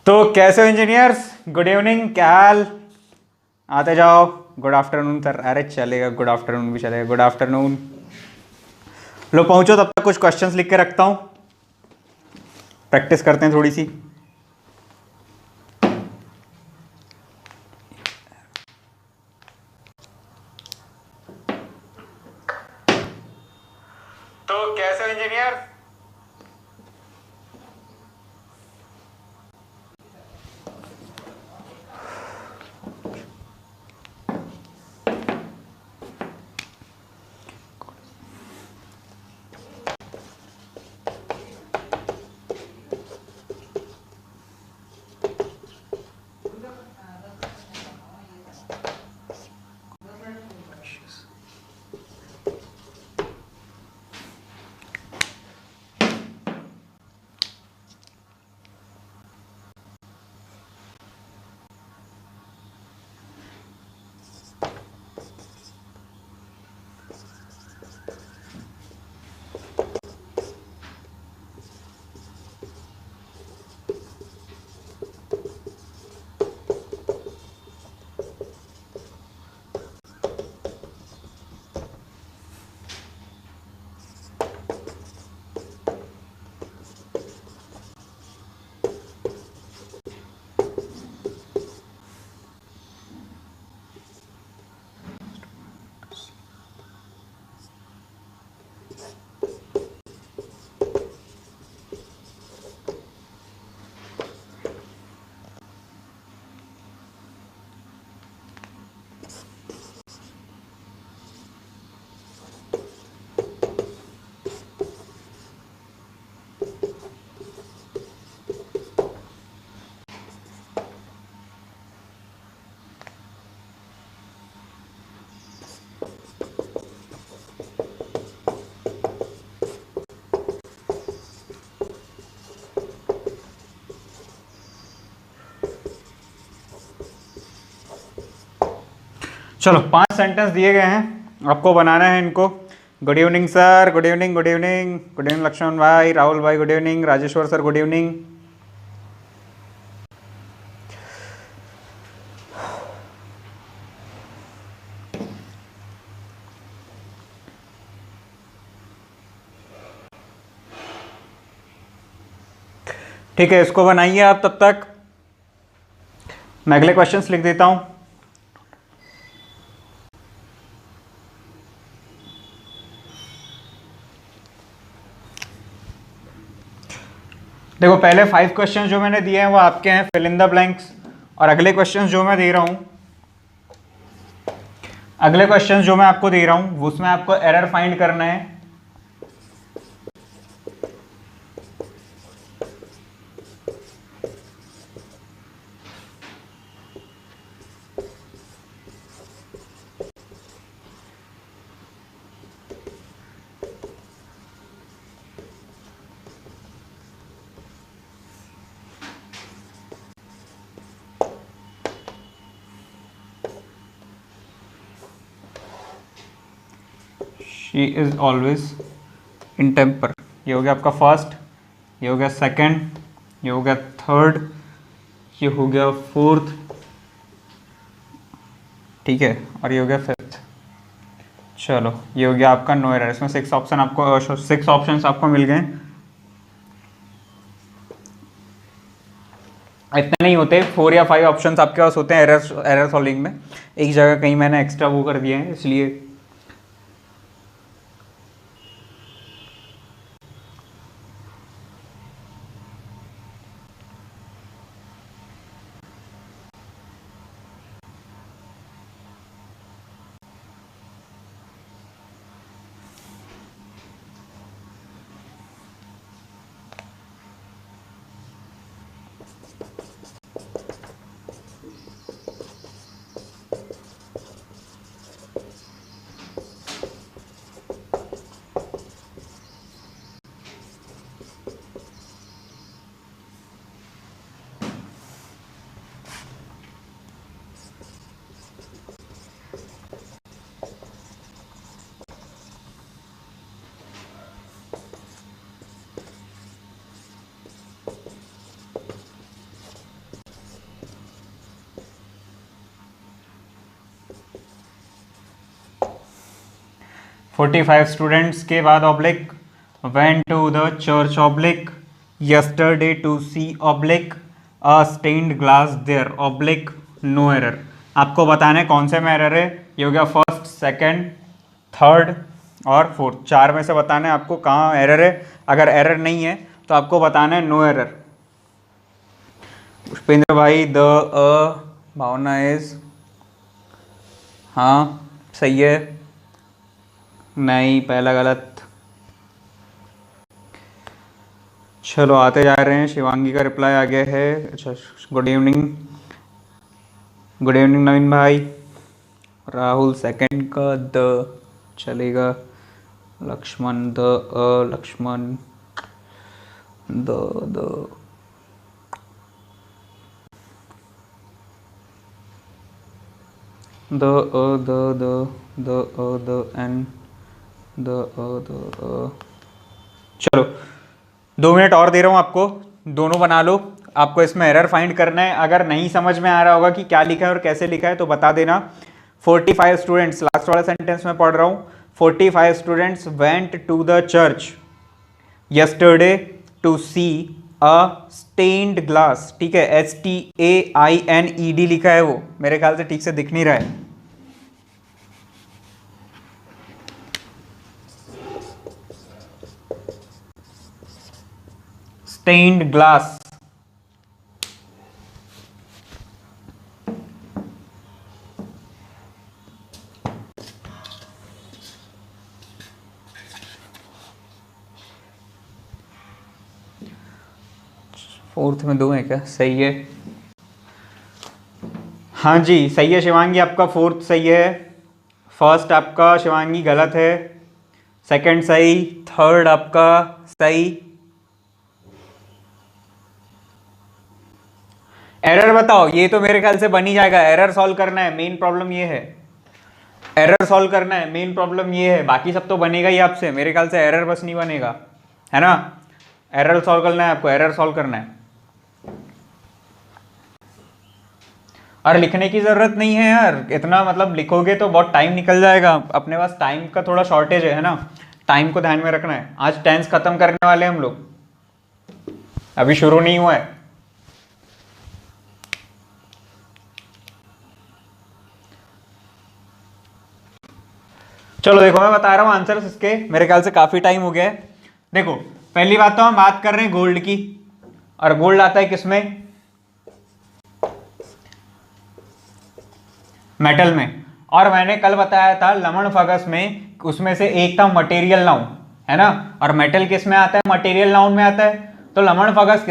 तो कैसे हो इंजीनियर्स? गुड इवनिंग, क्या हाल? आते जाओ। गुड आफ्टरनून सर, अरे चलेगा, गुड आफ्टरनून भी चलेगा। Good afternoon. लो पहुंचो, तब तक कुछ क्वेश्चंस लिख के रखता हूं, प्रैक्टिस करते हैं थोड़ी सी। तो कैसे हो इंजीनियर? चलो, 5 सेंटेंस दिए गए हैं, आपको बनाना है इनको। Good evening sir, good evening, good evening, good evening Lakshman भाई, राहुल भाई good evening, Rajeshwar sir good evening. ठीक है, इसको बनाइए आप, तब तक मैं अगले क्वेश्चंस लिख देता हूं। देखो, पहले 5 क्वेश्चन जो मैंने दिए हैं वो आपके हैं, फिल इन द ब्लैंक्स। और अगले क्वेश्चन जो मैं दे रहा हूं, अगले क्वेश्चन जो मैं आपको दे रहा हूं उसमें आपको एरर फाइंड करना है। She is always in temper. ये हो गया आपका फर्स्ट, ये हो गया सेकंड, ये हो गया थर्ड, ये हो गया फोर्थ, ठीक है, और ये हो गया फिफ्थ। चलो, ये हो गया आपका नो एरर। इसमें 6 ऑप्शन आपको, 6 ऑप्शंस आपको मिल गए। इतने नहीं होते, 4 या 5 ऑप्शंस आपके पास होते हैं एरर सॉल्विंग में। एक जगह कहीं मैंने एक्स्ट्रा वो कर दिया है, इसलिए। 45 स्टूडेंट्स के बाद oblique went to the church oblique yesterday to see oblique a stained glass there oblique no error. आपको बताना है कौन से में एरर है। ये हो गया फर्स्ट, सेकंड, थर्ड और फोर्थ, चार में से बताना है आपको कहाँ एरर है। अगर एरर नहीं है तो आपको बताना है नो एरर। पुष्पेंद्र भाई द भावना इज, हाँ सही है, नहीं पहला गलत। चलो आते जा रहे हैं। शिवांगी का रिप्लाई आ गया है। अच्छा, good evening, good evening Naveen भाई। राहुल सेकंड का द चलेगा। Lakshman the Lakshman the the the an the. चलो 2 मिनट और दे रहा हूँ आपको, दोनों बना लो। आपको इसमें एरर फाइंड करना है। अगर नहीं समझ में आ रहा होगा कि क्या लिखा है और कैसे लिखा है तो बता देना। 45 स्टूडेंट्स, लास्ट वाला सेंटेंस में पढ़ रहा हूँ। 45 students went to the church yesterday to see a stained glass. ठीक है, STAINED लिखा है, वो मेरे ख्याल से ठीक से दिख नहीं रहा है। Stand glass. फोर्थ में 2 है क्या? सही है, हाँ जी सही है शिवांगी, आपका फोर्थ सही है। फर्स्ट आपका शिवांगी गलत है, सेकंड सही, थर्ड आपका सही। एरर बताओ, ये तो मेरे ख्याल से बन ही जाएगा। एरर सॉल्व करना है, मेन प्रॉब्लम ये है। एरर सॉल्व करना है, मेन प्रॉब्लम ये है। बाकी सब तो बनेगा ही आपसे, मेरे ख्याल से एरर बस नहीं बनेगा, है ना। एरर सॉल्व करना है आपको, एरर सॉल्व करना है। और लिखने की जरूरत नहीं है यार, इतना मतलब लिखोगे तो बहुत टाइम निकल जाएगा। अपने पास टाइम का थोड़ा शॉर्टेज है ना, टाइम को ध्यान में रखना है। आज टेंस खत्म करने वाले हम लोग, अभी शुरू नहीं हुआ है। चलो देखो, मैं बता रहा हूं आंसर्स इसके, मेरे ख्याल से काफी टाइम हो गया है। देखो पहली बात तो हम बात कर रहे हैं गोल्ड की, और गोल्ड आता है किसमें? मेटल में। और मैंने कल बताया था लमन फगस में, उसमें से एक था मटेरियल नाउन, है ना। और मेटल किस में आता है? मटेरियल नाउन में आता है। तो लमन फगस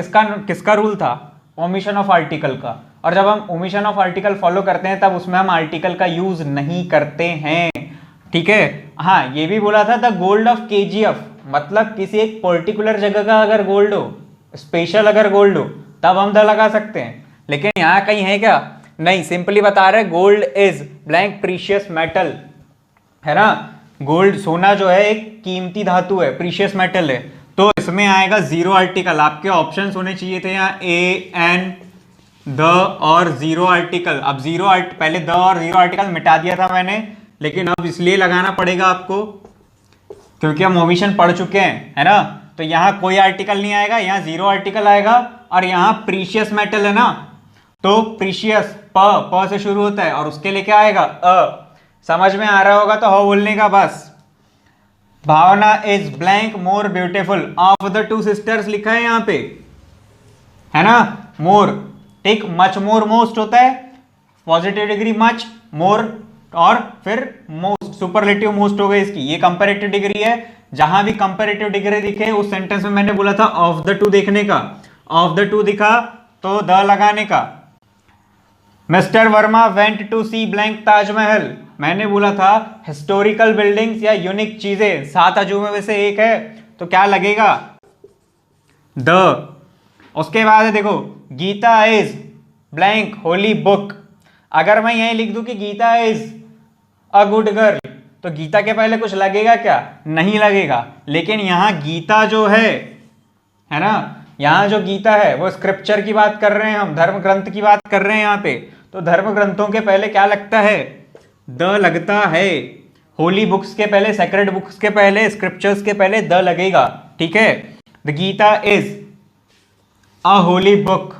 किसका रूल था? ओमिशन ऑफ आर्टिकल का। और जब हम ओमिशन ऑफ आर्टिकल फॉलो करते हैं तब उसमें हम आर्टिकल का यूज नहीं करते हैं, ठीक है। हाँ, ये भी बोला था द गोल्ड ऑफ KGF, मतलब किसी एक पर्टिकुलर जगह का अगर गोल्ड हो, स्पेशल अगर गोल्ड हो, तब हम द लगा सकते हैं। लेकिन यहां कहीं है क्या? नहीं, सिंपली बता रहे gold is blank precious metal, है ना। गोल्ड, सोना जो है एक कीमती धातु है, प्रीशियस मेटल है। तो इसमें आएगा जीरो आर्टिकल। आपके ऑप्शंस होने चाहिए थे यहाँ AN, द और जीरो आर्टिकल। अब पहले द और जीरो आर्टिकल मिटा दिया था मैंने, लेकिन अब इसलिए लगाना पड़ेगा आपको क्योंकि हम ओमिशन पढ़ चुके हैं, है ना। तो यहाँ कोई आर्टिकल नहीं आएगा, यहाँ जीरो आर्टिकल आएगा। और यहाँ प्रीशियस मेटल है ना, तो प्रीशियस प से शुरू होता है और उसके लिए क्या आएगा? समझ में आ रहा होगा तो हो बोलने का बस। Bhavna is blank more beautiful of the 2 sisters लिखा है यहाँ पे, है ना। मोर, ठीक, मच मोर मोस्ट होता है, पॉजिटिव डिग्री मच, मोर और फिर मोस्ट, सुपरलेटिव मोस्ट हो गई इसकी। ये कंपैरेटिव डिग्री है, जहां भी कंपैरेटिव डिग्री दिखे उस सेंटेंस में मैंने बोला था ऑफ द 2 देखने का। ऑफ द 2 दिखा तो द लगाने का। Mister Verma went to see blank Taj Mahal, मैंने बोला था हिस्टोरिकल बिल्डिंग्स या यूनिक चीजें 7 अजूबे में से एक है, तो क्या लगेगा? द। उसके बाद देखो, Gita is blank holy book. अगर मैं यही लिख दूं कि Gita is a good girl, तो गीता के पहले कुछ लगेगा क्या? नहीं लगेगा। लेकिन यहां गीता जो है ना, यहां जो गीता है वो स्क्रिप्चर की बात कर रहे हैं, हम धर्म ग्रंथ की बात कर रहे हैं यहाँ पे। तो धर्म ग्रंथों के पहले क्या लगता है? द लगता है। होली बुक्स के पहले, सेक्रेड बुक्स के पहले, स्क्रिप्चर्स के पहले द लगेगा, ठीक है। The Gita is a holy book,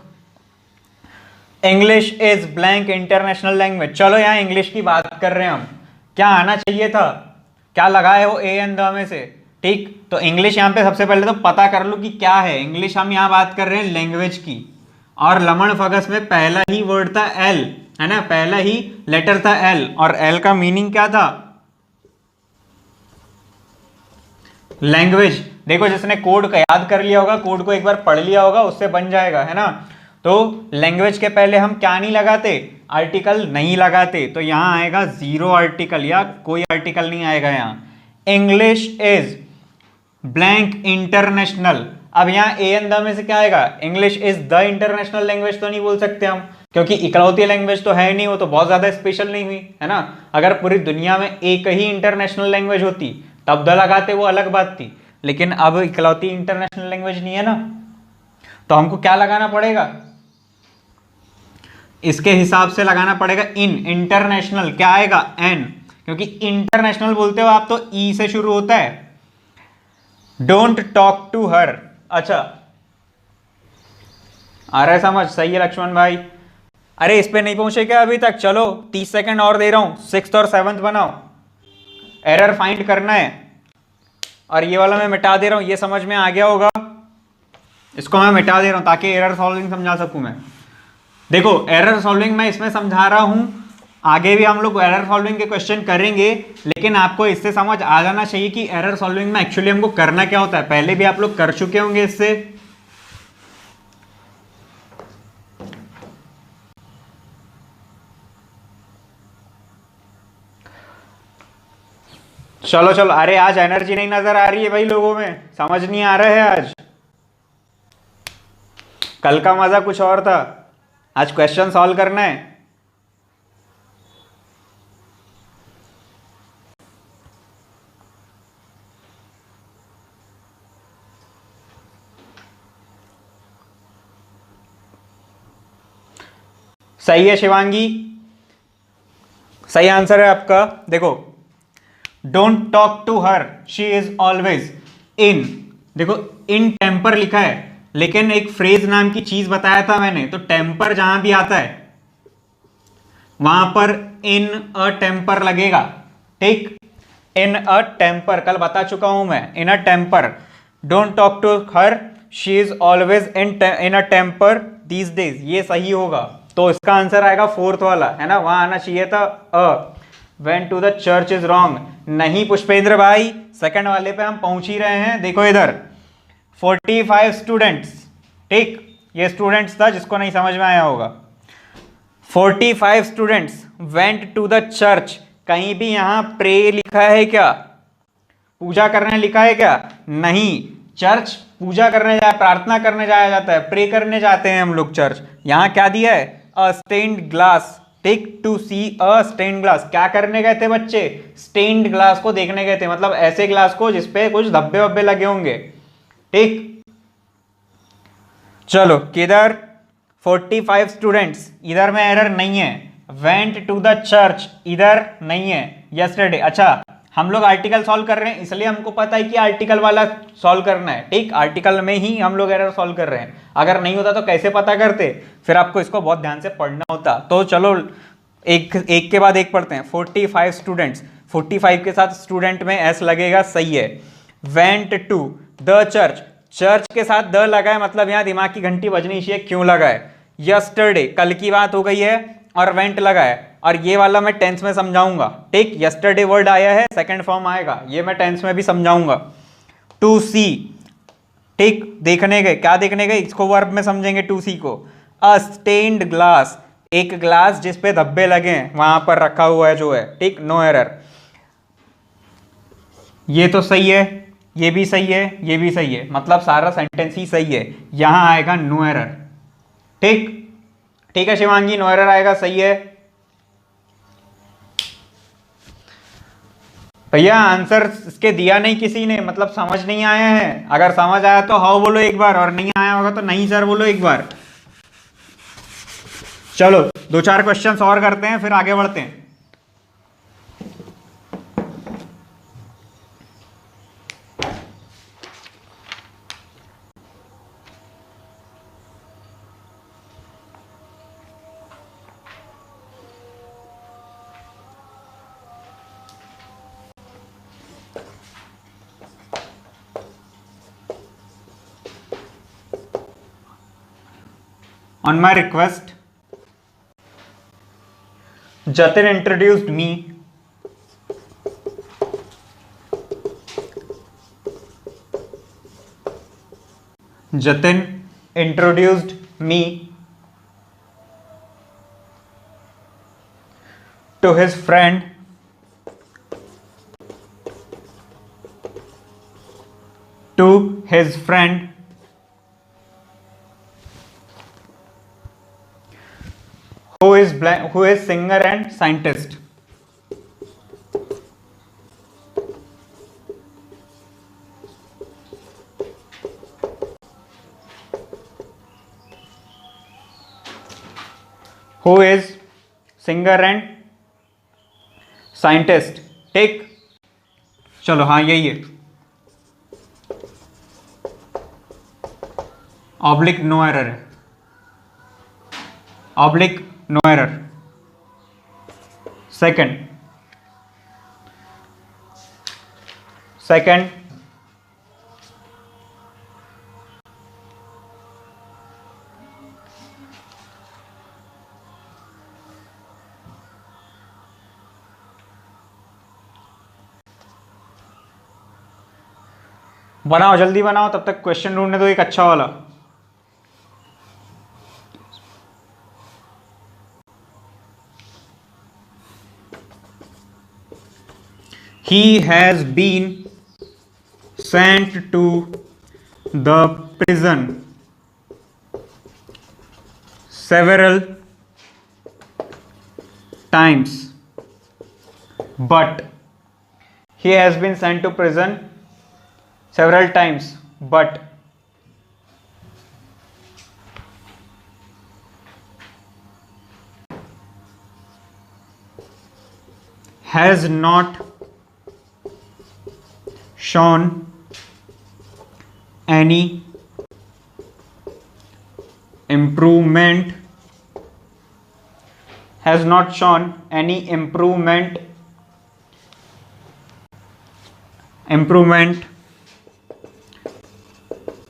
English is blank international language. चलो यहां इंग्लिश की बात कर रहे हैं हम, क्या आना चाहिए था, क्या लगाए हो ए एंड द में से, ठीक। तो इंग्लिश यहां पे सबसे पहले तो पता कर लो कि क्या है इंग्लिश। हम यहां बात कर रहे हैं लैंग्वेज की, और लमण फगस में पहला ही वर्ड था एल, है ना, पहला ही लेटर था एल, और एल का मीनिंग क्या था, लैंग्वेज। देखो जिसने कोड का याद कर लिया होगा, कोड को एक बार पढ़ लिया होगा, उससे बन जाएगा, है ना। तो लैंग्वेज के पहले हम क्या नहीं लगाते, आर्टिकल नहीं लगाते, तो यहां आएगा जीरो आर्टिकल, या कोई आर्टिकल नहीं आएगा यहां। इंग्लिश इज ब्लैंक इंटरनेशनल, अब यहां ए एंड द में से क्या आएगा, English is the international language तो नहीं बोल सकते हम, क्योंकि इकलौती लैंग्वेज तो है नहीं, वो तो बहुत ज्यादा स्पेशल नहीं हुई, है ना। अगर पूरी दुनिया में एक ही इंटरनेशनल लैंग्वेज होती तब द लगाते, वो अलग बात थी, लेकिन अब इकलौती इंटरनेशनल लैंग्वेज नहीं है ना, तो हमको क्या लगाना पड़ेगा, इसके हिसाब से लगाना पड़ेगा इन, इंटरनेशनल क्या आएगा, एन, क्योंकि इंटरनेशनल बोलते हो आप तो ई से शुरू होता है। डोंट टॉक टू हर, अच्छा आ रहा है समझ, सही है लक्ष्मण भाई। अरे इस पे नहीं पहुंचे क्या अभी तक, चलो 30 सेकंड और दे रहा हूं, 6th और 7th बनाओ, एरर फाइंड करना है, और ये वाला मैं मिटा दे रहा हूं, ये समझ में आ गया होगा, इसको मैं मिटा दे रहा हूं ताकि एरर सॉल्विंग समझा सकूं मैं। देखो एरर सॉल्विंग मैं इसमें समझा रहा हूं, आगे भी हम लोग एरर सॉल्विंग के क्वेश्चन करेंगे, लेकिन आपको इससे समझ आ जाना चाहिए कि एरर सॉल्विंग में एक्चुअली हमको करना क्या होता है, पहले भी आप लोग कर चुके होंगे इससे। चलो चलो, अरे आज एनर्जी नहीं नजर आ रही है भाई लोगों में, समझ नहीं आ रहा है आज, कल का मजा कुछ और था, आज क्वेश्चन सॉल्व करना है। सही है शिवांगी, सही आंसर है आपका। देखो don't talk to her, she is always in, देखो इन टेम्पर लिखा है, लेकिन एक फ्रेज नाम की चीज बताया था मैंने, तो टेम्पर जहां भी आता है वहां पर इन अ टेम्पर लगेगा, ठीक, इन अ टेम्पर, कल बता चुका हूं मैं, in a temper. Don't talk to her, she is always in a temper these days, ये सही होगा, तो इसका आंसर आएगा 4th वाला, है ना, वहां आना चाहिए था अ। Went to the church is wrong, नहीं पुष्पेंद्र भाई, सेकंड वाले पे हम पहुंच ही रहे हैं, देखो इधर 45 स्टूडेंट्स, ठीक, ये स्टूडेंट्स था जिसको नहीं समझ में आया होगा। 45 students went to the church, कहीं भी यहां प्रे लिखा है क्या, पूजा करने लिखा है क्या, नहीं, चर्च पूजा करने जाए, प्रार्थना करने जाया जाता है, प्रे करने जाते हैं हम लोग चर्च, यहां क्या दिया है, a stained glass, take to see a stained glass, क्या करने गए थे बच्चे, स्टेन्ड ग्लास को देखने गए थे, मतलब ऐसे ग्लास को जिसपे कुछ धब्बे वब्बे लगे होंगे, ठीक। चलो किधर 45 स्टूडेंट्स, इधर में एरर नहीं है, वेंट टू द चर्च इधर नहीं है, यस्टरडे, अच्छा हम लोग आर्टिकल सॉल्व कर रहे हैं इसलिए हमको पता है कि आर्टिकल वाला सॉल्व करना है, ठीक, आर्टिकल में ही हम लोग एरर सॉल्व कर रहे हैं, अगर नहीं होता तो कैसे पता करते, फिर आपको इसको बहुत ध्यान से पढ़ना होता। तो चलो एक एक के बाद एक पढ़ते हैं। 45 स्टूडेंट्स, 45 के साथ स्टूडेंट में एस लगेगा, सही है। Went to the church, church के साथ द लगा है, मतलब यहां दिमाग की घंटी बजनी चाहिए, क्यों लगा है, यस्टरडे कल की बात हो गई है, और वेंट लगा है, और ये वाला मैं टेंस में समझाऊंगा, ठीक, यस्टरडे वर्ड आया है, सेकंड फॉर्म आएगा, ये मैं टेंस में भी समझाऊंगा। टू सी, ठीक, देखने गए, क्या देखने गए, इसको वर्ब में समझेंगे टू सी को। अ स्टेन्ड ग्लास, एक ग्लास जिस पे धब्बे लगे हैं वहां पर रखा हुआ है जो है, ठीक, नो एरर, ये तो सही है, ये भी सही है, ये भी सही है, मतलब सारा सेंटेंस ही सही है, यहां आएगा नो एरर, ठीक, ठीक है शिवांगी, नो एरर आएगा, सही है भैया। आंसर इसके दिया नहीं किसी ने, मतलब समझ नहीं आया है, अगर समझ आया तो हाँ बोलो एक बार, और नहीं आया होगा तो नहीं सर बोलो एक बार। चलो 2-4 क्वेश्चंस और करते हैं फिर आगे बढ़ते हैं। On my request, Jatin introduced me to his friend who is singer and scientist. Who is singer and scientist. ठीक, चलो हाँ यही है. ऑब्लिक नो एरर है. Oblique no error. सेकंड बनाओ, जल्दी बनाओ, तब तक क्वेश्चन ढूंढने दो एक अच्छा वाला. He has been sent to the prison several times, but he has been sent to prison several times, but has not shown any improvement,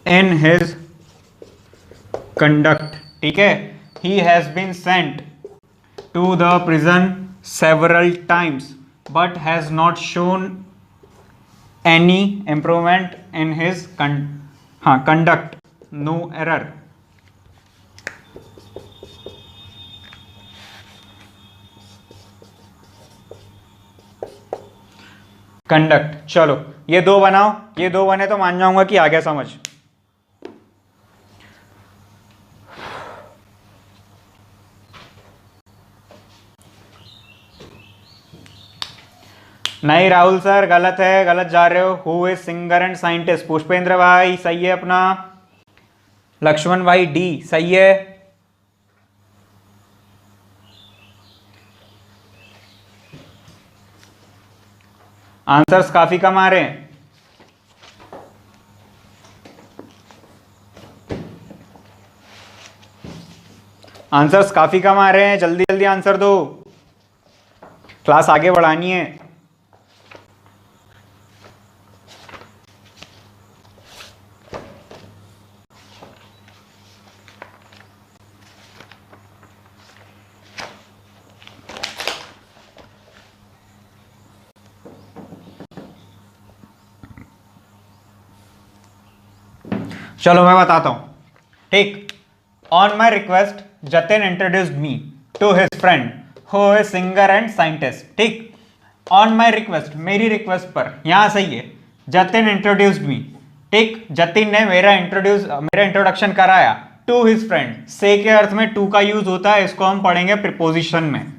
in his conduct. ठीक है, he has been sent to the prison several times but has not shown any improvement in his conduct. No error. Conduct. चलो ये दो बनाओ, ये दो बने तो मान जाऊंगा कि आ गया समझ. नहीं राहुल सर, गलत है, गलत जा रहे हो. Who is singer and scientist? Pushpendra भाई सही है अपना. लक्ष्मण भाई डी सही है. आंसर्स काफी कम आ रहे हैं. आंसर्स काफी कम आ रहे हैं, जल्दी जल्दी आंसर दो, क्लास आगे बढ़ानी है. चलो मैं बताता हूं. ठीक. On my request Jatin introduced me to his friend who is singer and scientist. ठीक. ऑन माई रिक्वेस्ट, मेरी रिक्वेस्ट पर, यहां सही है. Jatin introduced me. ठीक, जतिन ने मेरा इंट्रोडक्शन कराया टू हिज फ्रेंड. से के अर्थ में टू का यूज होता है, इसको हम पढ़ेंगे प्रीपोजिशन में.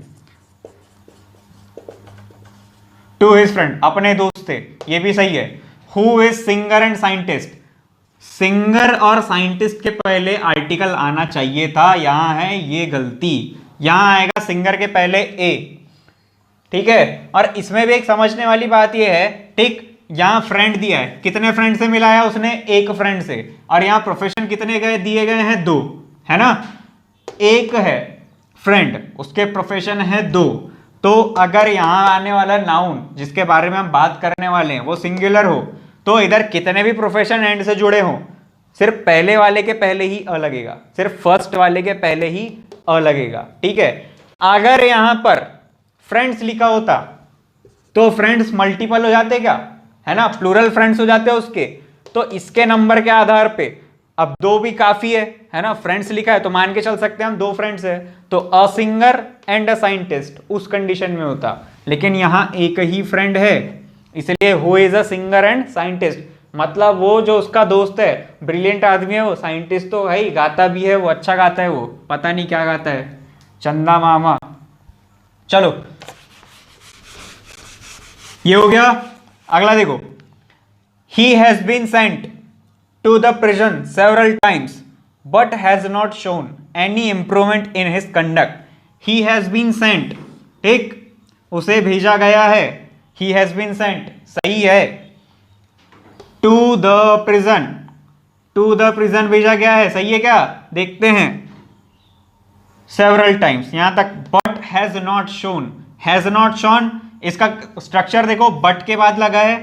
टू हिज फ्रेंड, अपने दोस्त थे, ये भी सही है. Who is singer and scientist. Singer और साइंटिस्ट के पहले आर्टिकल आना चाहिए था, यहां है ये गलती. यहां आएगा सिंगर के पहले ए. ठीक है, और इसमें भी एक समझने वाली बात ये है. ठीक, यहां फ्रेंड दिया है, कितने फ्रेंड से मिलाया उसने? एक फ्रेंड से. और यहां प्रोफेशन कितने दिए गए हैं? दो, है ना. एक है फ्रेंड, उसके प्रोफेशन है दो. तो अगर यहां आने वाला नाउन जिसके बारे में हम बात करने वाले हैं वो सिंगुलर हो, तो इधर कितने भी प्रोफेशन एंड से जुड़े हों, सिर्फ पहले वाले के पहले ही अ लगेगा, सिर्फ फर्स्ट वाले के पहले ही अ लगेगा, ठीक है। अगर यहां पर फ्रेंड्स लिखा होता तो फ्रेंड्स मल्टीपल हो जाते क्या, है ना, प्लूरल फ्रेंड्स हो जाते हैं उसके। तो इसके नंबर के आधार पे अब 2 भी काफी है ना, फ्रेंड्स लिखा है तो मान के चल सकते हैं हम 2 फ्रेंड्स है, तो a singer and a scientist उस कंडीशन में होता। लेकिन यहां एक ही फ्रेंड है, इसलिए who is a singer and scientist, मतलब वो जो उसका दोस्त है ब्रिलियंट आदमी है, वो साइंटिस्ट तो है ही, गाता भी है वो, अच्छा गाता है वो, पता नहीं क्या गाता है, चंदा मामा। चलो ये हो गया। अगला देखो, he has been sent to the prison several times but has not shown any improvement in his conduct. He has been sent, ठीक, उसे भेजा गया है, ही हैज बीन सेंट सही है, to the prison, to the prison भेजा गया है, सही है क्या, देखते हैं, सेवरल टाइम्स यहां तक। But has not shown, has not shown, इसका स्ट्रक्चर देखो, बट के बाद लगा है,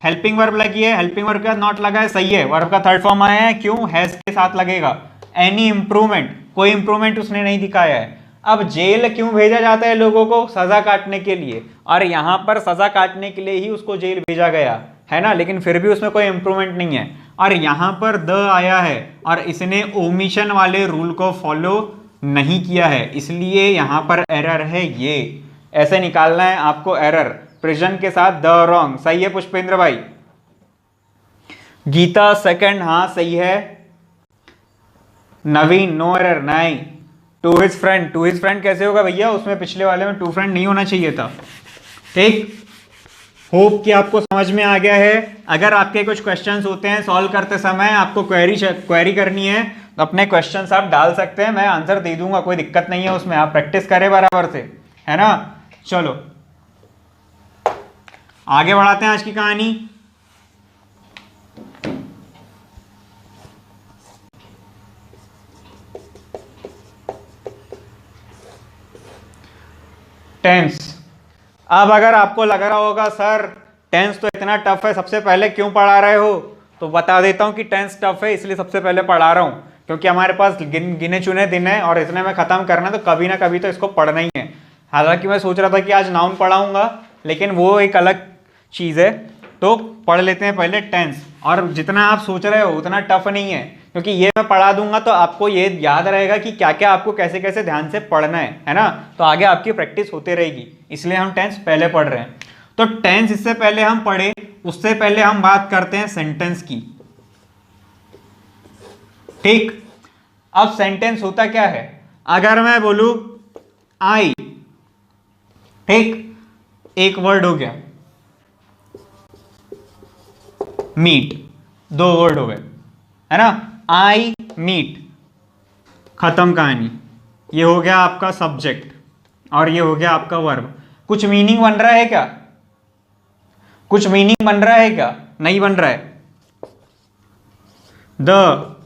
हेल्पिंग वर्ब लगी है, हेल्पिंग वर्ब के बाद नॉट लगा है, सही है, वर्ब का थर्ड फॉर्म आया है, क्यों, हैज के साथ लगेगा। एनी इंप्रूवमेंट, कोई इंप्रूवमेंट उसने नहीं दिखाया है। अब जेल क्यों भेजा जाता है लोगों को, सजा काटने के लिए, और यहां पर सजा काटने के लिए ही उसको जेल भेजा गया है ना, लेकिन फिर भी उसमें कोई इंप्रूवमेंट नहीं है। और यहां पर द आया है और इसने ओमिशन वाले रूल को फॉलो नहीं किया है, इसलिए यहां पर एरर है, ये ऐसे निकालना है आपको एरर, प्रिजन के साथ द रॉन्ग, सही है पुष्पेंद्र भाई। गीता सेकंड, हाँ सही है। नवीन नो एरर, नहीं। To his friend, to his friend कैसे होगा भैया, उसमें पिछले वाले में टू फ्रेंड नहीं होना चाहिए था, ठीक। होप कि आपको समझ में आ गया है। अगर आपके कुछ क्वेश्चंस होते हैं सॉल्व करते समय, आपको क्वेरी करनी है तो अपने क्वेश्चंस आप डाल सकते हैं, मैं आंसर दे दूंगा, कोई दिक्कत नहीं है उसमें, आप प्रैक्टिस करें बराबर से, है ना। चलो आगे बढ़ाते हैं आज की कहानी। टेंस। अब अगर आपको लग रहा होगा सर टेंस तो इतना टफ है, सबसे पहले क्यों पढ़ा रहे हो, तो बता देता हूं कि टेंस टफ है इसलिए सबसे पहले पढ़ा रहा हूं, क्योंकि हमारे पास गिने चुने दिन है और इतने में खत्म करना है, तो कभी ना कभी तो इसको पढ़ना ही है। हालांकि मैं सोच रहा था कि आज नाउन पढ़ाऊंगा, लेकिन वो एक अलग चीज़ है, तो पढ़ लेते हैं पहले टेंस। और जितना आप सोच रहे हो उतना टफ नहीं है, क्योंकि ये मैं पढ़ा दूंगा तो आपको ये याद रहेगा कि क्या क्या आपको कैसे कैसे ध्यान से पढ़ना है ना, तो आगे आपकी प्रैक्टिस होते रहेगी, इसलिए हम टेंस पहले पढ़ रहे हैं। तो टेंस इससे पहले हम पढ़े, उससे पहले हम बात करते हैं सेंटेंस की, ठीक। अब सेंटेंस होता क्या है, अगर मैं बोलूं आई, ठीक, एक वर्ड हो गया, मीट, 2 वर्ड हो गए, है ना, आई मीट, खत्म कहानी। ये हो गया आपका सब्जेक्ट और ये हो गया आपका वर्ब। कुछ मीनिंग बन रहा है क्या, कुछ मीनिंग बन रहा है क्या, नहीं बन रहा है। द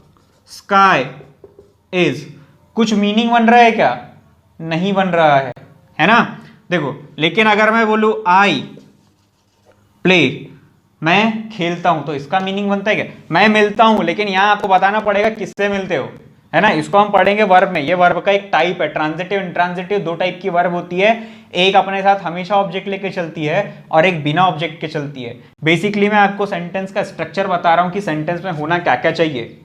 स्काई इज, कुछ मीनिंग बन रहा है क्या, नहीं बन रहा है ना। देखो, लेकिन अगर मैं बोलूं आई प्ले, मैं खेलता हूं, तो इसका मीनिंग बनता है क्या, मैं मिलता हूं, लेकिन यहां आपको बताना पड़ेगा किससे मिलते हो, है ना। इसको हम पढ़ेंगे वर्ब में, ये वर्ब का एक टाइप है, ट्रांजिटिव इंट्रांजिटिव, 2 टाइप की वर्ब होती है, एक अपने साथ हमेशा ऑब्जेक्ट लेके चलती है और एक बिना ऑब्जेक्ट के चलती है। बेसिकली मैं आपको सेंटेंस का स्ट्रक्चर बता रहा हूं कि सेंटेंस में होना क्या क्या चाहिए।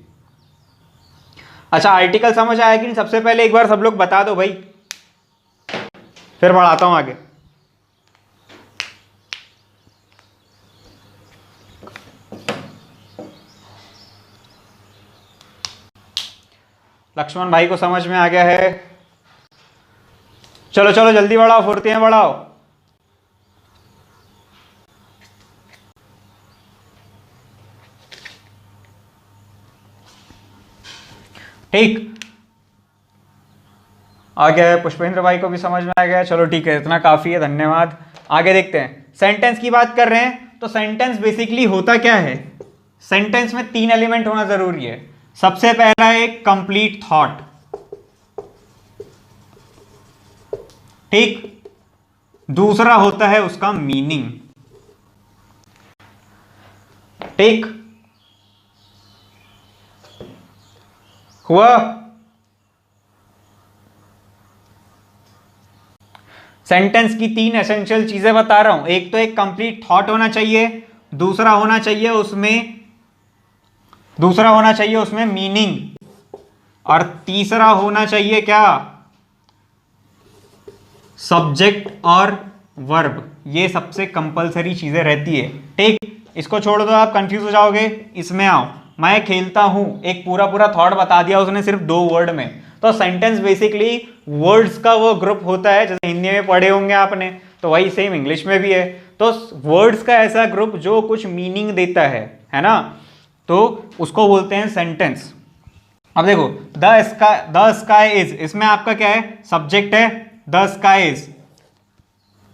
अच्छा, आर्टिकल समझ आया कि नहीं, सबसे पहले एक बार सब लोग बता दो भाई, फिर बढ़ाता हूं आगे। लक्ष्मण भाई को समझ में आ गया है, चलो चलो जल्दी बढ़ाओ, फुर्तियां बढ़ाओ। ठीक, आ गया है, पुष्पेंद्र भाई को भी समझ में आ गया है, चलो ठीक है, इतना काफी है, धन्यवाद। आगे देखते हैं, सेंटेंस की बात कर रहे हैं, तो सेंटेंस बेसिकली होता क्या है, सेंटेंस में 3 एलिमेंट होना जरूरी है। सबसे पहला है कंप्लीट थॉट, ठीक, दूसरा होता है उसका मीनिंग, ठीक, हुआ? सेंटेंस की 3 एसेंशियल चीजें बता रहा हूं। एक तो एक कंप्लीट थॉट होना चाहिए, दूसरा होना चाहिए उसमें मीनिंग, और तीसरा होना चाहिए क्या? सब्जेक्ट और वर्ब। ये सबसे कंपलसरी चीजें रहती है। ठीक, इसको छोड़ दो, आप कंफ्यूज हो जाओगे। इसमें आओ, मैं खेलता हूं, एक पूरा पूरा थॉट बता दिया उसने सिर्फ 2 वर्ड में। तो सेंटेंस बेसिकली वर्ड्स का वो ग्रुप होता है, जैसे हिंदी में पढ़े होंगे आपने, तो वही सेम इंग्लिश में भी है। तो वर्ड्स का ऐसा ग्रुप जो कुछ मीनिंग देता है ना, तो उसको बोलते हैं सेंटेंस। अब देखो, द स्काई इज, इसमें आपका क्या है? सब्जेक्ट है, द स्काई इज,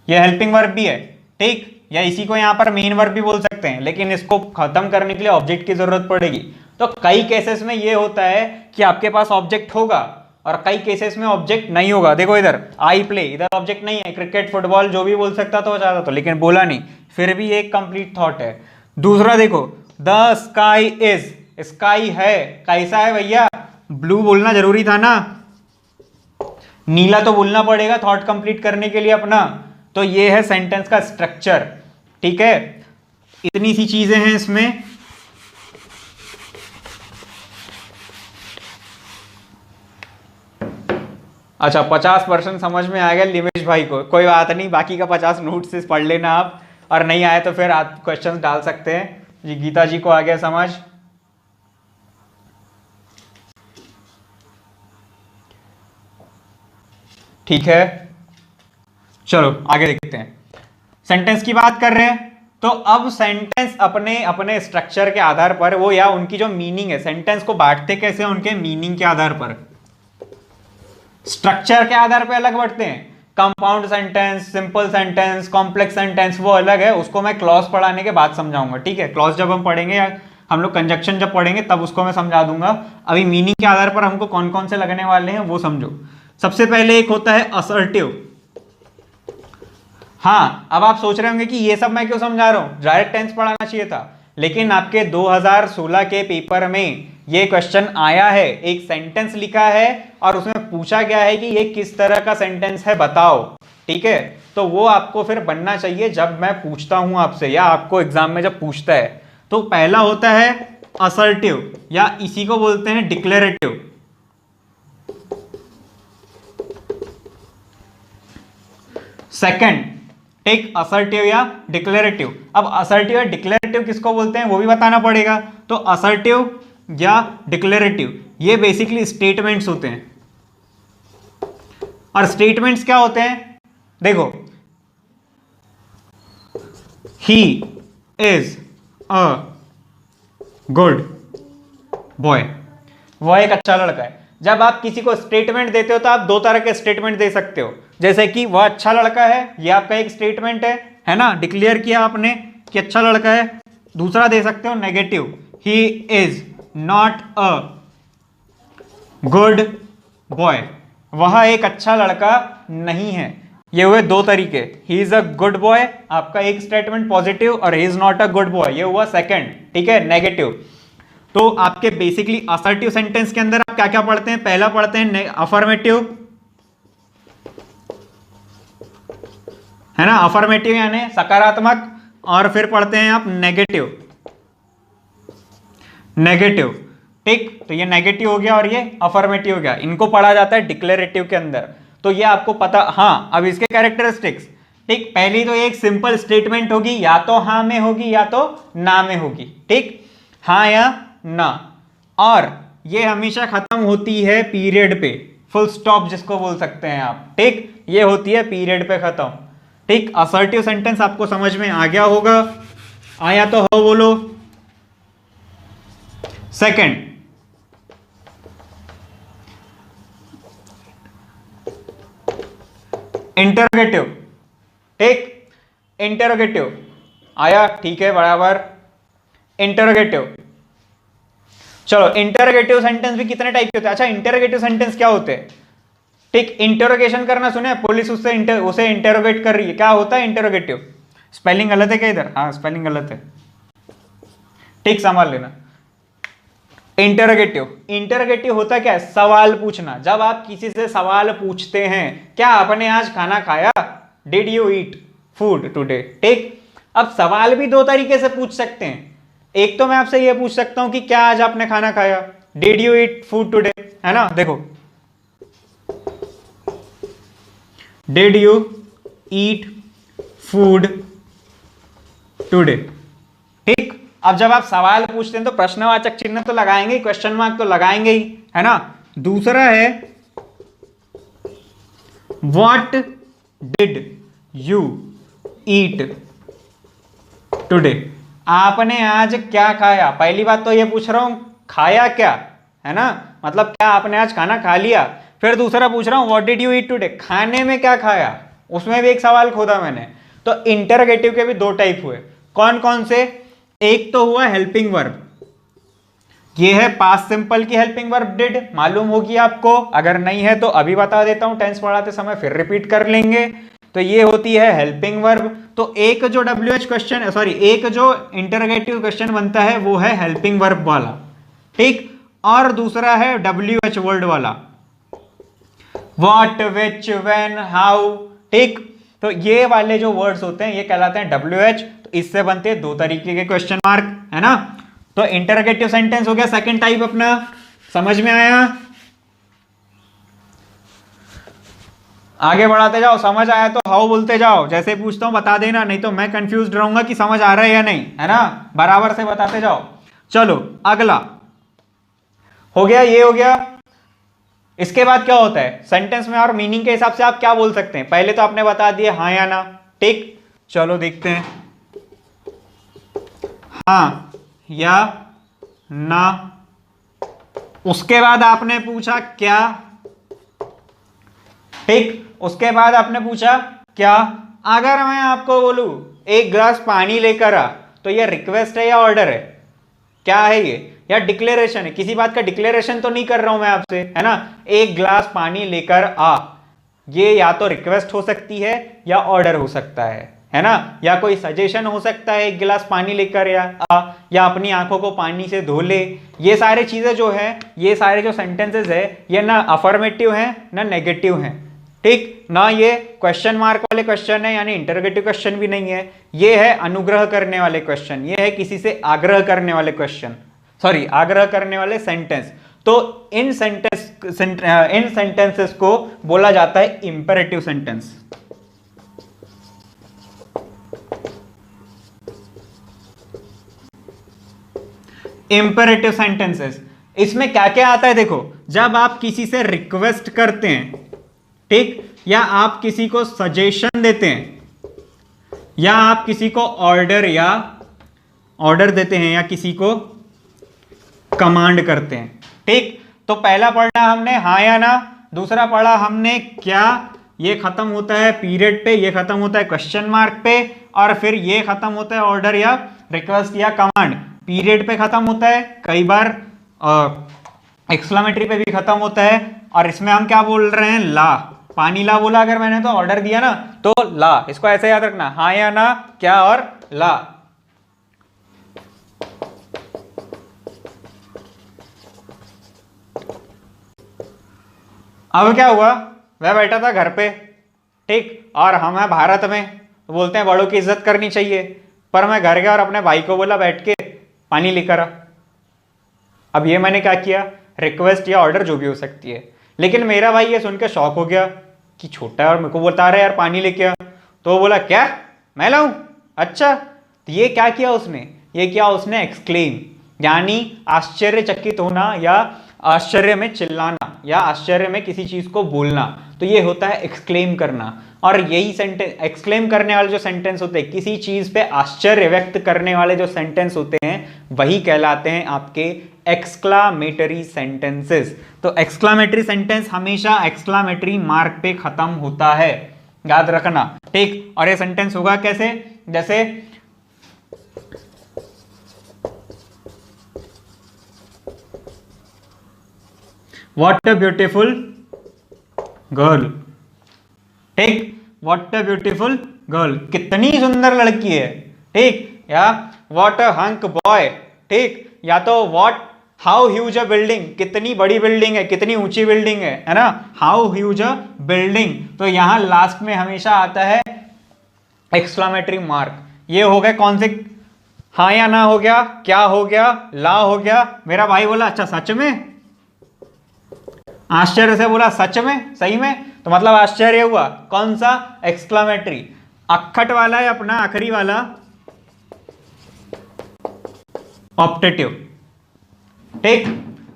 ये हेल्पिंग वर्ब भी है। ठीक, या इसी को यहां पर मेन वर्ब भी बोल सकते हैं, लेकिन इसको खत्म करने के लिए ऑब्जेक्ट की जरूरत पड़ेगी। तो कई केसेस में ये होता है कि आपके पास ऑब्जेक्ट होगा और कई केसेस में ऑब्जेक्ट नहीं होगा। देखो इधर आई प्ले, इधर ऑब्जेक्ट नहीं है, क्रिकेट फुटबॉल जो भी बोल सकता था चाहता तो, लेकिन बोला नहीं, फिर भी एक कंप्लीट थॉट है। दूसरा देखो, द स्काई इज, स्काई है, कैसा है भैया? ब्लू बोलना जरूरी था ना, नीला तो बोलना पड़ेगा थॉट कंप्लीट करने के लिए अपना। तो ये है सेंटेंस का स्ट्रक्चर। ठीक है, इतनी सी चीजें हैं इसमें। अच्छा, 50% समझ में आ गया लिमेश भाई को, कोई बात नहीं, बाकी का 50 नोट से पढ़ लेना आप, और नहीं आए तो फिर आप क्वेश्चंस डाल सकते हैं। जी गीता जी को आ गया समझ। ठीक है, चलो आगे देखते हैं। सेंटेंस की बात कर रहे हैं, तो अब सेंटेंस अपने अपने स्ट्रक्चर के आधार पर वो, या उनकी जो मीनिंग है, सेंटेंस को बांटते कैसे हैं? उनके मीनिंग के आधार पर, स्ट्रक्चर के आधार पर अलग बढ़ते हैं। Compound sentence, simple sentence, complex sentence, वो अलग है, उसको मैं क्लॉज पढ़ाने के बाद समझाऊंगा। ठीक है, क्लॉज जब हम पढ़ेंगे या हम लोग कंजक्शन जब पढ़ेंगे तब उसको मैं समझा दूंगा। अभी मीनिंग के आधार पर हमको कौन कौन से लगने वाले हैं वो समझो। सबसे पहले एक होता है असर्टिव। हाँ, अब आप सोच रहे होंगे कि ये सब मैं क्यों समझा रहा हूं, डायरेक्ट टेंस पढ़ाना चाहिए था, लेकिन आपके 2016 के पेपर में ये क्वेश्चन आया है। एक सेंटेंस लिखा है और उसमें पूछा गया है कि ये किस तरह का सेंटेंस है बताओ। ठीक है, तो वो आपको फिर बनना चाहिए जब मैं पूछता हूं आपसे, या आपको एग्जाम में जब पूछता है। तो पहला होता है असर्टिव, या इसी को बोलते हैं डिक्लेरेटिव। सेकंड, टेक असर्टिव या डिक्लेरेटिव। अब असर्टिव या डिक्लेरेटिव किसको बोलते हैं वो भी बताना पड़ेगा। तो असर्टिव या डिक्लेरेटिव ये बेसिकली स्टेटमेंट्स होते हैं। और स्टेटमेंट्स क्या होते हैं? देखो, he is a good boy, वह एक अच्छा लड़का है। जब आप किसी को स्टेटमेंट देते हो तो आप 2 तरह के स्टेटमेंट दे सकते हो, जैसे कि वह अच्छा लड़का है, ये आपका एक स्टेटमेंट है ना, डिक्लेयर किया आपने कि अच्छा लड़का है। दूसरा दे सकते हो negative, he is not a good boy, वह एक अच्छा लड़का नहीं है। ये हुए 2 तरीके, he is a good boy आपका एक स्टेटमेंट पॉजिटिव, और he is not a good boy ये हुआ सेकंड। ठीक है, नेगेटिव। तो आपके बेसिकली असर्टिव सेंटेंस के अंदर आप क्या क्या पढ़ते हैं? पहला पढ़ते हैं अफर्मेटिव, है ना, अफर्मेटिव यानी सकारात्मक, और फिर पढ़ते हैं आप नेगेटिव। नेगेटिव, ठीक, तो ये नेगेटिव हो गया और ये अफर्मेटिव हो गया। इनको पढ़ा जाता है डिक्लेरेटिव के अंदर। तो ये आपको पता। हाँ, अब इसके कैरेक्टरिस्टिक्स, ठीक, पहली तो एक सिंपल स्टेटमेंट होगी, या तो हाँ में होगी या तो ना में होगी। ठीक, हाँ या ना, और ये हमेशा खत्म होती है पीरियड पे, फुल स्टॉप जिसको बोल सकते हैं आप। ठीक, ये होती है पीरियड पे खत्म। ठीक, असर्टिव सेंटेंस आपको समझ में आ गया होगा, आया तो हो बोलो। Second, interrogative. ठीक, इंटरोगेटिव आया, ठीक है, बराबर। इंटरोगेटिव, चलो, इंटरोगेटिव सेंटेंस भी कितने टाइप के होते हैं? अच्छा, इंटरोगेटिव सेंटेंस क्या होते हैं? ठीक, इंटरोगेशन करना सुने, पुलिस उसे इंटरोगेट कर रही है, क्या होता है इंटरोगेटिव? स्पेलिंग गलत है क्या इधर? हाँ, स्पेलिंग गलत है, ठीक, संभाल लेना। इंटरोगेटिव, इंटरोगेटिव होता क्या है? सवाल पूछना। जब आप किसी से सवाल पूछते हैं, क्या आपने आज खाना खाया, did you eat food today, ठीक। अब सवाल भी दो तरीके से पूछ सकते हैं। एक तो मैं आपसे ये पूछ सकता हूं कि क्या आज आपने खाना खाया, did you eat food today, है ना। देखो, did you eat food today, ठीक। अब जब आप सवाल पूछते हैं तो प्रश्नवाचक चिन्ह तो लगाएंगे, क्वेश्चन मार्क तो लगाएंगे ही, है ना। दूसरा है what did you eat today, आपने आज क्या खाया। पहली बात तो ये पूछ रहा हूं खाया क्या, है ना, मतलब क्या आपने आज खाना खा लिया। फिर दूसरा पूछ रहा हूं what did you eat today, खाने में क्या खाया, उसमें भी एक सवाल खोदा मैंने। तो इंटरोगेटिव के भी दो टाइप हुए। कौन कौन से? एक तो हुआ हेल्पिंग वर्ब, ये है पास्ट सिंपल की हेल्पिंग वर्ब डिड, मालूम होगी आपको, अगर नहीं है तो अभी बता देता हूं, टेंस पढ़ाते समय फिर रिपीट कर लेंगे। तो ये होती है हेल्पिंग वर्ब। तो एक जो WH क्वेश्चन, सॉरी, एक जो इंटरोगेटिव क्वेश्चन बनता है वो है हेल्पिंग वर्ब वाला, ठीक। और दूसरा है WH वर्ड वाला, व्हाट, विच, व्हेन, हाउ, ठीक। तो ये वाले जो वर्ड्स होते हैं ये कहलाते हैं WH। तो इससे बनते हैं दो तरीके के क्वेश्चन मार्क, है ना। तो इंटरोगेटिव सेंटेंस हो गया सेकंड टाइप अपना, समझ में आया। आगे बढ़ाते जाओ, समझ आया तो हाउ बोलते जाओ, जैसे पूछता हूं बता देना, नहीं तो मैं कंफ्यूज रहूंगा कि समझ आ रहा है या नहीं, है ना। बराबर से बताते जाओ। चलो अगला हो गया, ये हो गया। इसके बाद क्या होता है सेंटेंस में, और मीनिंग के हिसाब से आप क्या बोल सकते हैं। पहले तो आपने बता दिया हाँ या ना, ठीक। चलो देखते हैं, हाँ या ना। उसके बाद आपने पूछा क्या, ठीक। उसके बाद आपने पूछा क्या। अगर मैं आपको बोलूं एक गिलास पानी लेकर आ, तो यह रिक्वेस्ट है या ऑर्डर है, क्या है ये, या डिक्लेरेशन है। किसी बात का डिक्लेरेशन तो नहीं कर रहा हूं मैं आपसे, है ना। एक ग्लास पानी लेकर आ, ये या तो रिक्वेस्ट हो सकती है या ऑर्डर हो सकता है ना। या कोई सजेशन हो सकता है, एक गिलास पानी लेकर या अपनी आंखों को पानी से धो ले। ये सारी चीजें जो है, ये सारे जो सेंटेंसेस है, ये ना अफर्मेटिव है ना नेगेटिव है, ठीक ना। ये क्वेश्चन मार्क वाले क्वेश्चन है, यानी इंटरोगेटिव क्वेश्चन भी नहीं है। ये है अनुग्रह करने वाले क्वेश्चन, ये है किसी से आग्रह करने वाले क्वेश्चन, सॉरी आग्रह करने वाले सेंटेंस। तो इन सेंटेंसेस को बोला जाता है इंपेरेटिव सेंटेंस। इंपेरेटिव सेंटेंसेस, इसमें क्या क्या आता है देखो। जब आप किसी से रिक्वेस्ट करते हैं, ठीक, या आप किसी को सजेशन देते हैं, या आप किसी को ऑर्डर देते हैं, या किसी को कमांड करते हैं, ठीक। तो पहला पढ़ा हमने हाँ या ना, दूसरा पढ़ा हमने क्या, ये खत्म होता है पीरियड पे, ये खत्म होता है क्वेश्चन मार्क पे, और फिर ये खत्म होता है ऑर्डर या रिक्वेस्ट या कमांड। पीरियड पे खत्म होता है, कई बार एक्सक्लेमेटरी पे भी खत्म होता है। और इसमें हम क्या बोल रहे हैं, ला, पानी ला बोला अगर मैंने तो ऑर्डर दिया ना, तो ला। इसको ऐसे याद रखना, हाँ या ना, क्या और ला। अब क्या हुआ, वह बैठा था घर पे, ठीक, और हम हैं भारत में, तो बोलते हैं बड़ों की इज्जत करनी चाहिए। पर मैं घर गया और अपने भाई को बोला बैठ के पानी लेकर आ। अब ये मैंने क्या किया, रिक्वेस्ट या ऑर्डर जो भी हो सकती है। लेकिन मेरा भाई ये सुन के शॉक हो गया कि छोटा है और मेरे को बोलता रहा यार पानी लेके आ। तो वो बोला क्या, मैं लाऊं, अच्छा। तो ये क्या किया उसने, ये किया उसने एक्सक्लेम, यानी आश्चर्यचकित होना, या आश्चर्य में चिल्लाना, या आश्चर्य में किसी चीज को बोलना। तो ये होता है एक्सक्लेम करना। और यही सेंटेंस, एक्सक्लेम करने वाले जो सेंटेंस होते हैं, किसी चीज पे आश्चर्य व्यक्त करने वाले जो सेंटेंस होते हैं, वही कहलाते हैं आपके एक्सक्लामेटरी सेंटेंसेस। तो एक्सक्लामेटरी सेंटेंस हमेशा एक्सक्लामेटरी मार्क पे खत्म होता है, याद रखना, ठीक। और ये सेंटेंस होगा कैसे, जैसे व्हाट अ ब्यूटीफुल गर्ल, ठीक, व्हाट अ ब्यूटीफुल गर्ल, कितनी सुंदर लड़की है, ठीक। या व्हाट अ हंक बॉय, ठीक। या तो what how huge a building, कितनी बड़ी बिल्डिंग है, कितनी ऊंची बिल्डिंग है ना, हाउ ह्यूज अ बिल्डिंग। तो यहां लास्ट में हमेशा आता है एक्सक्लामेटरी मार्क। ये हो गए कौन से, हाँ या ना हो गया, क्या हो गया, ला हो गया। मेरा भाई बोला अच्छा सच में, आश्चर्य से बोला सच में, सही में, तो मतलब आश्चर्य हुआ। कौन सा, एक्सक्लामेटरी। अक्खट वाला है अपना आखिरी वाला ऑप्टेटिव, ठीक,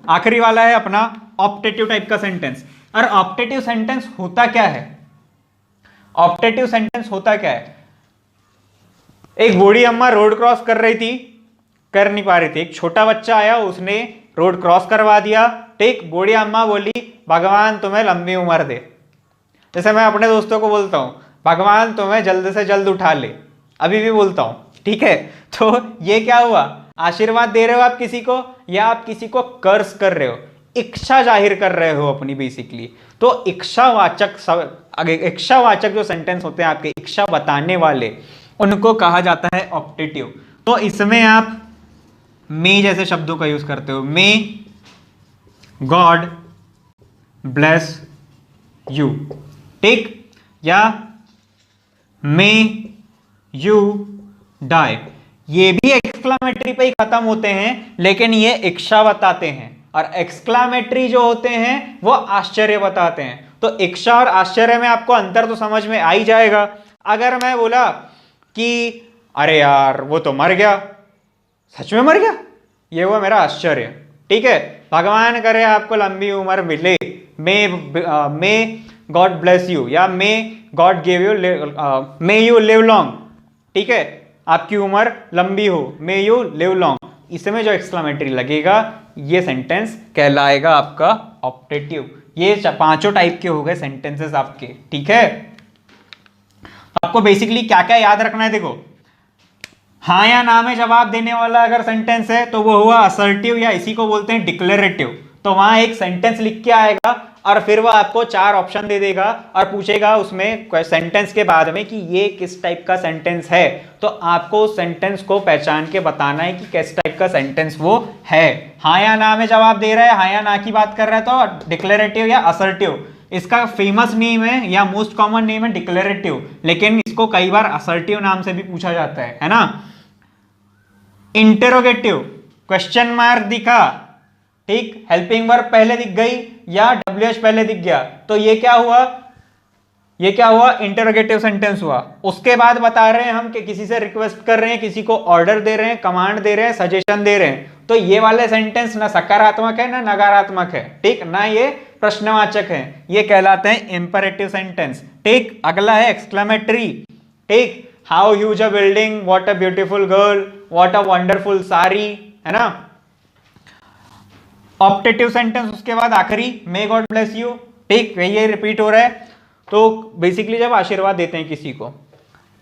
आखिरी वाला है अपना ऑप्टेटिव टाइप का सेंटेंस। और ऑप्टेटिव सेंटेंस होता क्या है, ऑप्टेटिव सेंटेंस होता क्या है, एक बूढ़ी अम्मा रोड क्रॉस कर रही थी, कर नहीं पा रही थी, एक छोटा बच्चा आया उसने रोड क्रॉस करवा दिया, ठीक, बूढ़ी अम्मा बोली भगवान तुम्हें लंबी उम्र दे। जैसे मैं अपने दोस्तों को बोलता हूं भगवान तुम्हें जल्द से जल्द उठा ले, अभी भी बोलता हूं, ठीक है। तो ये क्या हुआ, आशीर्वाद दे रहे हो आप किसी को या आप किसी को कर्ज कर रहे हो, इच्छा जाहिर कर रहे हो अपनी बेसिकली। तो इच्छावाचक जो सेंटेंस होते हैं आपके, इच्छा बताने वाले, उनको कहा जाता है ऑप्टेटिव। तो इसमें आप मे जैसे शब्दों का यूज करते हो, मे गॉड ब्लेस यू, ठीक, या मे यू डाई। ये भी एक्सक्लामेटरी पे ही खत्म होते हैं, लेकिन ये इच्छा बताते हैं, और एक्सक्लामेटरी जो होते हैं वो आश्चर्य बताते हैं। तो इच्छा और आश्चर्य में आपको अंतर तो समझ में आ ही जाएगा। अगर मैं बोला कि अरे यार वो तो मर गया, सच में मर गया, ये हुआ मेरा आश्चर्य, ठीक है। भगवान करे आपको लंबी उम्र मिले, मे गॉड ब्लेस यू, या may God give you, may you live long, ठीक है, आपकी उम्र लंबी हो, मे यू लिव लॉन्ग। इसमें जो एक्सक्लामेटरी लगेगा ये सेंटेंस कहलाएगा आपका ऑप्टेटिव। ये पांचों टाइप के हो गए सेंटेंसेस आपके, ठीक है। आपको बेसिकली क्या क्या याद रखना है, देखो, हाँ या ना में जवाब देने वाला अगर सेंटेंस है तो वो हुआ असर्टिव, या इसी को बोलते हैं डिक्लेरेटिव। तो वहां एक सेंटेंस लिख के आएगा और फिर वो आपको 4 ऑप्शन दे देगा और पूछेगा उसमें सेंटेंस के बाद में कि ये किस टाइप का सेंटेंस है। तो आपको उस सेंटेंस को पहचान के बताना है कि किस टाइप का सेंटेंस वो है। हाँ या ना में जवाब दे रहा है, हाँ या ना की बात कर रहा है, तो डिक्लेरेटिव या असर्टिव। इसका फेमस नेम है या मोस्ट कॉमन नेम है डिक्लेरेटिव, लेकिन इसको कई बार असर्टिव नाम से भी पूछा जाता है ना। इंटेरोगेटिव, क्वेश्चन मार्क दिखा, ठीक, हेल्पिंग वर्ब पहले दिख गई या WH पहले दिख गया, तो ये क्या हुआ, ये क्या हुआ, इंटेरोगेटिव सेंटेंस हुआ। उसके बाद बता रहे हैं हम कि किसी से रिक्वेस्ट कर रहे हैं, किसी को ऑर्डर दे रहे हैं, कमांड दे रहे हैं, सजेशन दे रहे हैं, तो ये वाले सेंटेंस ना सकारात्मक है ना नकारात्मक है, ठीक, ना ये प्रश्नवाचक है, ये कहलाते हैं इंपरेटिव सेंटेंस, ठीक। अगला है एक्सक्लेमेटरी, ठीक, how huge a building, what a beautiful girl, what a wonderful sari, है ना। ऑप्टेटिव सेंटेंस उसके बाद आखिरी मे गॉड ब्लेस यू, ठीक, ये रिपीट हो रहा है। तो बेसिकली जब आशीर्वाद देते हैं किसी को,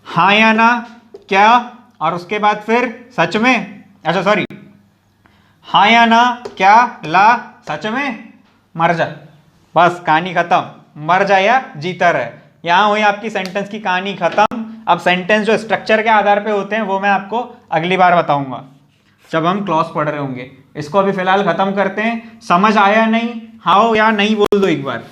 हाँ या ना, क्या, और उसके बाद फिर सच में, अच्छा सॉरी, हाँ या ना, क्या, ला, सच में, मर जा, बस कहानी खत्म, मर जा या जीता रहे। यहां हुई आपकी सेंटेंस की कहानी खत्म। अब सेंटेंस जो स्ट्रक्चर के आधार पे होते हैं वो मैं आपको अगली बार बताऊंगा जब हम क्लॉज पढ़ रहे होंगे। इसको अभी फिलहाल खत्म करते हैं। समझ आया नहीं, हाँ या नहीं बोल दो एक बार।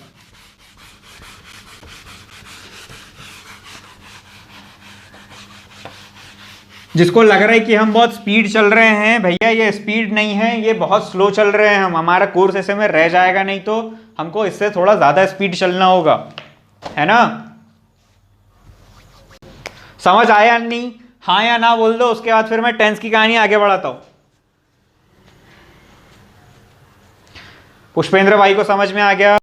जिसको लग रहा है कि हम बहुत स्पीड चल रहे हैं, भैया ये स्पीड नहीं है, ये बहुत स्लो चल रहे हैं हम, हमारा कोर्स ऐसे में रह जाएगा, नहीं तो हमको इससे थोड़ा ज्यादा स्पीड चलना होगा, है ना। समझ आया नहीं, हाँ या ना बोल दो, उसके बाद फिर मैं टेंस की कहानी आगे बढ़ाता हूं। पुष्पेंद्र भाई को समझ में आ गया,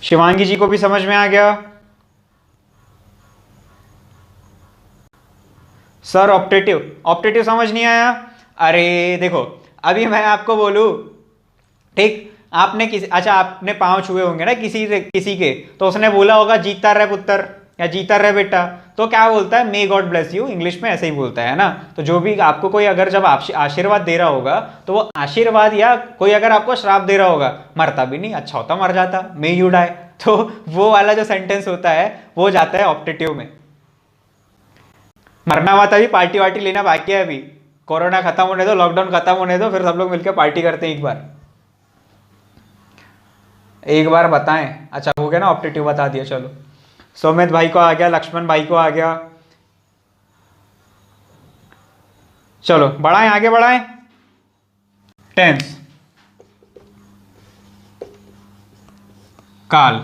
शिवांगी जी को भी समझ में आ गया। सर ऑप्टेटिव, ऑप्टेटिव समझ नहीं आया। अरे देखो, अभी मैं आपको बोलूं, ठीक, आपने किसी, अच्छा आपने पांव छुए होंगे ना किसी के, तो उसने बोला होगा जीता रहे पुत्र या जीता रहे बेटा, तो क्या बोलता है, may God bless you, English में ऐसे ही बोलता है ना। तो जो भी आपको कोई अगर जब आशीर्वाद दे रहा होगा तो वो आशीर्वाद, या कोई अगर आपको श्राप दे रहा होगा, मरता भी नहीं, अच्छा होता मर जाता, मे यू डाई, तो वो वाला जो सेंटेंस होता है वो जाता है ऑप्टेटिव में। मरना हुआ तभी, पार्टी वार्टी लेना बाकी है अभी। कोरोना खत्म होने दो, लॉकडाउन खत्म होने दो, फिर सब लोग मिलकर पार्टी करते हैं एक बार बताएं। अच्छा हो गया ना, ऑप्टेटिव बता दिया। चलो सोमित भाई को आ गया, लक्ष्मण भाई को आ गया। चलो बढ़ाएं, आगे बढ़ाएं। टेंस, काल।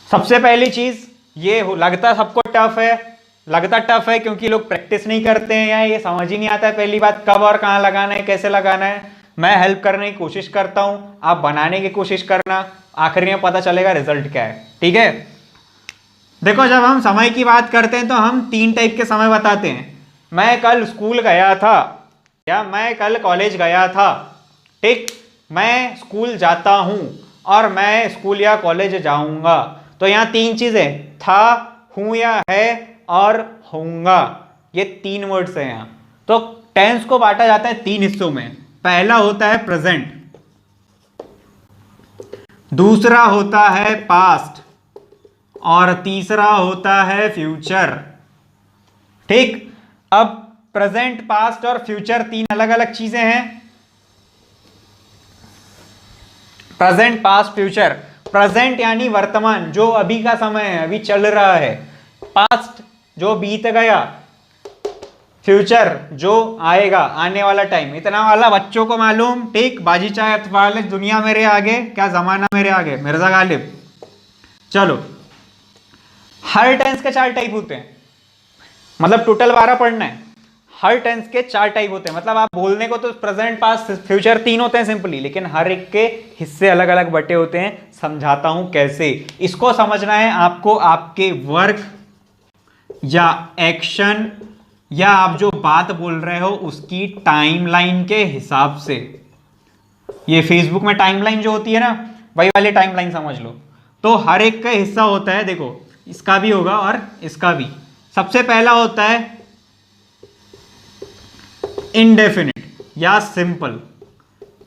सबसे पहली चीज ये हो, लगता सबको टफ है, लगता टफ है क्योंकि लोग प्रैक्टिस नहीं करते हैं या ये समझ ही नहीं आता है पहली बात कब और कहां लगाना है, कैसे लगाना है। मैं हेल्प करने की कोशिश करता हूं, आप बनाने की कोशिश करना, आखिर में पता चलेगा रिजल्ट क्या है। ठीक है, देखो जब हम समय की बात करते हैं तो हम 3 टाइप के समय बताते हैं। मैं कल स्कूल गया था या मैं कल कॉलेज गया था। ठीक, मैं स्कूल जाता हूं और मैं स्कूल या कॉलेज जाऊंगा। तो यहां 3 चीजें, था, हूं या है और होऊंगा, ये 3 वर्ड्स हैं यहां। तो टेंस को बांटा जाता है 3 हिस्सों में। पहला होता है प्रेजेंट, दूसरा होता है पास्ट और तीसरा होता है फ्यूचर। ठीक, अब प्रेजेंट, पास्ट और फ्यूचर 3 अलग अलग चीजें हैं। Present, past, future. प्रेजेंट यानी वर्तमान, जो अभी का समय है, अभी चल रहा है। पास्ट जो बीत गया। फ्यूचर जो आएगा, आने वाला टाइम। इतना वाला बच्चों को मालूम। ठीक, बाजी चाहे अतवाले, दुनिया मेरे आगे, क्या जमाना मेरे आगे, मिर्जा गालिब। चलो, हर टेंस के 4 टाइप होते हैं, मतलब टोटल 12 पढ़ना है। हर टेंस के 4 टाइप होते हैं, मतलब आप बोलने को तो प्रेजेंट, पास्ट, फ्यूचर 3 होते हैं सिंपली, लेकिन हर एक के हिस्से अलग अलग बटे होते हैं। समझाता हूं कैसे। इसको समझना है आपको आपके वर्क या एक्शन या आप जो बात बोल रहे हो उसकी टाइमलाइन के हिसाब से। ये फेसबुक में टाइमलाइन जो होती है ना, वही वाली टाइमलाइन समझ लो। तो हर एक का हिस्सा होता है, देखो इसका भी होगा और इसका भी। सबसे पहला होता है इनडेफिनिट या सिंपल,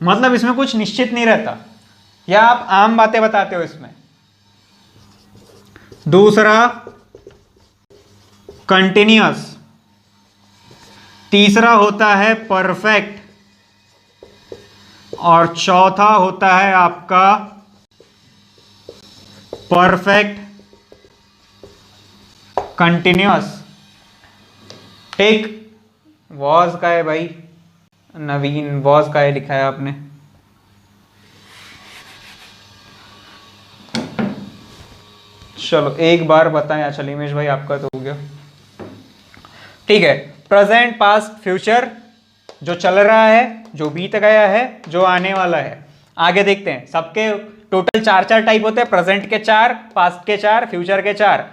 मतलब इसमें कुछ निश्चित नहीं रहता या आप आम बातें बताते हो इसमें। दूसरा कंटिन्यूअस, तीसरा होता है परफेक्ट और चौथा होता है आपका परफेक्ट कंटिन्यूअस। ठीक, वॉज का है भाई, नवीन वॉज का है लिखा है आपने। चलो एक बार बताएं। अच्छा लिमेश भाई आपका तो हो गया। ठीक है, प्रेजेंट, पास्ट, फ्यूचर, जो चल रहा है, जो बीत गया है, जो आने वाला है। आगे देखते हैं। सबके टोटल 4 टाइप होते हैं, प्रेजेंट के 4, पास्ट के 4, फ्यूचर के 4।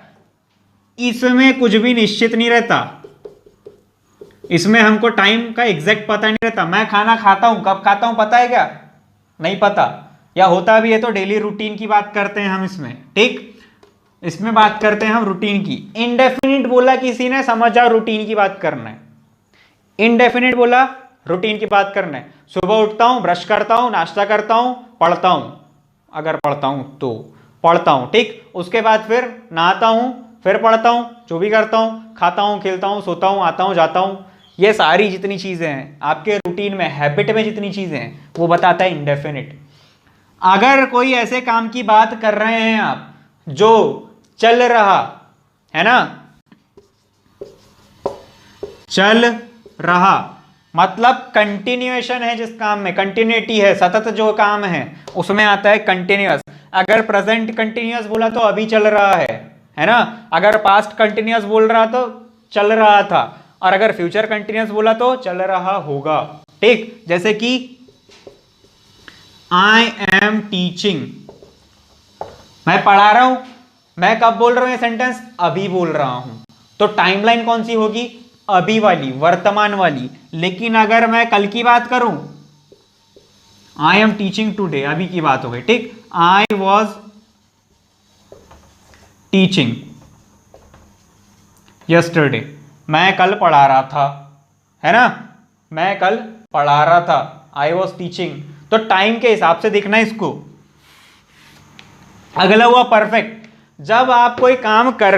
इसमें कुछ भी निश्चित नहीं रहता, इसमें हमको टाइम का एग्जैक्ट पता नहीं रहता। मैं खाना खाता हूं, कब खाता हूं पता है क्या? नहीं पता, या होता भी है तो डेली रूटीन की बात करते हैं हम इसमें। ठीक, इसमें बात करते हैं हम रूटीन की। इनडेफिनिट बोला किसी ने, समझ जाओ रूटीन की बात करना है। इनडेफिनिट बोला, रूटीन की बात करना है। सुबह उठता हूं, ब्रश करता हूं, नाश्ता करता हूं, पढ़ता हूं, अगर पढ़ता हूं तो पढ़ता हूं। ठीक, उसके बाद फिर नहाता हूं, फिर पढ़ता हूं, जो भी करता हूं, खाता हूं, खेलता हूं, सोता हूं, आता हूं, जाता हूं। ये सारी जितनी चीजें हैं आपके रूटीन में, हैबिट में जितनी चीजें हैं, वो बताता है इनडेफिनिट। अगर कोई ऐसे काम की बात कर रहे हैं आप जो चल रहा है ना, चल रहा मतलब कंटिन्यूएशन है, जिस काम में कंटिन्यूटी है, सतत जो काम है, उसमें आता है कंटिन्यूअस। अगर प्रेजेंट कंटिन्यूअस बोला तो अभी चल रहा है ना। अगर पास्ट कंटिन्यूअस बोल रहा तो चल रहा था, और अगर फ्यूचर कंटिन्यूअस बोला तो चल रहा होगा। ठीक, जैसे कि आई एम टीचिंग, मैं पढ़ा रहा हूं। मैं कब बोल रहा हूं ये सेंटेंस? अभी बोल रहा हूं। तो टाइमलाइन कौन सी होगी? अभी वाली, वर्तमान वाली। लेकिन अगर मैं कल की बात करूं, आई एम टीचिंग टूडे, अभी की बात हो गई। ठीक, आई वॉज टीचिंग यस्टरडे, मैं कल पढ़ा रहा था, है ना, मैं कल पढ़ा रहा था, आई वॉज टीचिंग। तो टाइम के हिसाब से देखना इसको। अगला हुआ परफेक्ट, जब आप कोई काम कर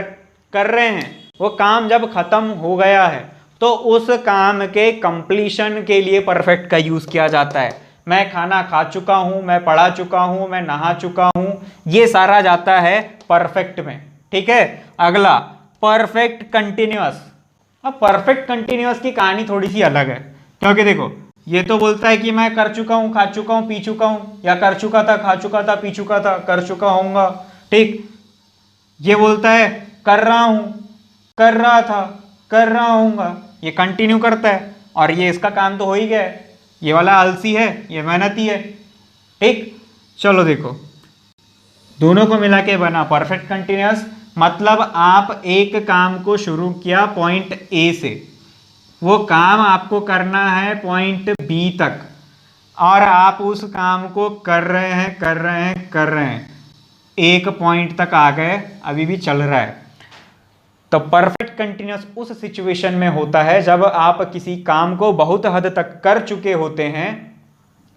रहे हैं वो काम जब खत्म हो गया है तो उस काम के कंप्लीशन के लिए परफेक्ट का यूज किया जाता है। मैं खाना खा चुका हूं, मैं पढ़ा चुका हूं, मैं नहा चुका हूं, ये सारा जाता है परफेक्ट में। ठीक है, अगला परफेक्ट कंटिन्यूअस। अब परफेक्ट कंटिन्यूअस की कहानी थोड़ी सी अलग है, क्योंकि देखो ये तो बोलता है कि मैं कर चुका हूं, खा चुका हूं, पी चुका हूं, या कर चुका था, खा चुका था, पी चुका था, कर चुका होऊंगा। ठीक, ये बोलता है कर रहा हूं, कर रहा था, कर रहा होऊंगा, ये कंटिन्यू करता है, और ये इसका काम तो हो ही गया है। ये वाला आलसी है, ये मेहनती है। ठीक, चलो देखो दोनों को मिला के बना परफेक्ट कंटिन्यूअस। मतलब आप एक काम को शुरू किया पॉइंट ए से, वो काम आपको करना है पॉइंट बी तक, और आप उस काम को कर रहे हैं, कर रहे हैं, कर रहे हैं, एक पॉइंट तक आ गए, अभी भी चल रहा है। तो परफेक्ट कंटिन्यूअस उस सिचुएशन में होता है जब आप किसी काम को बहुत हद तक कर चुके होते हैं,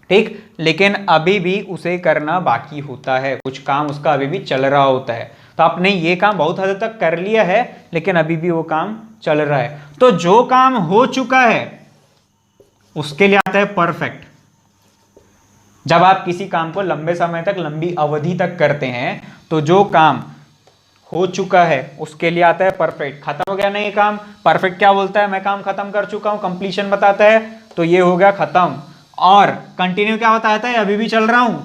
ठीक, लेकिन अभी भी उसे करना बाकी होता है, कुछ काम उसका अभी भी चल रहा होता है। तो आपने ये काम बहुत हद तक कर लिया है, लेकिन अभी भी वो काम चल रहा है। तो जो काम हो चुका है उसके लिए आता है परफेक्ट। जब आप किसी काम को लंबे समय तक, लंबी अवधि तक करते हैं, तो जो काम हो चुका है उसके लिए आता है परफेक्ट। खत्म हो गया ना ये काम, परफेक्ट क्या बोलता है, मैं काम खत्म कर चुका हूं, कंप्लीशन बताता है, तो ये हो गया खत्म। और कंटिन्यू क्या बताता है, अभी भी चल रहा हूं।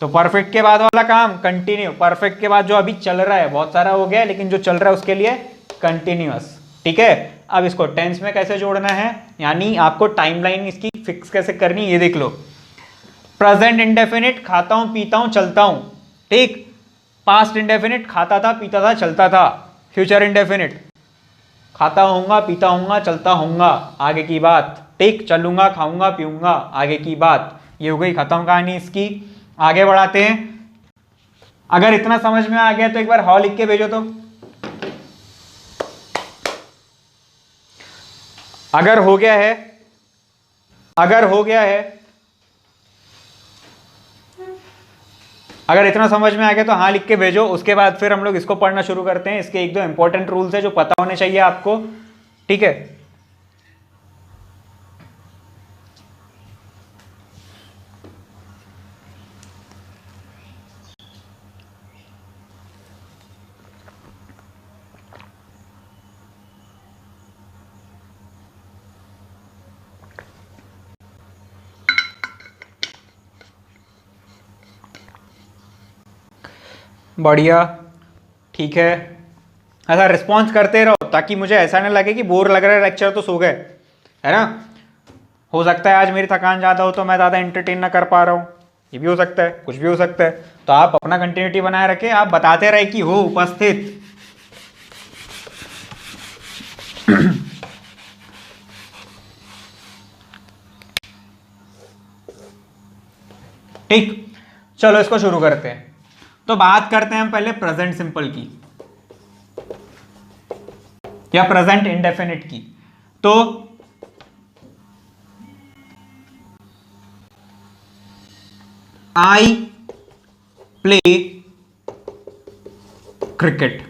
तो परफेक्ट के बाद वाला काम कंटिन्यू, परफेक्ट के बाद जो अभी चल रहा है, बहुत सारा हो गया लेकिन जो चल रहा है उसके लिए कंटिन्यूअस। ठीक है, अब इसको टेंस में कैसे जोड़ना है, यानी आपको टाइमलाइन इसकी फिक्स कैसे करनी, ये देख लो। प्रेजेंट इंडेफिनिट, खाता हूं, पीता हूं, चलता हूं। ठीक, पास्ट इंडेफिनिट, खाता था, पीता था, चलता था। फ्यूचर इंडेफिनिट, खाता होऊंगा, पीता होऊंगा, चलता होऊंगा, आगे की बात। ठीक, चलूंगा, खाऊंगा, पीऊंगा, आगे की बात। ये हो गई खत्म कहानी इसकी। आगे बढ़ाते हैं। अगर इतना समझ में आ गया तो एक बार हॉ लिख के भेजो तो। अगर हो गया है, अगर हो गया है, अगर इतना समझ में आ गया तो हाँ लिख के भेजो। उसके बाद फिर हम लोग इसको पढ़ना शुरू करते हैं। इसके एक दो इंपॉर्टेंट रूल्स है जो पता होने चाहिए आपको। ठीक है, बढ़िया, ठीक है। ऐसा रिस्पॉन्स करते रहो ताकि मुझे ऐसा ना लगे कि बोर लग रहा है लेक्चर तो सो गए, है ना। हो सकता है आज मेरी थकान ज़्यादा हो तो मैं ज़्यादा एंटरटेन ना कर पा रहा हूँ, ये भी हो सकता है, कुछ भी हो सकता है। तो आप अपना कंटिन्यूटी बनाए रखें, आप बताते रहे कि हो उपस्थित। ठीक, चलो इसको शुरू करते हैं। तो बात करते हैं हम पहले प्रेजेंट सिंपल की या प्रेजेंट इंडेफिनिट की। तो आई प्ले क्रिकेट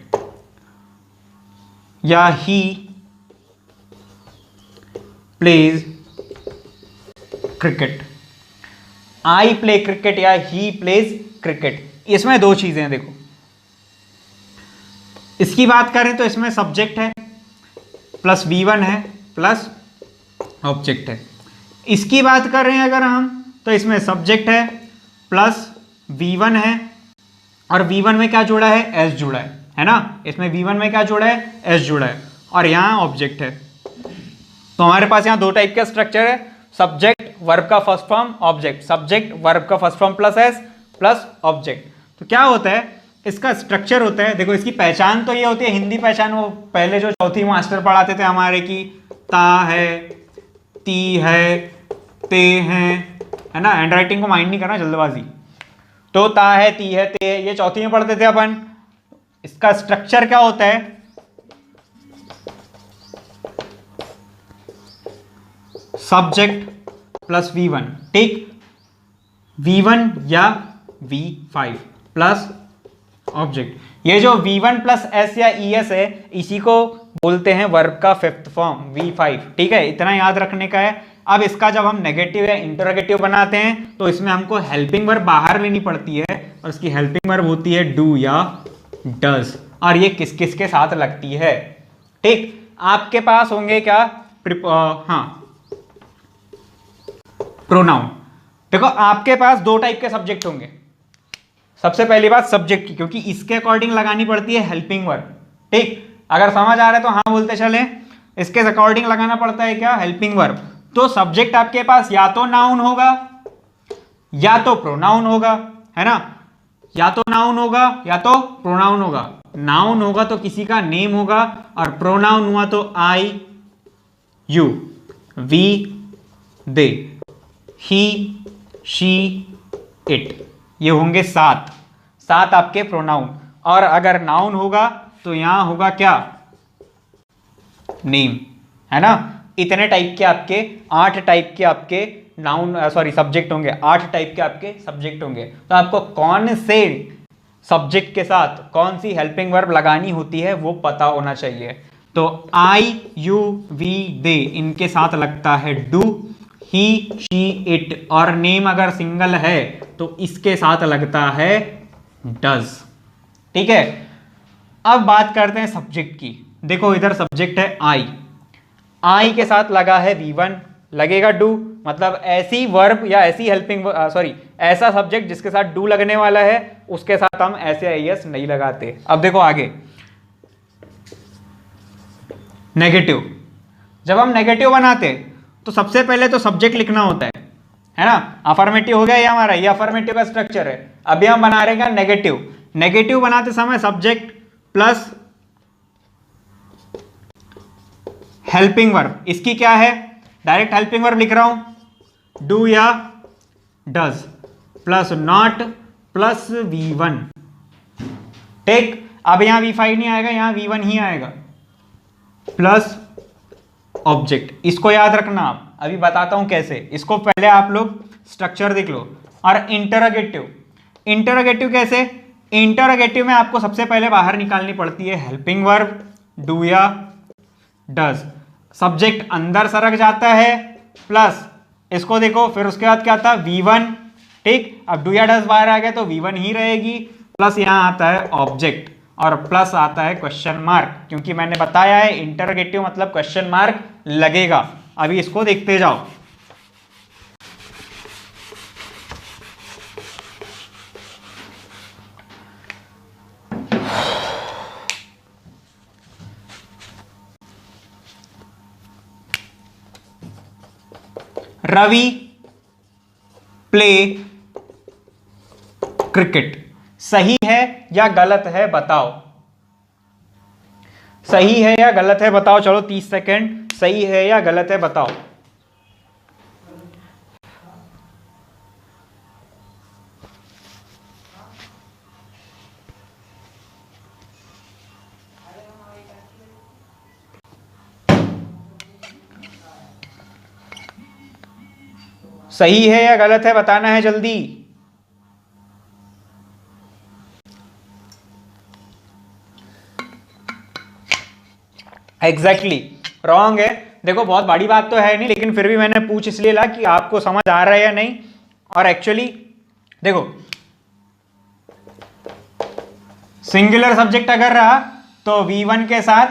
या he plays cricket. I play cricket या ही प्लेज क्रिकेट, इसमें दो चीजें हैं। देखो, इसकी बात करें तो इसमें सब्जेक्ट है प्लस V1 है प्लस ऑब्जेक्ट है। इसकी बात कर रहे हैं अगर हम, तो इसमें सब्जेक्ट है प्लस V1 है, और V1 में क्या जुड़ा है, S जुड़ा है ना। इसमें V1 में क्या जुड़ा है, S जुड़ा है, और यहां ऑब्जेक्ट है। तो हमारे पास यहां दो टाइप का स्ट्रक्चर है, सब्जेक्ट वर्ब का first form, object, subject verb का first form plus S plus object. तो क्या होता है, इसका स्ट्रक्चर होता है, देखो इसकी पहचान तो ये होती है, हिंदी पहचान वो पहले जो चौथी मास्टर पढ़ाते थे हमारे की, ता है, ती है, ते हैं, है ना। हैंड राइटिंग को माइंड नहीं करना, जल्दबाजी। तो ता है, ती है, ते है, ये चौथी में पढ़ते थे अपन। इसका स्ट्रक्चर क्या होता है, सब्जेक्ट प्लस V1, ठीक, V1 या V5 प्लस ऑब्जेक्ट। ये जो V1 प्लस एस या ES है, इसी को बोलते हैं वर्ब का फिफ्थ फॉर्म V5। ठीक है, इतना याद रखने का है। अब इसका जब हम नेगेटिव या इंटरोगेटिव बनाते हैं तो इसमें हमको हेल्पिंग वर्ब बाहर लेनी पड़ती है, और इसकी हेल्पिंग वर्ब होती है डू या डज। और ये किस किस के साथ लगती है? ठीक, आपके पास होंगे क्या? प्रोनाउन। देखो आपके पास दो टाइप के सब्जेक्ट होंगे। सबसे पहली बात सब्जेक्ट की, क्योंकि इसके अकॉर्डिंग लगानी पड़ती है हेल्पिंग वर्ब। ठीक, अगर समझ आ रहा है तो हाँ बोलते चले। इसके अकॉर्डिंग लगाना पड़ता है क्या? Helping verb. तो सब्जेक्ट आपके पास या तो नाउन होगा या तो प्रोनाउन होगा, है ना? या तो नाउन होगा या तो प्रोनाउन होगा। नाउन होगा तो किसी का नेम होगा, और प्रोनाउन हुआ तो I, you, we, they, he, she, it. ये होंगे सात आपके प्रोनाउन। और अगर नाउन होगा तो यहां होगा क्या? नेम, है ना? इतने टाइप के आपके 8 टाइप के आपके नाउन सब्जेक्ट होंगे। 8 टाइप के आपके सब्जेक्ट होंगे। तो आपको कौन से सब्जेक्ट के साथ कौन सी हेल्पिंग वर्ब लगानी होती है वो पता होना चाहिए। तो आई, यू, वी, दे, इनके साथ लगता है डू, ही, शी, इट। और नेम अगर सिंगल है तो इसके साथ लगता है डज। ठीक है, अब बात करते हैं सब्जेक्ट की। देखो इधर सब्जेक्ट है आई के साथ लगा है V1, लगेगा डू। मतलब ऐसी वर्ब या ऐसी हेल्पिंग ऐसा सब्जेक्ट जिसके साथ डू लगने वाला है उसके साथ हम ऐसे IS नहीं लगाते। अब देखो आगे नेगेटिव। जब हम नेगेटिव बनाते तो सबसे पहले तो सब्जेक्ट लिखना होता है ना? अफर्मेटिव हो गया ये हमारा, ये अफर्मेटिव का स्ट्रक्चर है। अभी हम बना रहे हैं नेगेटिव। नेगेटिव बनाते समय सब्जेक्ट प्लस हेल्पिंग वर्ब। इसकी क्या है? डायरेक्ट हेल्पिंग वर्ब लिख रहा हूं, डू या does, plus not, plus V1। ठीक, अब यहां V5 नहीं आएगा, यहां V1 ही आएगा, प्लस ऑब्जेक्ट। इसको याद रखना आप, अभी बताता हूं कैसे। इसको पहले आप लोग स्ट्रक्चर देख लो। और इंटरोगेटिव कैसे? इंटरोगेटिव में आपको सबसे पहले बाहर निकालनी पड़ती है हेल्पिंग वर्ब डू या डज। सब्जेक्ट अंदर सरक जाता है, प्लस इसको देखो, फिर उसके बाद क्या आता है? V1। ठीक, अब डू या डज बाहर आ गया तो V1 ही रहेगी, प्लस यहां आता है ऑब्जेक्ट, और प्लस आता है क्वेश्चन मार्क, क्योंकि मैंने बताया है इंटरोगेटिव मतलब क्वेश्चन मार्क लगेगा। अभी इसको देखते जाओ। Ravi play cricket. सही है या गलत है बताओ? सही है या गलत है बताओ? चलो 30 सेकेंड, सही है या गलत है बताओ। सही है या गलत है बताना है जल्दी। एग्जैक्टली रॉन्ग है। देखो बहुत बड़ी बात तो है नहीं, लेकिन फिर भी मैंने पूछ इसलिए ला कि आपको समझ आ रहा है या नहीं। और एक्चुअली देखो सिंगुलर सब्जेक्ट अगर रहा तो V1 के साथ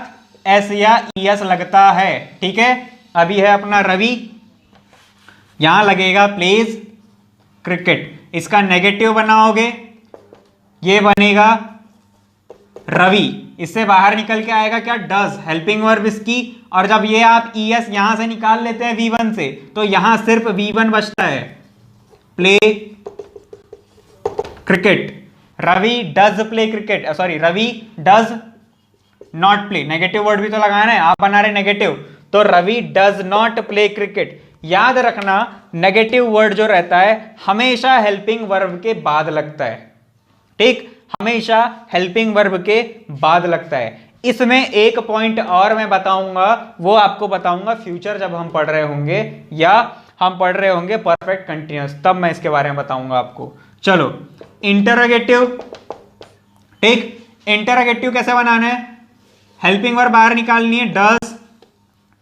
S या ES लगता है। ठीक है, अभी है अपना रवि, यहां लगेगा प्लेज क्रिकेट। इसका नेगेटिव बनाओगे, ये बनेगा रवि, इससे बाहर निकल के आएगा क्या? डज, हेल्पिंग वर्ब इसकी। और जब ये आप ES यहां से निकाल लेते हैं V1 से, तो यहां सिर्फ V1 बचता है, play cricket. Ravi does play cricket, Ravi does not play. Negative word भी तो लगाना है, आप बना रहे नेगेटिव, तो Ravi does not play cricket. याद रखना नेगेटिव वर्ड जो रहता है हमेशा हेल्पिंग वर्ब के बाद लगता है। ठीक, हमेशा हेल्पिंग वर्ब के बाद लगता है। इसमें एक पॉइंट और मैं बताऊंगा, वो आपको बताऊंगा फ्यूचर जब हम पढ़ रहे होंगे, या हम पढ़ रहे होंगे परफेक्ट कंटिन्यूअस, तब मैं इसके बारे में बताऊंगा आपको। चलो इंटरोगेटिव ठीक, इंटरोगेटिव कैसे बनाना है, हेल्पिंग वर्ब बाहर निकालनी है, डज।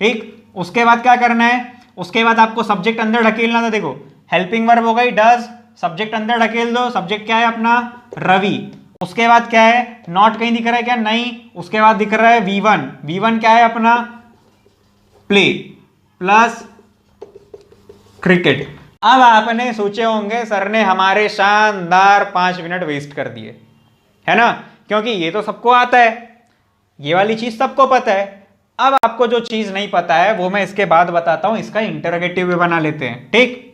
ठीक, उसके बाद क्या करना है, उसके बाद आपको सब्जेक्ट अंदर ढकेलना था। देखो हेल्पिंग वर्ब हो गई डज, सब्जेक्ट अंदर ढकेल दो, सब्जेक्ट क्या है अपना रवि। उसके बाद क्या है, नॉट कहीं दिख रहा है क्या, नहीं। उसके बाद दिख रहा है V1, V1 क्या है अपना प्ले प्लस क्रिकेट। अब आपने सोचे होंगे सर ने हमारे शानदार 5 मिनट वेस्ट कर दिए, है ना, क्योंकि ये तो सबको आता है, ये वाली चीज सबको पता है। अब आपको जो चीज नहीं पता है वो मैं इसके बाद बताता हूं, इसका इंटरोगेटिव भी बना लेते हैं। ठीक,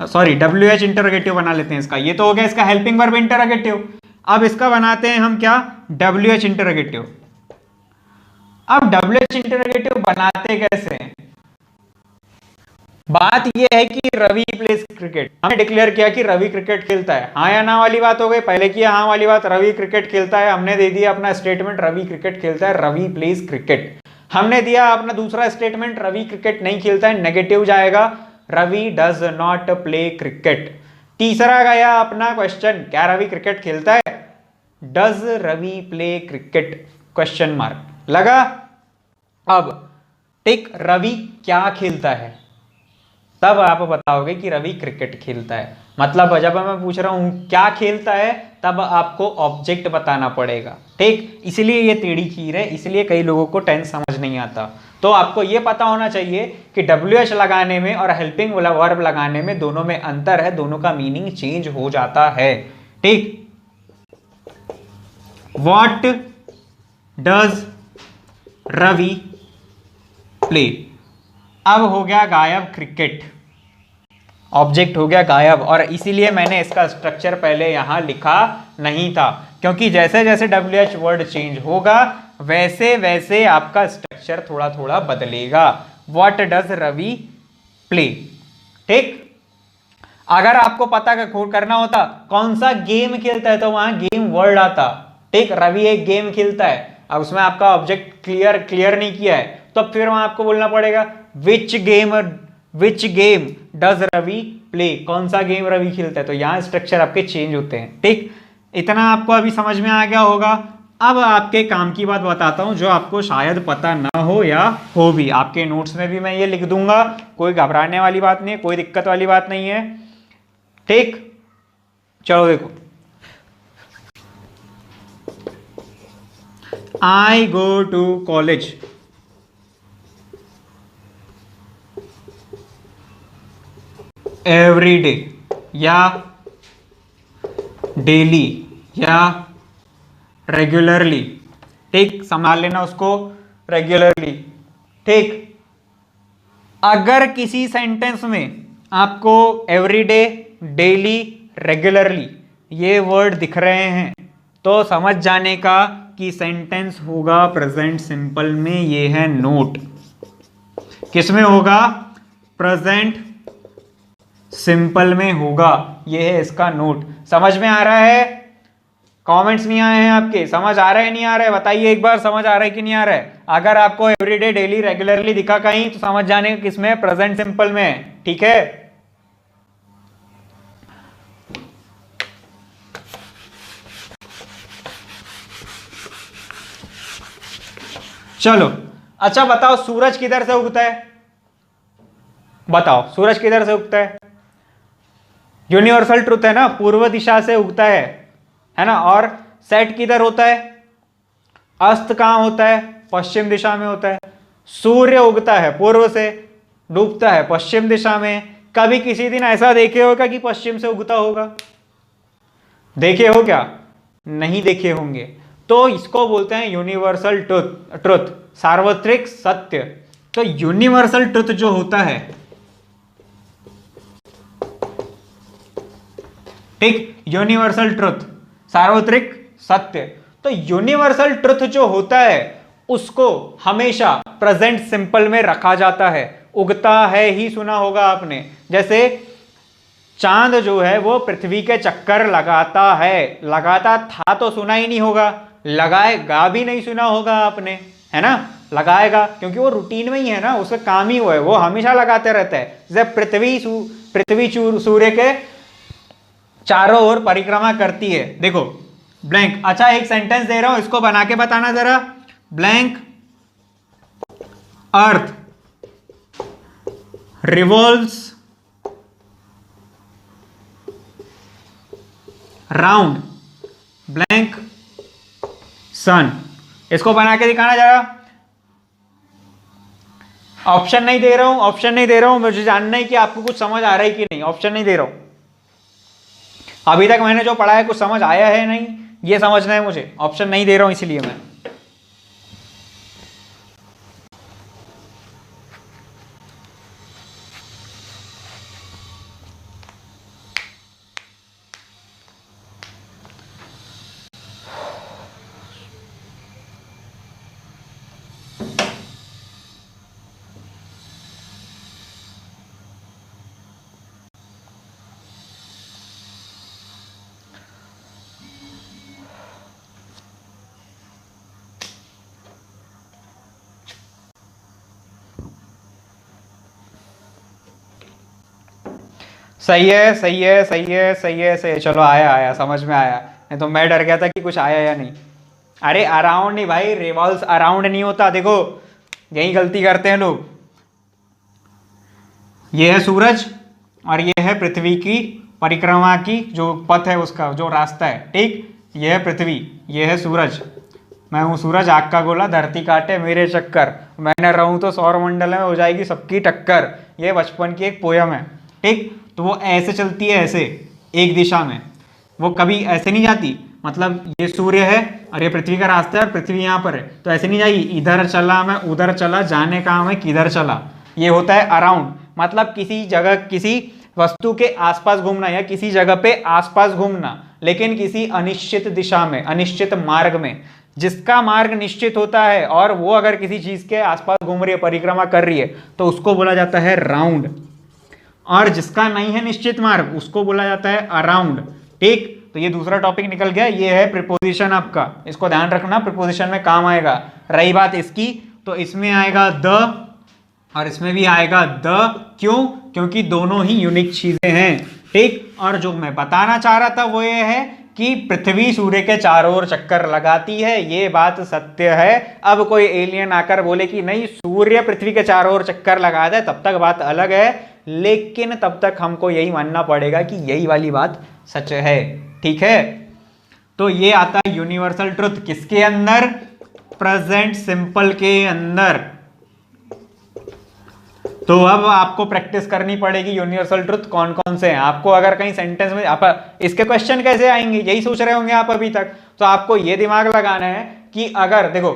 सॉरी WH इंटरोगेटिव बना लेते हैं इसका। ये तो हो गया इसका हेल्पिंग वर्ब इंटरोगेटिव। अब इसका बनाते हैं हम क्या, WH इंटरोगेटिव। अब WH इंटरोगेटिव बनाते कैसे हैं, बात यह है कि रवि प्लेस क्रिकेट, हमने डिक्लेयर किया कि रवि क्रिकेट खेलता है, हाँ या ना वाली बात हो गई, पहले किया हाँ वाली बात, रवि क्रिकेट खेलता है, हमने दे दिया अपना स्टेटमेंट रवि क्रिकेट खेलता है, रवि प्लेस क्रिकेट। हमने दिया अपना दूसरा स्टेटमेंट रवि क्रिकेट नहीं खेलता है, नेगेटिव जाएगा, Ravi does not play cricket. तीसरा गया अपना क्वेश्चन, क्या रवि क्रिकेट खेलता है, does Ravi play cricket, question mark लगा। अब टिक, रवि क्या खेलता है, तब आप बताओगे कि रवि क्रिकेट खेलता है। मतलब जब मैं पूछ रहा हूं क्या खेलता है तब आपको ऑब्जेक्ट बताना पड़ेगा। ठीक, इसलिए ये टेढ़ी खीर है, इसलिए कई लोगों को टेंस समझ नहीं आता। तो आपको ये पता होना चाहिए कि WH लगाने में और हेल्पिंग वर्ब लगाने में दोनों में अंतर है, दोनों का मीनिंग चेंज हो जाता है। ठीक, व्हाट डज रवि प्ले, अब हो गया गायब क्रिकेट, ऑब्जेक्ट हो गया गायब, और इसीलिए मैंने इसका स्ट्रक्चर पहले यहां लिखा नहीं था, क्योंकि जैसे जैसे WH वर्ड चेंज होगा वैसे वैसे आपका स्ट्रक्चर थोड़ा थोड़ा बदलेगा। What does Ravi play. ठीक, अगर आपको पता करना होता कौन सा गेम खेलता है तो वहां गेम वर्ड आता। ठीक, रवि एक गेम खेलता है, अब उसमें आपका ऑब्जेक्ट क्लियर नहीं किया है तो फिर वहां आपको बोलना पड़ेगा which game does Ravi play, कौन सा गेम रवि खेलता है। तो यहां स्ट्रक्चर आपके चेंज होते हैं। ठीक, इतना आपको अभी समझ में आ गया होगा। अब आपके काम की बात बताता हूं जो आपको शायद पता ना हो या हो भी, आपके नोट्स में भी मैं ये लिख दूंगा, कोई घबराने वाली बात नहीं है, कोई दिक्कत वाली बात नहीं है। ठीक, चलो देखो, I go to college, every day या डेली या रेगुलरली। ठीक, संभाल लेना उसको, रेगुलरली। ठीक, अगर किसी सेंटेंस में आपको एवरीडे, डेली, रेगुलरली ये वर्ड दिख रहे हैं तो समझ जाने का कि सेंटेंस होगा प्रेजेंट सिंपल में। ये है नोट, किसमें होगा, प्रेजेंट सिंपल में होगा, ये है इसका नोट। समझ में आ रहा है, कमेंट्स नहीं आए हैं आपके, समझ आ रहा है नहीं आ रहा है, बताइए एक बार समझ आ रहा है कि नहीं आ रहा है। अगर आपको एवरीडे, डेली, रेगुलरली दिखा कहीं तो समझ जाने का किसमें, प्रेजेंट सिंपल में। ठीक है, चलो अच्छा बताओ सूरज किधर से उगता है, बताओ सूरज किधर से उगता है, यूनिवर्सल ट्रुथ है ना, पूर्व दिशा से उगता है ना। और सेट किधर होता है, अस्त कहां होता है, पश्चिम दिशा में होता है। सूर्य उगता है पूर्व से, डूबता है पश्चिम दिशा में। कभी किसी दिन ऐसा देखे होगा कि पश्चिम से उगता होगा, देखे हो क्या, नहीं देखे होंगे। तो इसको बोलते हैं यूनिवर्सल ट्रुथ, सार्वत्रिक सत्य। तो यूनिवर्सल ट्रुथ जो होता है, ठीक, यूनिवर्सल ट्रुथ, सार्वत्रिक सत्य। तो यूनिवर्सल ट्रुथ जो होता है उसको हमेशा प्रेजेंट सिंपल में रखा जाता है। उगता है ही सुना होगा आपने, जैसे चांद जो है वो पृथ्वी के चक्कर लगाता है, लगाता था तो सुना ही नहीं होगा, लगाएगा भी नहीं सुना होगा आपने, है ना। लगाएगा क्योंकि वो रूटीन में ही है ना, उसका काम ही वो है, वो हमेशा लगाते रहता है। जब पृथ्वी सूर्य के चारों ओर परिक्रमा करती है, देखो ब्लैंक। अच्छा एक सेंटेंस दे रहा हूं, इसको बना के बताना जरा। Blank earth revolves round blank सन। इसको बना के दिखाना जरा। ऑप्शन नहीं दे रहा हूं, ऑप्शन नहीं दे रहा हूं, मुझे जानना है कि आपको कुछ समझ आ रहा है कि नहीं। ऑप्शन नहीं दे रहा हूं। अभी तक मैंने जो पढ़ा है कुछ समझ आया है नहीं, ये समझना है मुझे। ऑप्शन नहीं दे रहा हूं इसलिए मैं। सही है, सही है, सही है, सही है, सही है। चलो आया आया, समझ में आया। नहीं तो मैं डर गया था कि कुछ आया या नहीं। अरे अराउंड नहीं भाई, रिवॉल्व्स अराउंड नहीं होता। देखो यही गलती करते हैं लोग। ये है सूरज और ये है पृथ्वी की परिक्रमा की जो पथ है, उसका जो रास्ता है, ठीक। ये है पृथ्वी, ये है सूरज। मैं हूँ सूरज, आग का गोला, धरती काटे मेरे चक्कर, मैं न रहूं तो सौर मंडल में हो जाएगी सबकी टक्कर। ये बचपन की एक पोयम है, ठीक। तो वो ऐसे चलती है, ऐसे एक दिशा में, वो कभी ऐसे नहीं जाती। मतलब ये सूर्य है और ये पृथ्वी का रास्ता है और पृथ्वी यहाँ पर है, तो ऐसे नहीं जाएगी इधर चला मैं उधर चला, जाने कहाँ मैं किधर चला। ये होता है अराउंड, मतलब किसी जगह किसी वस्तु के आसपास घूमना या किसी जगह पे आसपास घूमना, लेकिन किसी अनिश्चित दिशा में, अनिश्चित मार्ग में। जिसका मार्ग निश्चित होता है और वो अगर किसी चीज के आसपास घूम रही है, परिक्रमा कर रही है, तो उसको बोला जाता है राउंड। और जिसका नहीं है निश्चित मार्ग, उसको बोला जाता है अराउंड, ठीक। तो ये दूसरा टॉपिक निकल गया। ये है प्रीपोजिशन आपका, इसको ध्यान रखना, प्रीपोजिशन में काम आएगा। रही बात इसकी, तो इसमें आएगा द और इसमें भी आएगा द। क्यों? क्योंकि दोनों ही यूनिक चीजें हैं, ठीक। और जो मैं बताना चाह रहा था वो ये है कि पृथ्वी सूर्य के चारों ओर चक्कर लगाती है, ये बात सत्य है। अब कोई एलियन आकर बोले कि नहीं सूर्य पृथ्वी के चारों ओर चक्कर लगाता है, तब तक बात अलग है, लेकिन तब तक हमको यही मानना पड़ेगा कि यही वाली बात सच है, ठीक है। तो ये आता है यूनिवर्सल ट्रुथ किसके अंदर? प्रेजेंट सिंपल के अंदर। तो अब आपको प्रैक्टिस करनी पड़ेगी यूनिवर्सल ट्रुथ कौन कौन से हैं। आपको अगर कहीं सेंटेंस में आप इसके क्वेश्चन कैसे आएंगे, यही सोच रहे होंगे आप अभी तक। तो आपको ये दिमाग लगाना है कि अगर देखो,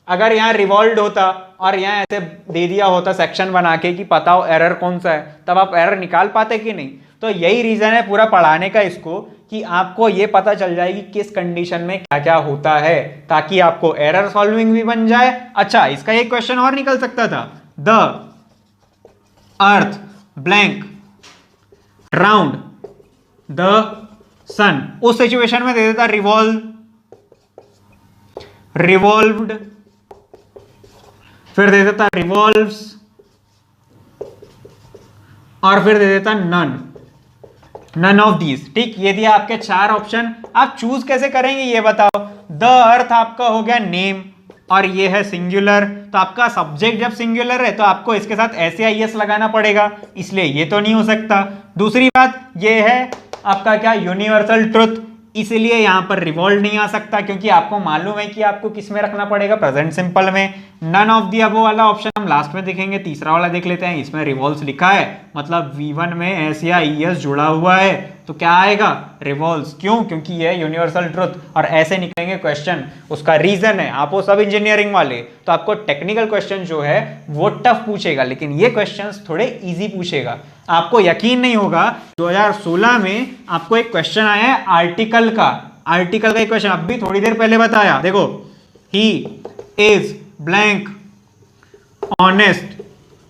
अगर यहाँ रिवॉल्व होता और यहाँ ऐसे दे दिया होता सेक्शन बना के कि बताओ एरर कौन सा है, तब आप एरर निकाल पाते कि नहीं। तो यही रीजन है पूरा पढ़ाने का इसको, कि आपको ये पता चल जाएगी किस कंडीशन में क्या क्या होता है, ताकि आपको एरर सॉल्विंग भी बन जाए। अच्छा इसका एक क्वेश्चन और निकल सकता था, the earth blank round the sun. उस सिचुएशन में दे देता रिवॉल्व्ड, फिर दे देता रिवॉल्व्स, और फिर दे देता नन ऑफ दीज, ठीक। ये दिया आपके चार ऑप्शन। आप चूज कैसे करेंगे ये बताओ। द अर्थ आपका हो गया नेम और ये है सिंगुलर, तो आपका सब्जेक्ट जब सिंगुलर है तो आपको इसके साथ SAIS लगाना पड़ेगा, इसलिए ये तो नहीं हो सकता। दूसरी बात ये है आपका क्या, यूनिवर्सल ट्रुथ, इसलिए यहां पर रिवॉल्व नहीं आ सकता, क्योंकि आपको मालूम है कि आपको किस में रखना पड़ेगा, प्रेजेंट सिंपल में। नन ऑफ दी अबव वाला ऑप्शन हम लास्ट में देखेंगे, तीसरा वाला देख लेते हैं। इसमें रिवॉल्व्स लिखा है, मतलब V1 में SAIS जुड़ा हुआ है, तो क्या आएगा रिवॉल्व्स। क्यों? क्योंकि ये यूनिवर्सल ट्रुथ। और ऐसे निकलेंगे क्वेश्चन, उसका रीजन है आप वो सब इंजीनियरिंग वाले, तो आपको टेक्निकल क्वेश्चन जो है वो टफ पूछेगा, लेकिन ये क्वेश्चंस थोड़े इजी पूछेगा। आपको यकीन नहीं होगा 2016 में आपको एक क्वेश्चन आया है आर्टिकल का, आर्टिकल का एक क्वेश्चन अभी थोड़ी देर पहले बताया। देखो, he is blank honest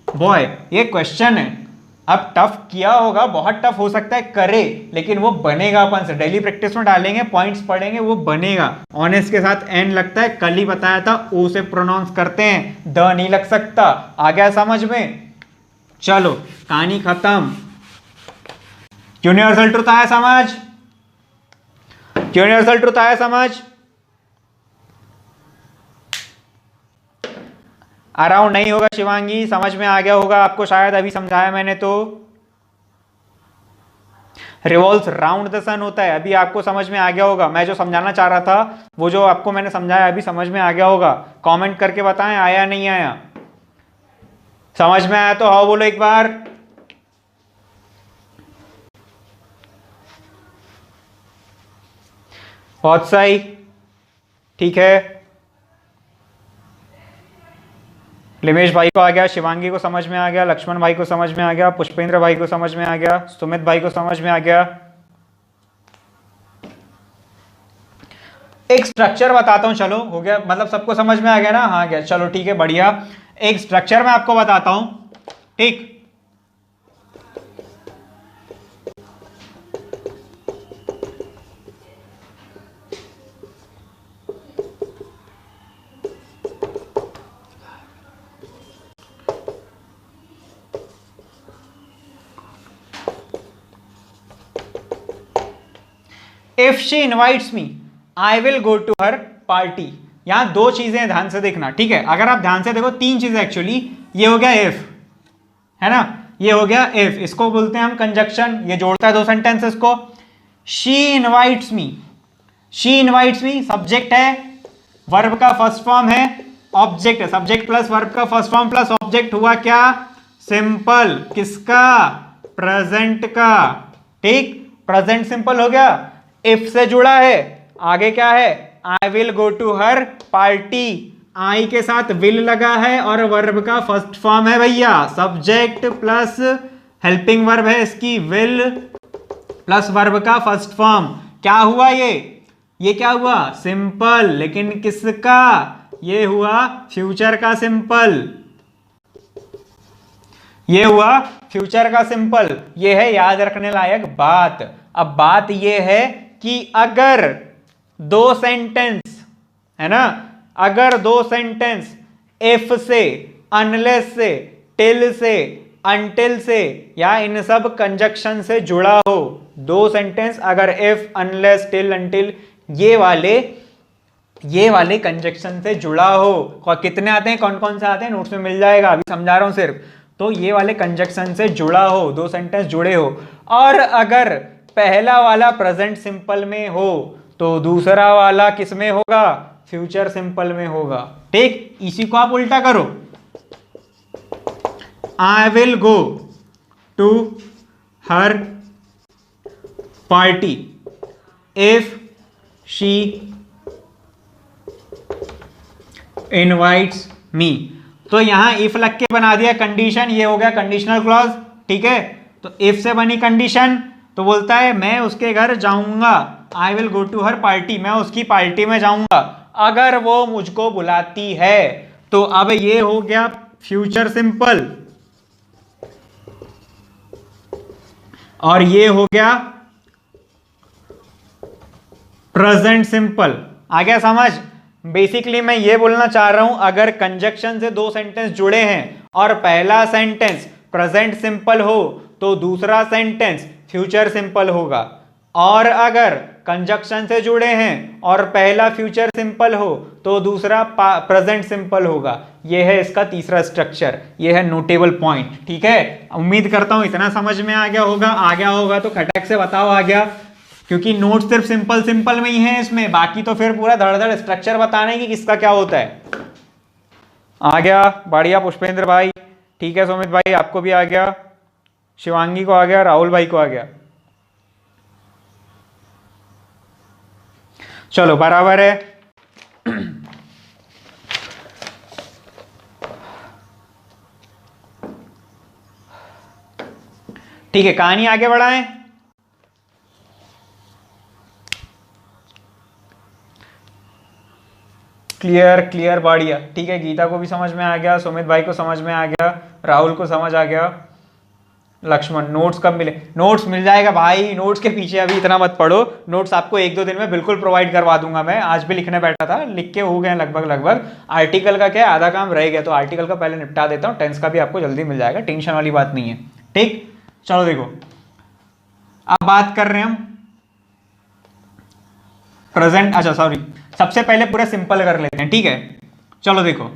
boy, ये क्वेश्चन है। अब टफ किया होगा, बहुत टफ हो सकता है करे, लेकिन वो बनेगा। अपन से डेली प्रैक्टिस में डालेंगे, पॉइंट्स पढ़ेंगे, वो बनेगा। ऑनेस्ट के साथ एन लगता है, कल ही बताया था, ओ से प्रोनाउंस करते हैं, द नहीं लग सकता। आ गया समझ में? चलो कहानी खत्म। यूनिवर्सल ट्रुथ आया समझ? यूनिवर्सल ट्रुथ आया समझ? अराउंड नहीं होगा शिवांगी, समझ में आ गया होगा आपको शायद, अभी समझाया मैंने तो। रिवॉल्व्स राउंड द सन होता है, अभी आपको समझ में आ गया होगा। मैं जो समझाना चाह रहा था वो जो आपको मैंने समझाया अभी समझ में आ गया होगा। कमेंट करके बताएं आया नहीं आया। समझ में आया तो हाँ बोलो एक बार। बहुत सही, ठीक है। लिमेश भाई को आ गया, शिवांगी को समझ में आ गया, लक्ष्मण भाई को समझ में आ गया, पुष्पेंद्र भाई को समझ में आ गया, सुमित भाई को समझ में आ गया। एक स्ट्रक्चर बताता हूं, चलो हो गया, मतलब सबको समझ में आ गया ना? हाँ गया, चलो ठीक है बढ़िया। एक स्ट्रक्चर मैं आपको बताता हूं, ठीक। If she invites me I will go to her party. यहां दो चीजें ध्यान से देखना, ठीक है? अगर आप ध्यान से देखो तीन चीजें एक्चुअली। ये हो गया इफ, है ना? ये हो गया इफ, इसको बोलते हैं हम कंजक्शन। ये जोड़ता है दो सेंटेंसेस को। She invites me, she invites me subject है, वर्ब का फर्स्ट फॉर्म है, ऑब्जेक्ट है। सब्जेक्ट प्लस वर्ब का फर्स्ट फॉर्म प्लस ऑब्जेक्ट हुआ क्या? सिंपल। किसका? प्रेजेंट का, ठीक। प्रेजेंट सिंपल हो गया। इफ से जुड़ा है, आगे क्या है? I will go to her party. I के साथ विल लगा है और वर्ब का फर्स्ट फॉर्म है भैया सब्जेक्ट प्लस हेल्पिंग वर्ब है इसकी विल प्लस वर्ब का फर्स्ट फॉर्म। क्या हुआ ये क्या हुआ? सिंपल। लेकिन किसका? ये हुआ फ्यूचर का सिंपल, ये हुआ फ्यूचर का सिंपल। ये है याद रखने लायक बात। अब बात ये है कि अगर दो सेंटेंस, है ना, अगर दो सेंटेंस इफ से, अनलेस से, टिल से, अनटिल से या इन सब कंजक्शन से जुड़ा हो, दो सेंटेंस अगर इफ, अनलेस, टिल, अनटिल ये वाले कंजक्शन से जुड़ा हो, और कितने आते हैं, कौन कौन से आते हैं नोट्स में मिल जाएगा, अभी समझा रहा हूं सिर्फ। तो ये वाले कंजक्शन से जुड़ा हो, दो सेंटेंस जुड़े हो, और अगर पहला वाला प्रेजेंट सिंपल में हो तो दूसरा वाला किस में होगा? फ्यूचर सिंपल में होगा, ठीक। इसी को आप उल्टा करो। I will go to her party if she invites me. तो यहां इफ लग के बना दिया कंडीशन, ये हो गया कंडीशनल क्लॉज, ठीक है। तो इफ से बनी कंडीशन, तो बोलता है मैं उसके घर जाऊंगा, I will go to her party, मैं उसकी पार्टी में जाऊंगा अगर वो मुझको बुलाती है। तो अब ये हो गया फ्यूचर सिंपल और ये हो गया प्रेजेंट सिंपल। आ गया समझ? बेसिकली मैं ये बोलना चाह रहा हूं, अगर कंजक्शन से दो सेंटेंस जुड़े हैं और पहला सेंटेंस प्रेजेंट सिंपल हो तो दूसरा सेंटेंस फ्यूचर सिंपल होगा, और अगर कंजक्शन से जुड़े हैं और पहला फ्यूचर सिंपल हो तो दूसरा प्रेजेंट सिंपल होगा। यह है इसका तीसरा स्ट्रक्चर, यह है नोटेबल पॉइंट, ठीक है। उम्मीद करता हूं इतना समझ में आ गया होगा। आ गया होगा तो खटक से बताओ आ गया, क्योंकि नोट सिर्फ सिंपल सिंपल में ही है इसमें, बाकी तो फिर पूरा धड़ स्ट्रक्चर बताना है कि किसका क्या होता है। आ गया, बढ़िया पुष्पेंद्र भाई, ठीक है। सुमित भाई आपको भी आ गया, शिवांगी को आ गया, राहुल भाई को आ गया। चलो बराबर है। ठीक है, कहानी आगे बढ़ाएं। क्लियर क्लियर, बढ़िया, ठीक है। गीता को भी समझ में आ गया, सुमित भाई को समझ में आ गया, राहुल को समझ आ गया, लक्ष्मण। नोट्स कब मिले? नोट्स मिल जाएगा भाई, नोट्स के पीछे अभी इतना मत पढ़ो, नोट्स आपको एक दो दिन में बिल्कुल प्रोवाइड करवा दूंगा मैं। आज भी लिखने बैठा था, लिख के हो गए लगभग। आर्टिकल का क्या है, आधा काम रह गया, तो आर्टिकल का पहले निपटा देता हूँ। टेंस का भी आपको जल्दी मिल जाएगा, टेंशन वाली बात नहीं है, ठीक। चलो देखो, अब बात कर रहे हैं हम प्रेजेंट, अच्छा सॉरी, सबसे पहले पूरा सिंपल कर लेते हैं, ठीक है। चलो देखो,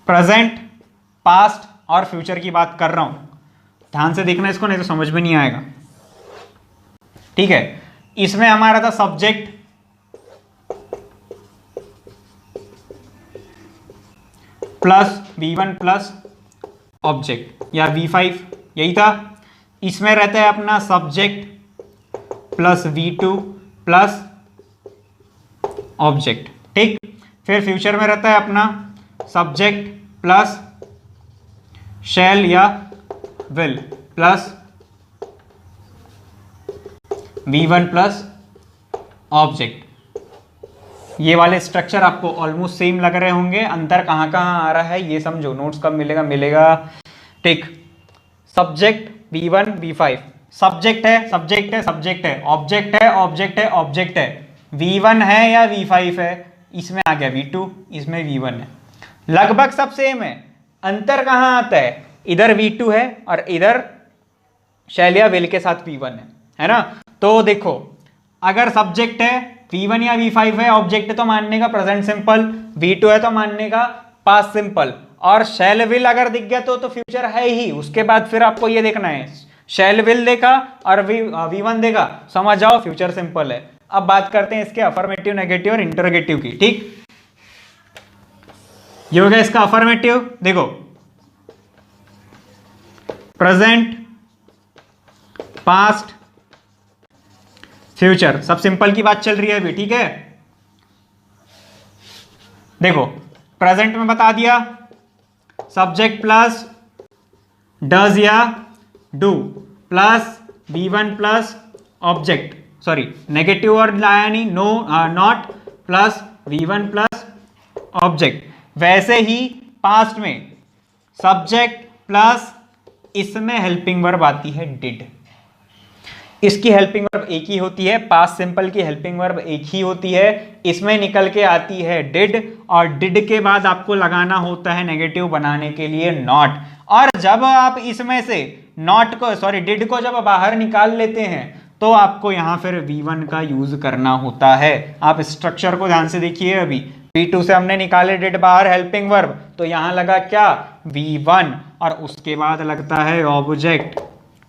प्रेजेंट, पास्ट और फ्यूचर की बात कर रहा हूं, ध्यान से देखना इसको, नहीं तो समझ में नहीं आएगा, ठीक है। इसमें हमारा था subject plus V1 plus object या V5, यही था। इसमें रहता है अपना subject plus V2 plus object, ठीक। फिर फ्यूचर में रहता है अपना सब्जेक्ट प्लस शैल या will plus V1 plus object. ये वाले स्ट्रक्चर आपको ऑलमोस्ट सेम लग रहे होंगे, अंतर कहाँ कहाँ आ रहा है ये समझो। नोट्स कब मिलेगा? मिलेगा, ठीक। सब्जेक्ट V1 V5, सब्जेक्ट है सब्जेक्ट है सब्जेक्ट है, ऑब्जेक्ट है ऑब्जेक्ट है ऑब्जेक्ट है, V1 है या V5 है, इसमें आ गया V2, इसमें V1 है, लगभग सब सेम है। अंतर कहाँ आता है? इधर V2 है और इधर शैल या विल के साथ V1 है ना। तो देखो, अगर सब्जेक्ट है V1 या V5 है, ऑब्जेक्ट है तो मानने का प्रेजेंट सिंपल, V2 है तो मानने का पास्ट सिंपल, और शैल विल अगर दिख गया तो फ्यूचर है ही। उसके बाद फिर आपको ये देखना है, शैल विल देखा और V1 देखा, समझ जाओ फ्यूचर सिंपल है। अब बात करते हैं इसके अफर्मेटिव, नेगेटिव और इंटरोगेटिव की, ठीक। ये हो गया इसका अफर्मेटिव। देखो, प्रेजेंट, पास्ट, फ्यूचर, सब सिंपल की बात चल रही है अभी, ठीक है। देखो, प्रेजेंट में बता दिया सब्जेक्ट प्लस डज या do plus V1 plus object, sorry negative और लाया नहीं, no not plus V1 plus object. वैसे ही पास्ट में सब्जेक्ट प्लस, इसमें हेल्पिंग वर्ब आती है डिड। इसकी हेल्पिंग वर्ब एक ही होती है, पास्ट सिंपल की हेल्पिंग वर्ब एक ही होती है, इसमें निकल के आती है डिड, और डिड के बाद आपको लगाना होता है नेगेटिव बनाने के लिए नॉट। और जब आप इसमें से नॉट को, सॉरी डिड को जब बाहर निकाल लेते हैं तो आपको यहां फिर V1 का यूज करना होता है। आप स्ट्रक्चर को ध्यान से देखिए, अभी V2 से हमने निकाले डिड बाहर हेल्पिंग वर्ब, तो यहां लगा क्या? V1, और उसके बाद लगता है ऑब्जेक्ट,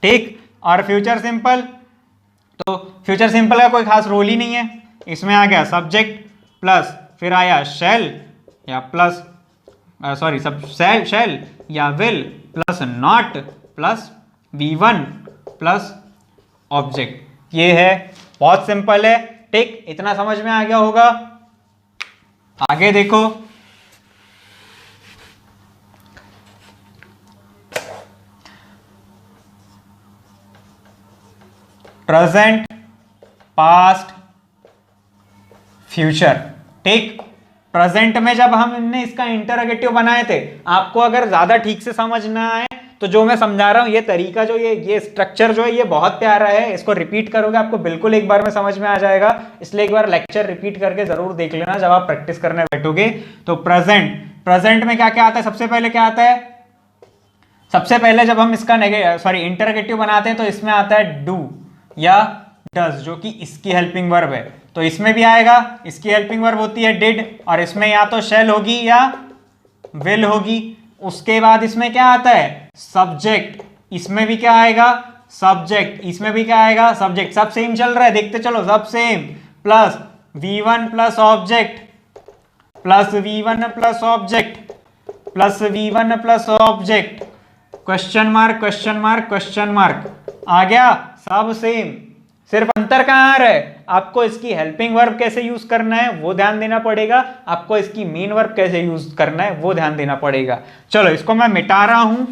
ठीक। और फ्यूचर सिंपल, तो फ्यूचर सिंपल का कोई खास रोल ही नहीं है, इसमें आ गया सब्जेक्ट प्लस, फिर आया शैल या प्लस, सॉरी सब शैल या will plus not plus V1 plus object. ये है, बहुत सिंपल है, ठीक। इतना समझ में आ गया होगा। आगे देखो, प्रेजेंट, पास्ट, फ्यूचर, ठीक। प्रेजेंट में जब हमने इसका इंटरोगेटिव बनाए थे, आपको अगर ज्यादा ठीक से समझ ना आए तो जो मैं समझा रहा हूं ये तरीका, जो ये स्ट्रक्चर जो है ये बहुत प्यारा है, इसको रिपीट करोगे आपको बिल्कुल एक बार में समझ में आ जाएगा। इसलिए एक बार लेक्चर रिपीट करके जरूर देख लेना जब आप प्रैक्टिस करने बैठोगे। तो प्रेजेंट में क्या क्या आता है? सबसे पहले क्या आता है? सबसे पहले जब हम इसका इंटरोगेटिव बनाते हैं तो इसमें आता है डू या डज, जो कि इसकी हेल्पिंग वर्ब है, तो इसमें भी आएगा। इसकी हेल्पिंग वर्ब होती है डिड, और इसमें या तो शैल होगी या विल होगी। उसके बाद इसमें क्या आता है? सब्जेक्ट, इसमें भी क्या आएगा? सब्जेक्ट, इसमें भी क्या आएगा? सब्जेक्ट। सब सेम चल रहा है, देखते चलो, सब same, plus V1 plus object plus V1 plus object plus V1 plus object, question mark question mark question mark, आ गया, सब सेम। सिर्फ अंतर कहां आ रहा है? आपको इसकी हेल्पिंग वर्ब कैसे यूज करना है वो ध्यान देना पड़ेगा, आपको इसकी मेन वर्ब कैसे यूज करना है वो ध्यान देना पड़ेगा। चलो इसको मैं मिटा रहा हूं।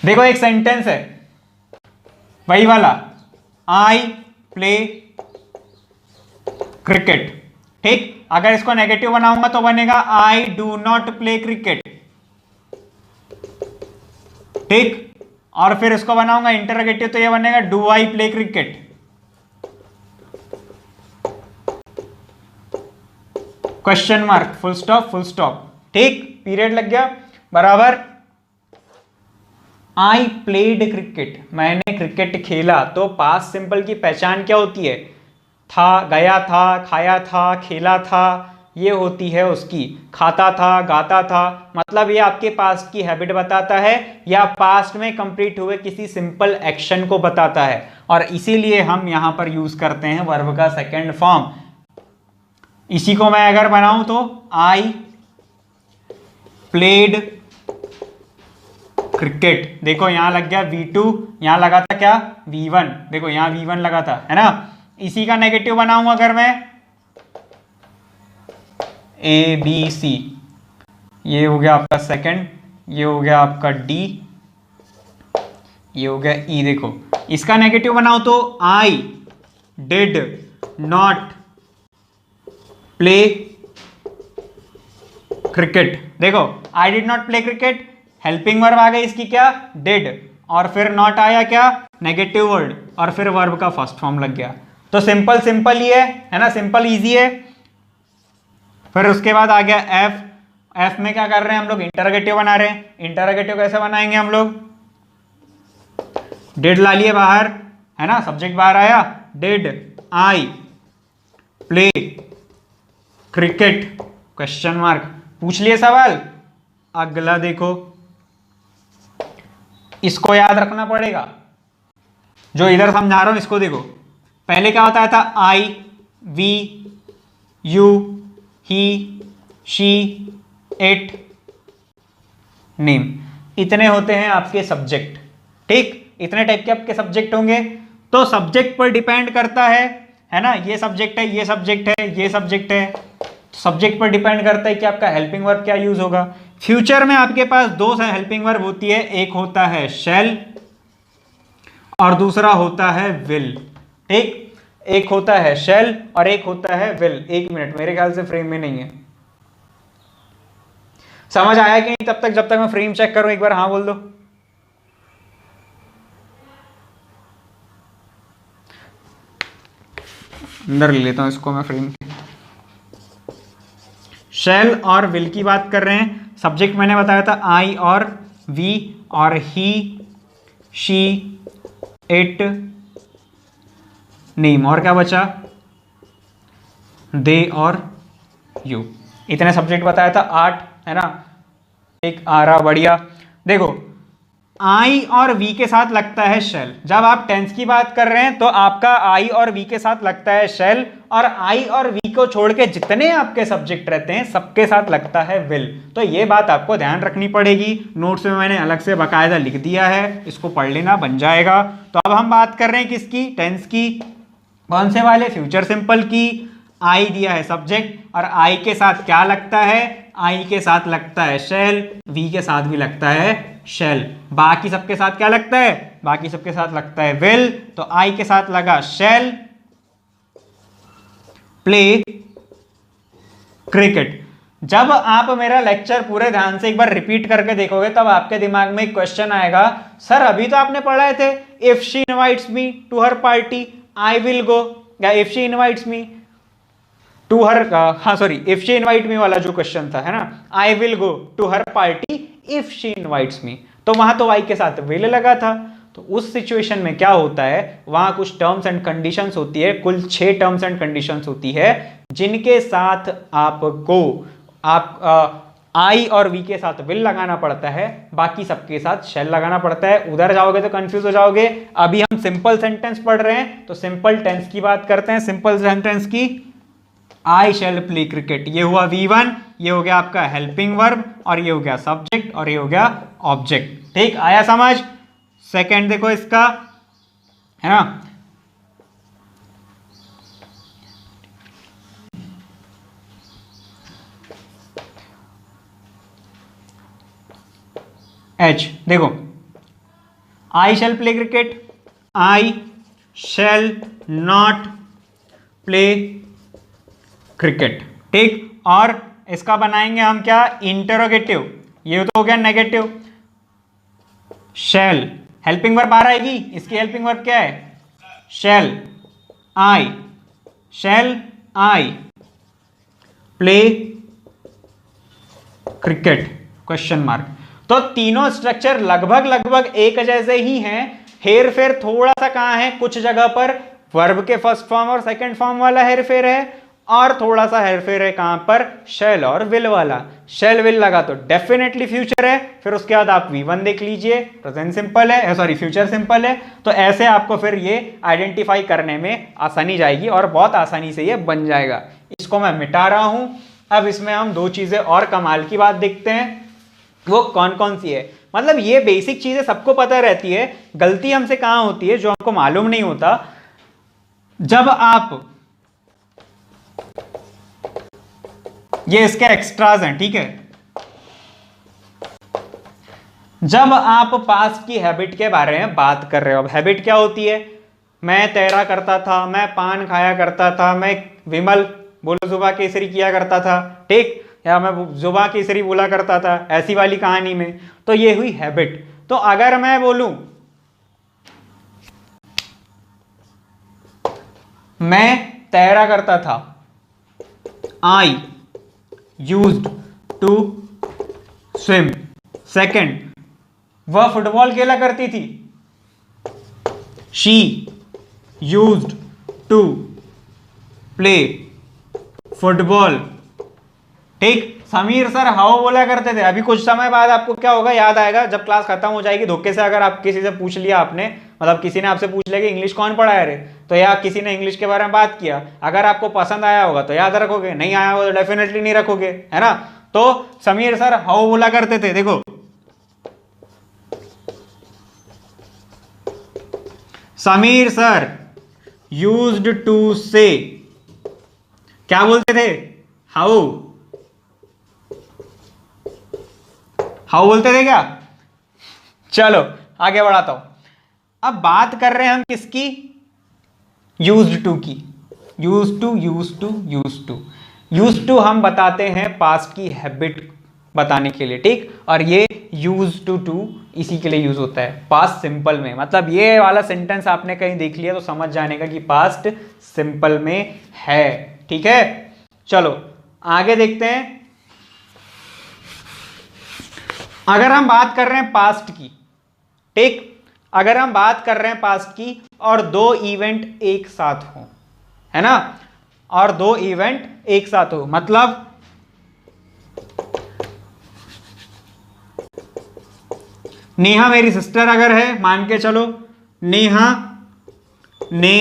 देखो एक सेंटेंस है वही वाला, आई प्ले क्रिकेट, ठीक। अगर इसको नेगेटिव बनाऊंगा तो बनेगा I do not play cricket. ठीक। और फिर इसको बनाऊंगा इंटरोगेटिव, तो ये बनेगा do I play cricket. Question mark, full stop, full stop. ठीक, पीरियड लग गया बराबर। आई प्लेड क्रिकेट, मैंने क्रिकेट खेला। तो पास्ट सिंपल की पहचान क्या होती है? था, गया था, खाया था, खेला था, ये होती है उसकी। खाता था, गाता था, मतलब ये आपके पास्ट की हैबिट बताता है या पास्ट में कंप्लीट हुए किसी सिंपल एक्शन को बताता है। और इसीलिए हम यहां पर यूज करते हैं वर्ब का सेकेंड फॉर्म। इसी को मैं अगर बनाऊं तो आई प्लेड क्रिकेट। देखो यहां लग गया V2, यहां लगा था क्या V1, देखो यहां V1 लगा था, है ना। इसी का नेगेटिव बनाऊं अगर मैं ABC, ये हो गया आपका सेकंड, ये हो गया आपका D, ये हो गया E। देखो इसका नेगेटिव बनाओ तो I did not play cricket. देखो I did not play cricket, helping verb आ गई इसकी क्या डिड, और फिर नॉट आया क्या नेगेटिव वर्ड, और फिर वर्ब का फर्स्ट फॉर्म लग गया। तो सिंपल सिंपल ही है ना, सिंपल इजी है। फिर उसके बाद आ गया एफ। एफ में क्या कर रहे हैं हम लोग? इंटरोगेटिव बना रहे हैं। इंटरोगेटिव कैसे बनाएंगे हम लोग? डिड ला लिए बाहर, है ना, सब्जेक्ट बाहर आया, did I play cricket, question mark. पूछ लिए सवाल। अगला देखो, इसको याद रखना पड़ेगा, जो इधर समझा रहा हूं इसको देखो। पहले क्या बताया था? I, we, you, he, she, it, name, इतने होते हैं आपके सब्जेक्ट। ठीक, इतने टाइप के आपके सब्जेक्ट होंगे। तो सब्जेक्ट पर डिपेंड करता है ना, ये सब्जेक्ट है, ये सब्जेक्ट है, ये सब्जेक्ट है। सब्जेक्ट पर डिपेंड करता है कि आपका हेल्पिंग वर्ब क्या यूज होगा। फ्यूचर में आपके पास दो हेल्पिंग वर्ब होती है, एक होता है शैल और दूसरा होता है विल। ठीक, एक होता है शैल और एक होता है विल। एक मिनट, मेरे ख्याल से फ्रेम में नहीं है। समझ आया कि नहीं तब तक, जब तक मैं फ्रेम चेक करूं? एक बार हाँ बोल दो। अंदर ले लेता हूं इसको मैं फ्रेम। शैल और विल की बात कर रहे हैं। सब्जेक्ट मैंने बताया था आई और वी, और ही, शी, इट, नेम, और क्या बचा? दे और यू। इतने सब्जेक्ट बताया था, 8, है ना। एक आ रहा, बढ़िया। देखो आई और वी के साथ लगता है शेल। जब आप टेंस की बात कर रहे हैं तो आपका आई और वी के साथ लगता है शेल, और आई और वी को छोड़ के जितने आपके सब्जेक्ट रहते हैं सबके साथ लगता है विल। तो ये बात आपको ध्यान रखनी पड़ेगी। नोट्स में मैंने अलग से बाकायदा लिख दिया है, इसको पढ़ लेना, बन जाएगा। तो अब हम बात कर रहे हैं किसकी? टेंस की। कौन से वाले? फ्यूचर सिंपल की। आई दिया है सब्जेक्ट, और आई के साथ क्या लगता है? आई के साथ लगता है शेल, वी के साथ भी लगता है शेल। बाकी सबके साथ क्या लगता है? बाकी सबके साथ लगता है विल। तो आई के साथ लगा शेल प्ले क्रिकेट। जब आप मेरा लेक्चर पूरे ध्यान से एक बार रिपीट करके देखोगे तब आपके दिमाग में एक क्वेश्चन आएगा, सर अभी तो आपने पढ़ाए थे if she invites me to her party I will go, या if she invites me to her, हाँ sorry, if she invite me वाला जो क्वेश्चन था, है ना, I will go to her party if she invites me. तो वहां तो आई के साथ विल लगा था। तो उस सिचुएशन में क्या होता है, वहां कुछ टर्म्स एंड कंडीशंस होती है, कुल 6 टर्म्स एंड कंडीशंस होती है, जिनके साथ आपको आई और वी के साथ विल लगाना पड़ता है, बाकी सबके साथ शेल लगाना पड़ता है। उधर जाओगे तो कंफ्यूज हो जाओगे। अभी हम सिंपल सेंटेंस पढ़ रहे हैं, तो सिंपल टेंस की बात करते हैं। सिंपल सेंटेंस की, आई शैल प्ले क्रिकेट, ये हुआ V1, ये हो गया आपका हेल्पिंग वर्ब, और ये हो गया सब्जेक्ट, और ये हो गया ऑब्जेक्ट। ठीक, आया समझ? सेकंड देखो इसका, है ना, H। देखो I shall play cricket, I shall not play cricket. ठीक, और इसका बनाएंगे हम क्या? इंटरोगेटिव। ये तो हो गया नेगेटिव। शेल, हेल्पिंग वर्ब बाहर आएगी, इसकी हेल्पिंग वर्ब क्या है? Shall I, shall I play cricket question mark. तो तीनों स्ट्रक्चर लगभग लगभग एक जैसे ही हैं, हेर फेर थोड़ा सा कहां है, कुछ जगह पर वर्ब के फर्स्ट फॉर्म और सेकंड फॉर्म वाला हेर फेर है, और थोड़ा सा हेर फेर है कहां पर, शेल और विल वाला। शेल विल लगा तो डेफिनेटली फ्यूचर है, फिर उसके बाद आप V1 देख लीजिए, प्रेजेंट सिंपल है, सॉरी फ्यूचर सिंपल है। तो ऐसे आपको फिर ये आइडेंटिफाई करने में आसानी जाएगी और बहुत आसानी से ये बन जाएगा। इसको मैं मिटा रहा हूं। अब इसमें हम दो चीजें और कमाल की बात देखते हैं, वो कौन कौन सी है। मतलब ये बेसिक चीजें सबको पता रहती है, गलती हमसे कहां होती है जो हमको मालूम नहीं होता। जब आप, ये इसके एक्स्ट्राज हैं, ठीक है, जब आप पास्ट की हैबिट के बारे में बात कर रहे हो, अब हैबिट क्या होती है? मैं तैरा करता था, मैं पान खाया करता था, मैं विमल बोलो जुबा केसरी किया करता था, ठीक, या मैं जुबा केसरी बोला करता था, ऐसी वाली कहानी में। तो ये हुई हैबिट। तो अगर मैं बोलूं मैं तैरा करता था, I used to swim. Second, वह फुटबॉल खेला करती थी, she used to play football, ठीक। समीर सर हाउ बोला करते थे। अभी कुछ समय बाद आपको क्या होगा, याद आएगा, जब क्लास खत्म हो जाएगी, धोखे से अगर आप किसी से पूछ लिया आपने, मतलब किसी ने आपसे पूछ लिया कि इंग्लिश कौन पढ़ाया रे, तो या किसी ने इंग्लिश के बारे में बात किया, अगर आपको पसंद आया होगा तो याद रखोगे, नहीं आया होगा तो डेफिनेटली नहीं रखोगे, है ना। तो समीर सर हाउ बोला करते थे, देखो समीर सर यूज्ड टू से, क्या बोलते थे, हाउ, हाउ बोलते थे क्या। चलो आगे बढ़ाता हूं। अब बात कर रहे हैं हम किसकी, यूज्ड टू की। Used to used to used to used to हम बताते हैं पास्ट की हैबिट बताने के लिए, ठीक। और ये यूज्ड टू इसी के लिए यूज होता है पास्ट सिंपल में। मतलब ये वाला सेंटेंस आपने कहीं देख लिया तो समझ जाने का कि पास्ट सिंपल में है, ठीक है। चलो आगे देखते हैं। अगर हम बात कर रहे हैं पास्ट की, ठीक, अगर हम बात कर रहे हैं पास्ट की और दो इवेंट एक साथ हो, है ना, और दो इवेंट एक साथ हो, मतलब नेहा मेरी सिस्टर अगर है, मान के चलो, नेहा ने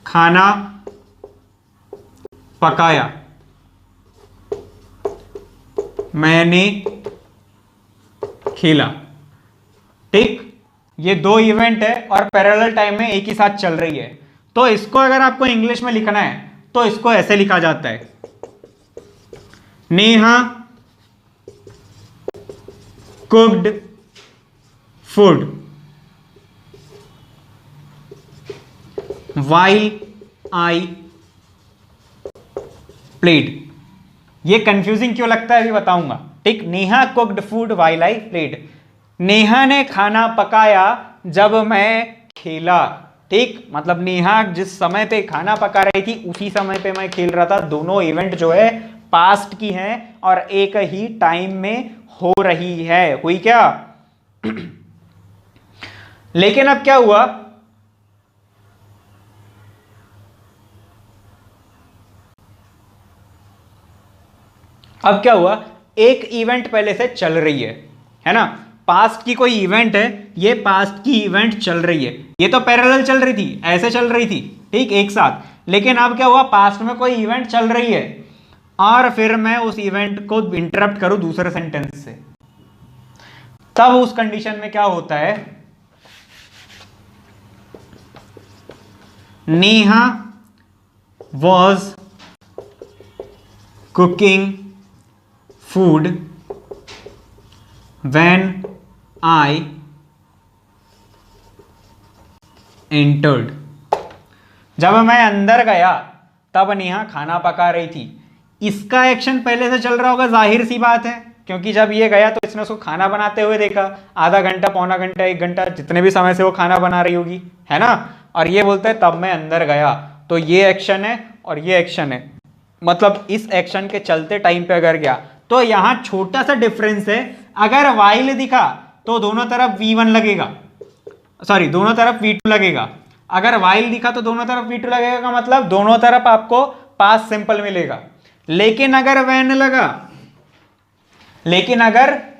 खाना पकाया, मैंने खेला, ठीक। ये दो इवेंट है और पैरेलल टाइम में एक ही साथ चल रही है। तो इसको अगर आपको इंग्लिश में लिखना है तो इसको ऐसे लिखा जाता है, Neha cooked food while I played। ये कंफ्यूजिंग क्यों लगता है अभी बताऊंगा, ठीक। Neha cooked food while I played, Neha ने खाना पकाया जब मैं खेला, ठीक। मतलब नेहा जिस समय पे खाना पका रही थी उसी समय पे मैं खेल रहा था। दोनों इवेंट जो है पास्ट की हैं और एक ही टाइम में हो रही है, हुई क्या। लेकिन अब क्या हुआ, अब क्या हुआ, एक इवेंट पहले से चल रही है ना। पास्ट की कोई इवेंट है, ये पास्ट की इवेंट चल रही है, ये तो पैरेलल चल रही थी, ऐसे चल रही थी, ठीक, एक साथ। लेकिन अब क्या हुआ, पास्ट में कोई इवेंट चल रही है और फिर मैं उस इवेंट को इंटरप्ट करूं दूसरे सेंटेंस से, तब उस कंडीशन में क्या होता है, Neha was cooking food when I entered। जब मैं अंदर गया तब नेहा खाना पका रही थी। इसका एक्शन पहले से चल रहा होगा, जाहिर सी बात है, क्योंकि जब ये गया तो इसने उसको खाना बनाते हुए देखा, आधा घंटा, पौना घंटा, 1 घंटा, जितने भी समय से वो खाना बना रही होगी, है ना। और ये बोलता है तब मैं अंदर गया, तो ये एक्शन है और ये एक्शन है, मतलब इस एक्शन के चलते टाइम पे अगर गया। तो यहां छोटा सा डिफरेंस है, अगर वाइल दिखा तो दोनों तरफ V1 लगेगा, सॉरी दोनों तरफ V2 लगेगा। अगर वाइल दिखा तो दोनों तरफ V2 लगेगा का मतलब दोनों तरफ आपको पास्ट सिंपल मिलेगा। लेकिन अगर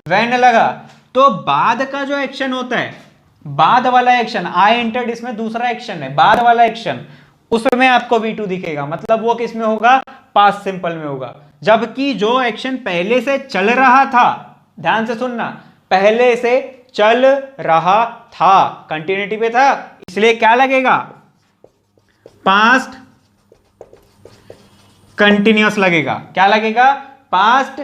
वैन लगा तो बाद का जो एक्शन होता है, बाद वाला एक्शन, आई एंटर्ड, इसमें दूसरा एक्शन है, बाद वाला एक्शन, उसमें आपको V2 दिखेगा, मतलब वो किस में होगा, पास्ट सिंपल में होगा। जबकि जो एक्शन पहले से चल रहा था, ध्यान से सुनना, पहले से चल रहा था, कंटिन्यूटी पे था, इसलिए क्या लगेगा, पास्ट कंटिन्यूअस लगेगा। क्या लगेगा, पास्ट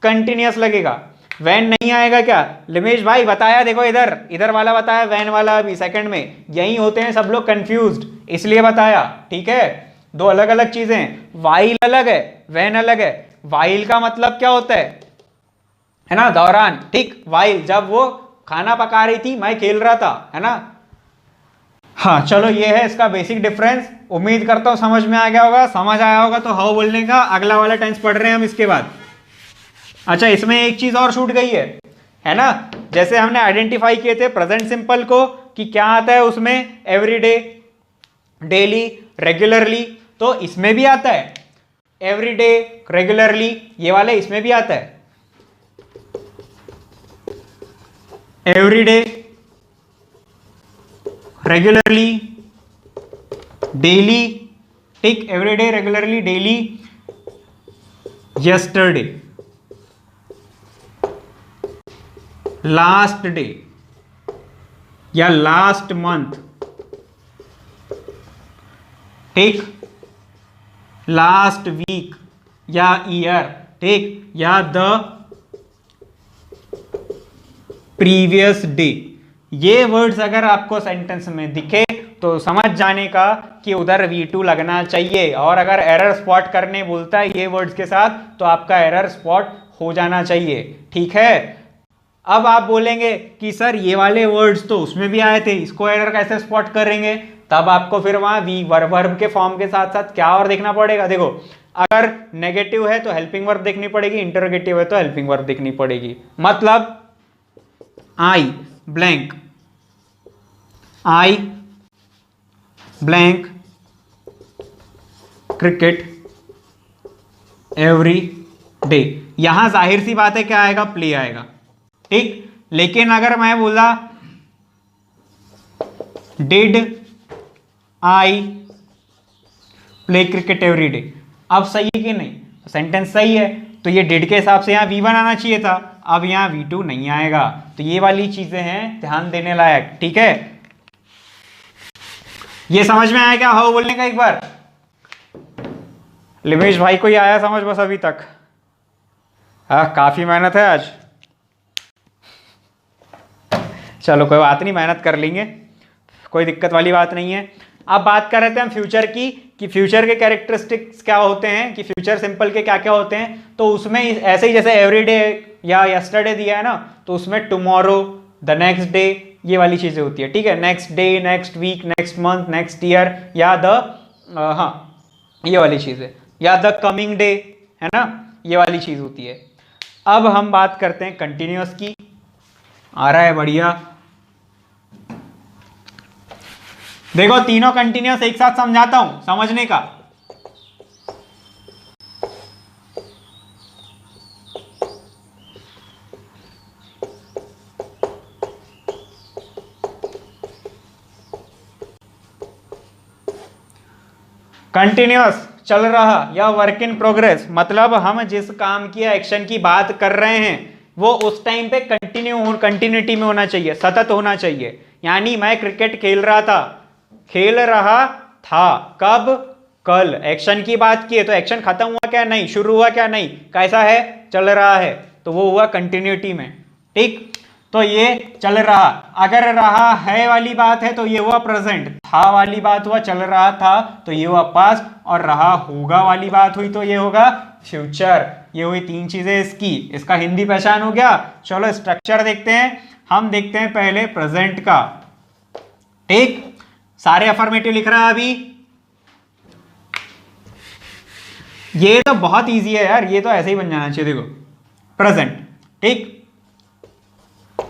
कंटिन्यूअस लगेगा। वैन नहीं आएगा क्या, लिमेश भाई बताया, देखो इधर वाला बताया, वैन वाला अभी सेकंड में, यही होते हैं सब लोग कंफ्यूज्ड, इसलिए बताया, ठीक है। दो अलग अलग चीजें, वाइल अलग है, वैन अलग है। वाइल का मतलब क्या होता है ना, दौरान, ठीक। वाइल जब वो खाना पका रही थी, मैं खेल रहा था, है ना। हाँ चलो, ये है इसका बेसिक डिफरेंस। उम्मीद करता हूं समझ में आ गया होगा। समझ आया होगा तो हाउ बोलने का अगला वाला टेंस पढ़ रहे हैं हम इसके बाद। अच्छा, इसमें एक चीज और छूट गई है ना। जैसे हमने आइडेंटिफाई किए थे प्रेजेंट सिंपल को कि क्या आता है उसमें, एवरीडे, डेली, रेगुलरली, तो इसमें भी आता है एवरीडे, रेगुलरली, ये वाले इसमें भी आता है एवरीडे, रेगुलरली, डेली, ठीक, everyday, regularly, daily, yesterday, last day या लास्ट मंथ, ठीक, लास्ट वीक या ईयर, ठीक, या द प्रीवियस डे। ये वर्ड्स अगर आपको सेंटेंस में दिखे तो समझ जाने का कि उधर V2 लगना चाहिए। और अगर एरर स्पॉट करने बोलता है ये वर्ड्स के साथ तो आपका एरर स्पॉट हो जाना चाहिए, ठीक है। अब आप बोलेंगे कि सर ये वाले वर्ड्स तो उसमें भी आए थे, इसको एरर कैसे स्पॉट करेंगे, तब आपको फिर वहां वर्ब के फॉर्म के साथ साथ क्या और देखना पड़ेगा। देखो, अगर नेगेटिव है तो हेल्पिंग वर्ब देखनी पड़ेगी, इंटरोगेटिव है तो हेल्पिंग वर्ब देखनी पड़ेगी। मतलब आई ब्लैंक क्रिकेट एवरी डे, यहां जाहिर सी बात है क्या आएगा, प्ले आएगा, ठीक। लेकिन अगर मैं बोला did I play cricket every day, अब सही है कि नहीं, सेंटेंस सही है, तो ये डिड के हिसाब से यहां V1 आना चाहिए था, अब यहां V2 नहीं आएगा। तो ये वाली चीजें हैं ध्यान देने लायक, ठीक है। ये समझ में आया क्या हाउ बोलने का, एक बार लिमेश भाई को ही आया समझ बस अभी तक। हाँ, काफी मेहनत है आज, चलो कोई बात नहीं, मेहनत कर लेंगे, कोई दिक्कत वाली बात नहीं है। अब बात कर रहे थे हम फ्यूचर की, कि फ्यूचर के कैरेक्टरिस्टिक्स क्या होते हैं, कि फ्यूचर सिंपल के क्या क्या होते हैं। तो उसमें ऐसे ही जैसे एवरीडे या यस्टरडे दिया है ना, तो उसमें टुमारो, द नेक्स्ट डे, ये वाली चीजें होती है, ठीक है। Next day, next week, next month, next year, या द हाँ ये वाली चीजें, या द कमिंग डे, है ना, ये वाली चीज होती है। अब हम बात करते हैं कंटिन्यूअस की। आ रहा है बढ़िया, देखो तीनों कंटिन्यूअस एक साथ समझाता हूं समझने का। कंटिन्यूअस चल रहा या वर्क इन प्रोग्रेस, मतलब हम जिस काम की एक्शन की बात कर रहे हैं वो उस टाइम पे कंटिन्यूटी में होना चाहिए, सतत होना चाहिए। यानी मैं क्रिकेट खेल रहा था, कब, कल। एक्शन की बात की है तो एक्शन खत्म हुआ क्या, नहीं, शुरू हुआ क्या, नहीं, कैसा है, चल रहा है, तो वो हुआ कंटिन्यूटी में, ठीक। तो ये चल रहा, अगर रहा है वाली बात है तो ये हुआ प्रेजेंट, था वाली बात हुआ चल रहा था तो ये हुआ पास्ट, और रहा होगा वाली बात हुई तो ये होगा फ्यूचर। ये हुई तीन चीजें इसकी, इसका हिंदी पहचान हो गया। चलो स्ट्रक्चर देखते हैं। हम देखते हैं पहले प्रेजेंट का। ठीक, सारे अफर्मेटिव लिख रहा है अभी। ये तो बहुत इजी है यार, ये तो ऐसे ही बन जाना चाहिए। देखो प्रेजेंट, ठीक,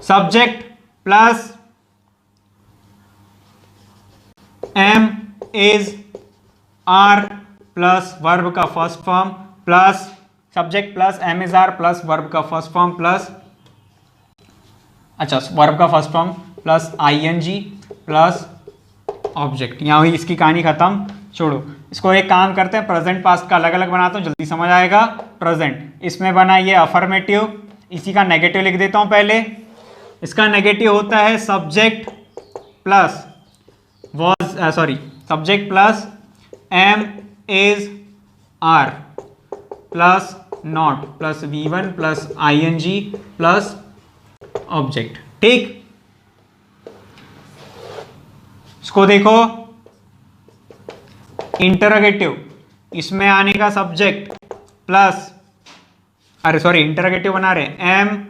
subject plus am is are plus verb का first form plus subject plus am is are plus verb का फर्स्ट फॉर्म प्लस, अच्छा वर्ब का first form plus ING plus object. यहाँ हुई इसकी कहानी खत्म। छोड़ो इसको, एक काम करते हैं प्रेजेंट पास्ट का अलग अलग बनाता हूँ, जल्दी समझ आएगा। प्रेजेंट, इसमें बना ये अफर्मेटिव, इसी का नेगेटिव लिख देता हूँ पहले। इसका नेगेटिव होता है subject plus subject plus am is are plus not plus V1 plus ING plus object. ठीक, इसको देखो इंटरोगेटिव, इसमें आने का सब्जेक्ट प्लस, अरे सॉरी इंटरोगेटिव बना रहे, एम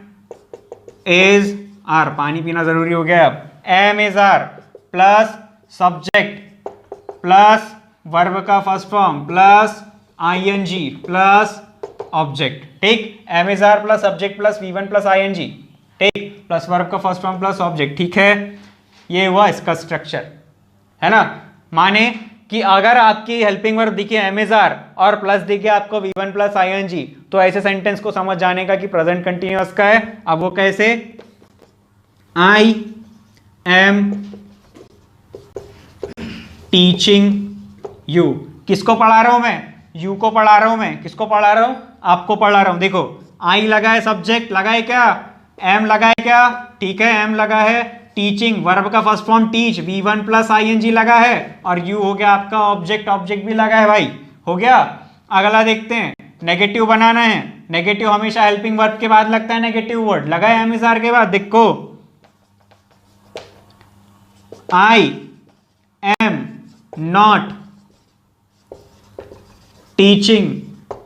इज आर, पानी पीना जरूरी हो गया अब, am is are plus subject plus verb का first form plus ING plus object. ठीक, am is are plus subject plus V1 plus ING, ठीक, प्लस वर्ब का फर्स्ट फॉर्म प्लस ऑब्जेक्ट। ठीक है, ये हुआ इसका स्ट्रक्चर, है ना। माने कि अगर आपकी हेल्पिंग वर्ब दिखे एम इज आर और प्लस दिखे आपको V1 प्लस ING, तो ऐसे सेंटेंस को समझ जाने का कि प्रेजेंट कंटिन्यूअस का है। अब वो कैसे, आई एम टीचिंग यू, किसको पढ़ा रहा हूं मैं, यू को पढ़ा रहा हूं मैं, किसको पढ़ा रहा हूं, आपको पढ़ा रहा हूं। देखो आई लगा है, सब्जेक्ट लगा है क्या, एम लगा है क्या, ठीक है एम लगा है, टीचिंग वर्ब का first form teach, V1 plus ING लगा है, और यू हो गया आपका ऑब्जेक्ट, ऑब्जेक्ट भी लगा है भाई, हो गया। अगला देखते हैं, नेगेटिव बनाना है। नेगेटिव हमेशा हेल्पिंग वर्ब के बाद लगता है, नेगेटिव वर्ड लगा है एम इज आर के बाद। देखो I am not teaching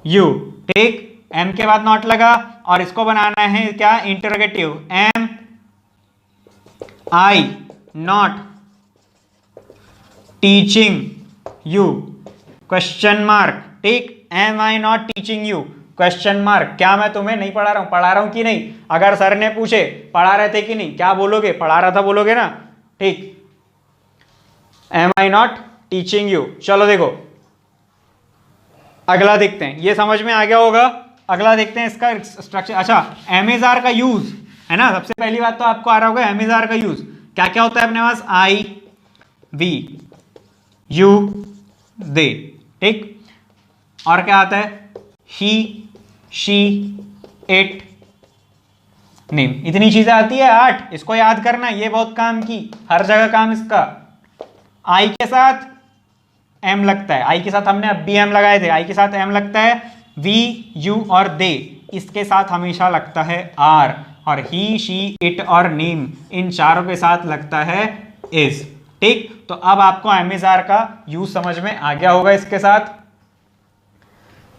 you, ठीक, एम के बाद नॉट लगा, और इसको बनाना है क्या, interrogative, am I not teaching you question mark, ठीक, am I not teaching you question mark. क्या मैं तुम्हें नहीं पढ़ा रहा हूं, पढ़ा रहा हूं कि नहीं। अगर सर ने पूछे पढ़ा रहे थे कि नहीं, क्या बोलोगे, पढ़ा रहा था बोलोगे ना, ठीक, am I not teaching you. चलो देखो अगला देखते हैं, ये समझ में आ गया होगा। अगला देखते हैं इसका स्ट्रक्चर। अच्छा, एम इज आर का यूज है ना, सबसे पहली बात तो आपको आ रहा होगा एम इज आर का यूज क्या क्या होता है अपने पास, आई वी यू दे, ठीक, और क्या आता है, ही शी इट नेम। इतनी चीजें आती है 8, इसको याद करना, ये बहुत काम की, हर जगह काम इसका। आई के साथ एम लगता है, आई के साथ हमने अब भी एम लगाए थे, आई के साथ एम लगता है, वी यू और दे, इसके साथ हमेशा लगता है आर, और ही शी इट और नेम, इन चारों के साथ लगता है इज। ठीक, तो अब आपको एम इज आर का यूज समझ में आ गया होगा इसके साथ।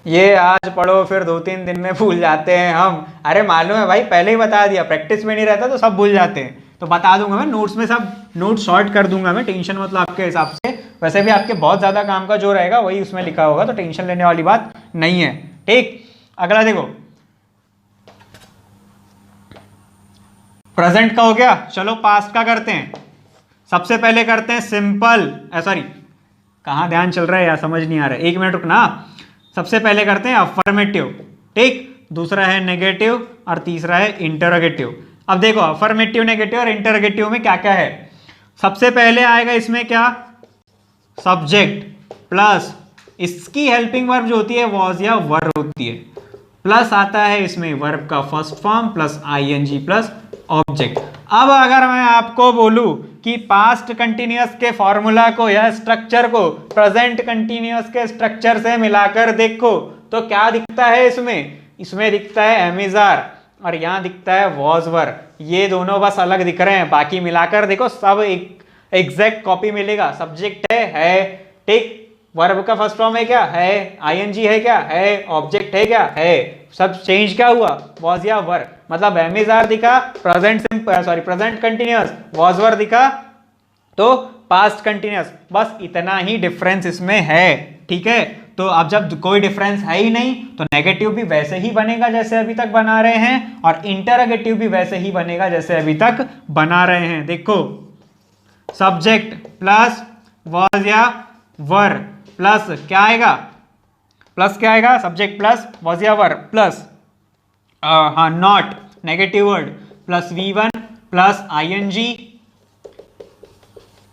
ये आज पढ़ो फिर 2-3 दिन में भूल जाते हैं हम, अरे मालूम है भाई, पहले ही बता दिया, प्रैक्टिस में नहीं रहता तो सब भूल जाते हैं। तो बता दूंगा मैं नोट्स में, सब नोट शॉर्ट कर दूंगा मैं, टेंशन मतलब आपके हिसाब से। वैसे भी आपके बहुत ज्यादा काम का जो रहेगा वही उसमें लिखा होगा, तो टेंशन लेने वाली बात नहीं है। ठीक, अगला देखो, प्रेजेंट का हो गया, चलो पास्ट का करते हैं। सबसे पहले करते हैं सिंपल, सॉरी कहाँ ध्यान चल रहा है यार, समझ नहीं आ रहा है, 1 मिनट रुकना। सबसे पहले करते हैं अफर्मेटिव, ठीक, दूसरा है नेगेटिव, और तीसरा है इंटरोगेटिव। अब देखो अफर्मेटिव, नेगेटिव और इंटरोगेटिव में क्या क्या है। सबसे पहले आएगा इसमें क्या, सब्जेक्ट प्लस इसकी हेल्पिंग वर्ब जो होती है वॉज या वर होती है, प्लस आता है इसमें वर्ब का first form plus ING plus object. अब अगर मैं आपको बोलूं कि पास्ट कंटिन्यूअस के फॉर्मूला को या स्ट्रक्चर को प्रेजेंट कंटिन्यूअस के स्ट्रक्चर से मिलाकर देखो, तो क्या दिखता है इसमें दिखता है एम इज आर, और यहां दिखता है वॉज वर। ये दोनों बस अलग दिख रहे हैं, बाकी मिलाकर देखो सब एक एग्जैक्ट कॉपी मिलेगा। सब्जेक्ट है, ठीक, वर्ब का फर्स्ट फॉर्म है क्या, है, ING है क्या, है, ऑब्जेक्ट सब्जेक्ट है क्या, है। सब चेंज क्या हुआ, वॉज या वर, मतलब एम इज आर दिखा present simple, sorry present continuous, was were दिखा तो पास्ट कंटिन्यूअस, बस इतना ही डिफरेंस इसमें है, ठीक है। तो अब जब कोई डिफरेंस है ही नहीं तो नेगेटिव भी वैसे ही बनेगा जैसे अभी तक बना रहे हैं, और इंटरोगेटिव भी वैसे ही बनेगा जैसे अभी तक बना रहे हैं। देखो सब्जेक्ट प्लस वॉज या वर प्लस क्या आएगा, प्लस क्या आएगा, सब्जेक्ट प्लस वॉज या वर प्लस हाँ not negative word plus V1 plus ING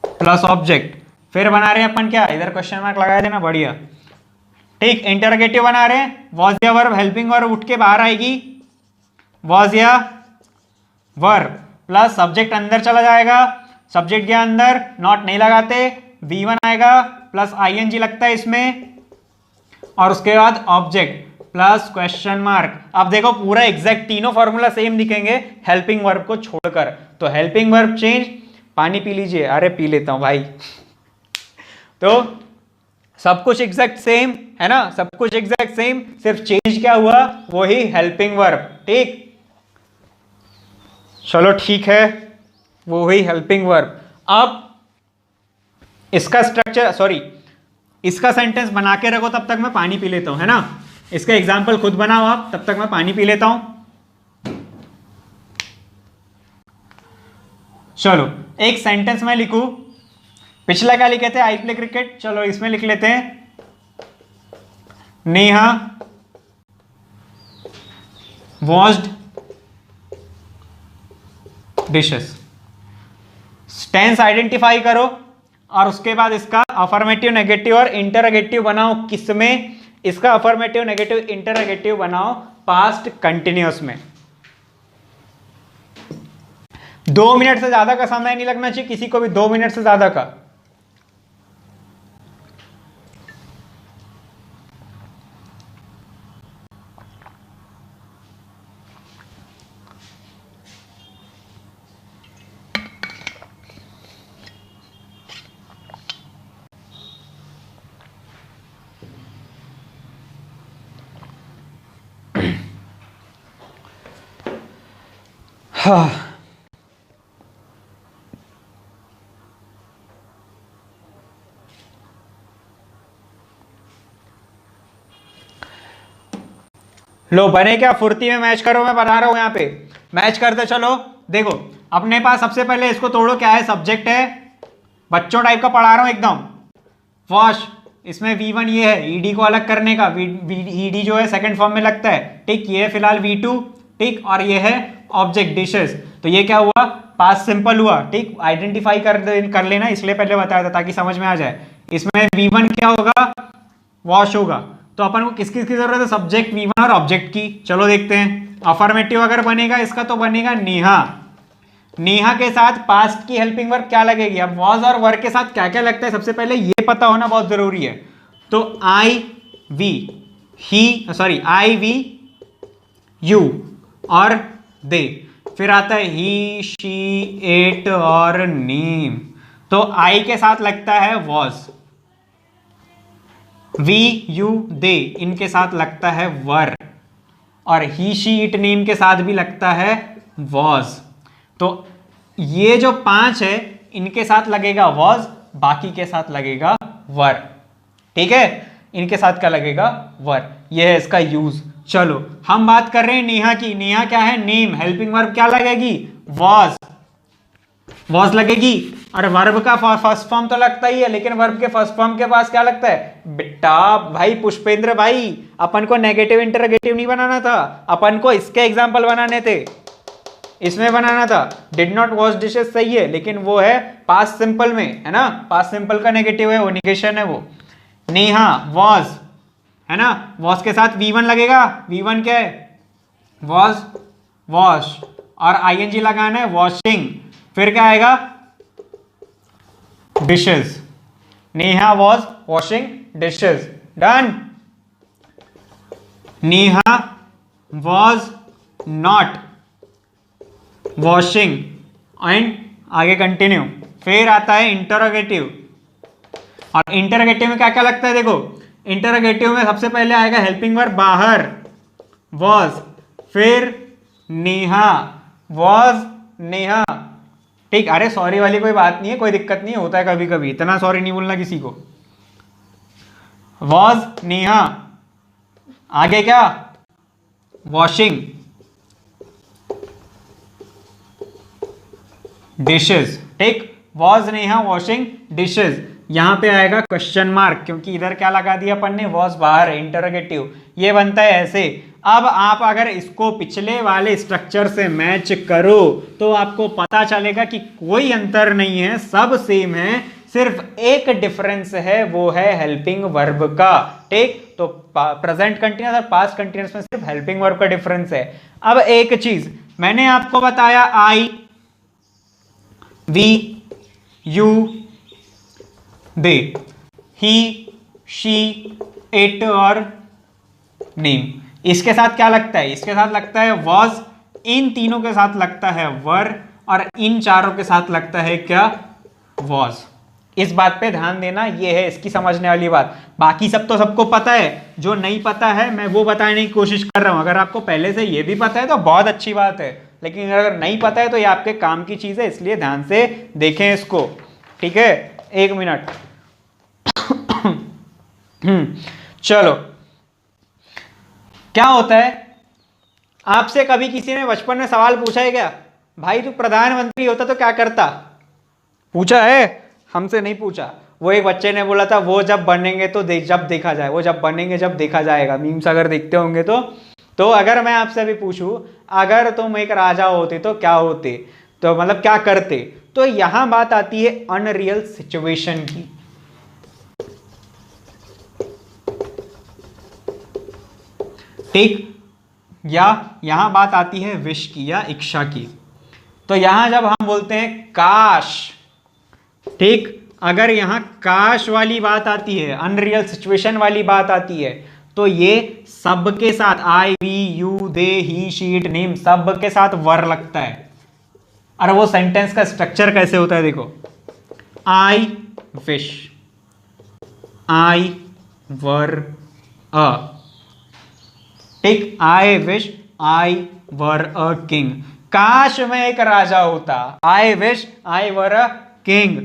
plus object. फिर बना रहे हैं अपन क्या, इधर क्वेश्चन मार्क लगाया देना, बढ़िया, ठीक। इंटरोगेटिव बना रहे हैं, वॉज या वर्ब हेल्पिंग वर्ब उठ के बाहर आएगी, वॉज या वर्ब प्लस सब्जेक्ट अंदर चला जाएगा, सब्जेक्ट के अंदर नॉट नहीं लगाते, V1 आएगा प्लस ING लगता है इसमें, और उसके बाद ऑब्जेक्ट प्लस क्वेश्चन मार्क। अब देखो पूरा एग्जैक्ट तीनों फॉर्मूला सेम दिखेंगे हेल्पिंग वर्ब को छोड़कर, तो हेल्पिंग वर्ब चेंज, पानी पी लीजिए, अरे पी लेता हूं भाई तो सब कुछ एग्जैक्ट सेम है ना, सब कुछ एग्जैक्ट सेम, सिर्फ चेंज क्या हुआ, वही हेल्पिंग वर्ब, ठीक। चलो ठीक है, वो ही हेल्पिंग वर्ब। अब इसका स्ट्रक्चर, सॉरी इसका सेंटेंस बना के रखो, तब तक मैं पानी पी लेता हूं, है ना। इसका एग्जाम्पल खुद बनाओ आप, तब तक मैं पानी पी लेता हूं। चलो एक सेंटेंस में लिखूं, पिछला क्या लिखे थे, आई प्ले क्रिकेट, चलो इसमें लिख लेते हैं Neha washed dishes. Tense identify करो और उसके बाद इसका अफर्मेटिव नेगेटिव और इंटरोगेटिव बनाओ, किसमें, इसका अफर्मेटिव नेगेटिव इंटरोगेटिव बनाओ पास्ट कंटिन्यूअस में। 2 मिनट से ज्यादा का समय नहीं लगना चाहिए किसी को भी, 2 मिनट से ज्यादा का। हाँ लो बने क्या, फुर्ती में मैच करो, मैं बता रहा हूं यहां पे मैच करते चलो। देखो अपने पास सबसे पहले इसको तोड़ो, क्या है, सब्जेक्ट है, बच्चों टाइप का पढ़ा रहा हूं एकदम। वॉश, इसमें V1 ये है, ED को अलग करने का, ED जो है सेकंड फॉर्म में लगता है, ठीक। ये है फिलहाल V2, ठीक, और ये है ऑब्जेक्ट डिशेस, तो ये क्या हुआ, पास्ट सिंपल हुआ, ठीक। आइडेंटिफाई कर लेना, इसलिए पहले बताया था ताकि समझ में आ जाए। इसमें V1 क्या होगा, वॉश होगा, तो अपन को किस किस की जरूरत है, सब्जेक्ट V1 और ऑब्जेक्ट की। चलो देखते हैं, अफर्मेटिव अगर बनेगा इसका तो बनेगा नेहा। नेहा के साथ पास्ट की हेल्पिंग वर्ब क्या लगेगी, अब वॉज और वर के साथ क्या क्या लगता है सबसे पहले ये पता होना बहुत जरूरी है। तो आई वी यू और दे, फिर आता है ही शी इट और नेम, तो आई के साथ लगता है वॉज, वी यू दे इनके साथ लगता है वर, और ही शी इट नेम के साथ भी लगता है वॉज। तो ये जो 5 है इनके साथ लगेगा वॉज, बाकी के साथ लगेगा वर, ठीक है। इनके साथ क्या लगेगा, वर, ये है इसका यूज। चलो हम बात कर रहे हैं नेहा की। नेहा क्या है, नेम, हेल्पिंग वर्ब क्या लगेगी, वॉज, वॉज लगेगी। और वर्ब का फर्स्ट फॉर्म तो लगता ही है, लेकिन वर्ब के फर्स्ट फॉर्म के पास क्या लगता है बेटा, भाई पुष्पेंद्र भाई, अपन को नेगेटिव इंटरोगेटिव नहीं बनाना था, अपन को इसके एग्जाम्पल बनाने थे, इसमें बनाना था। डिड नॉट वॉश डिशेस सही है, लेकिन वो है पास्ट सिंपल में, है ना, पास्ट सिंपल का नेगेटिव है वो, निगेशन है वो। नेहा वॉज है ना, वॉश के साथ V1 लगेगा, V1 क्या है, वॉश, वॉश, और ING लगाना है वॉशिंग, फिर क्या आएगा, dishes. Neha was washing dishes, done. Neha was not washing, and आगे कंटिन्यू। फिर आता है इंटरोगेटिव, और इंटरोगेटिव में क्या क्या लगता है, देखो इंटरोगेटिव में सबसे पहले आएगा हेल्पिंग वर्ब बाहर, वॉज, फिर नेहा, वॉज नेहा। ठीक, अरे सॉरी वाली कोई बात नहीं है, कोई दिक्कत नहीं है, होता है कभी कभी, इतना सॉरी नहीं बोलना किसी को। वॉज नेहा, आगे क्या, वॉशिंग डिशेज। ठीक, वॉज नेहा वॉशिंग डिशेज, यहां पे आएगा क्वेश्चन मार्क, क्योंकि इधर क्या लगा दिया अपन ने, वॉज बाहर, इंटरोगेटिव, ये बनता है ऐसे। अब आप अगर इसको पिछले वाले स्ट्रक्चर से मैच करो तो आपको पता चलेगा कि कोई अंतर नहीं है, सब सेम है, सिर्फ एक डिफरेंस है, वो है हेल्पिंग वर्ब का। ठीक, तो प्रेजेंट कंटिन्यूअस और पास्ट कंटिन्यूअस में सिर्फ हेल्पिंग वर्ब का डिफरेंस है। अब एक चीज मैंने आपको बताया, I, we, you, they, he, she, it और नेम। इसके साथ क्या लगता है, इसके साथ लगता है वॉज, इन तीनों के साथ लगता है वर, और इन चारों के साथ लगता है क्या, वॉज। इस बात पे ध्यान देना, ये है इसकी समझने वाली बात। बाकी सब तो सबको पता है, जो नहीं पता है मैं वो बताने की कोशिश कर रहा हूं। अगर आपको पहले से ये भी पता है तो बहुत अच्छी बात है, लेकिन अगर नहीं पता है तो ये आपके काम की चीज है, इसलिए ध्यान से देखें इसको। ठीक है, एक मिनट। चलो, क्या होता है, आपसे कभी किसी ने बचपन में सवाल पूछा है क्या, भाई तू प्रधानमंत्री होता तो क्या करता, पूछा है? हमसे नहीं पूछा। वो एक बच्चे ने बोला था, वो जब बनेंगे तो जब देखा जाए, वो जब बनेंगे जब देखा जाएगा। मीम्स अगर देखते होंगे तो अगर मैं आपसे भी पूछूं, अगर तुम एक राजा होते तो क्या होते, तो मतलब क्या करते, तो यहां बात आती है अनरियल सिचुएशन की। ठीक, या यहां बात आती है विश की या इच्छा की। तो यहां जब हम बोलते हैं काश, ठीक, अगर यहां काश वाली बात आती है, अनरियल सिचुएशन वाली बात आती है, तो ये सबके साथ, I, we, you, they, he, she, it, name, सबके साथ वर लगता है। और वो सेंटेंस का स्ट्रक्चर कैसे होता है देखो, आई विश, आई वर अ, ठीक, आई wish I were a king, काश मैं एक राजा होता, I wish I were a king.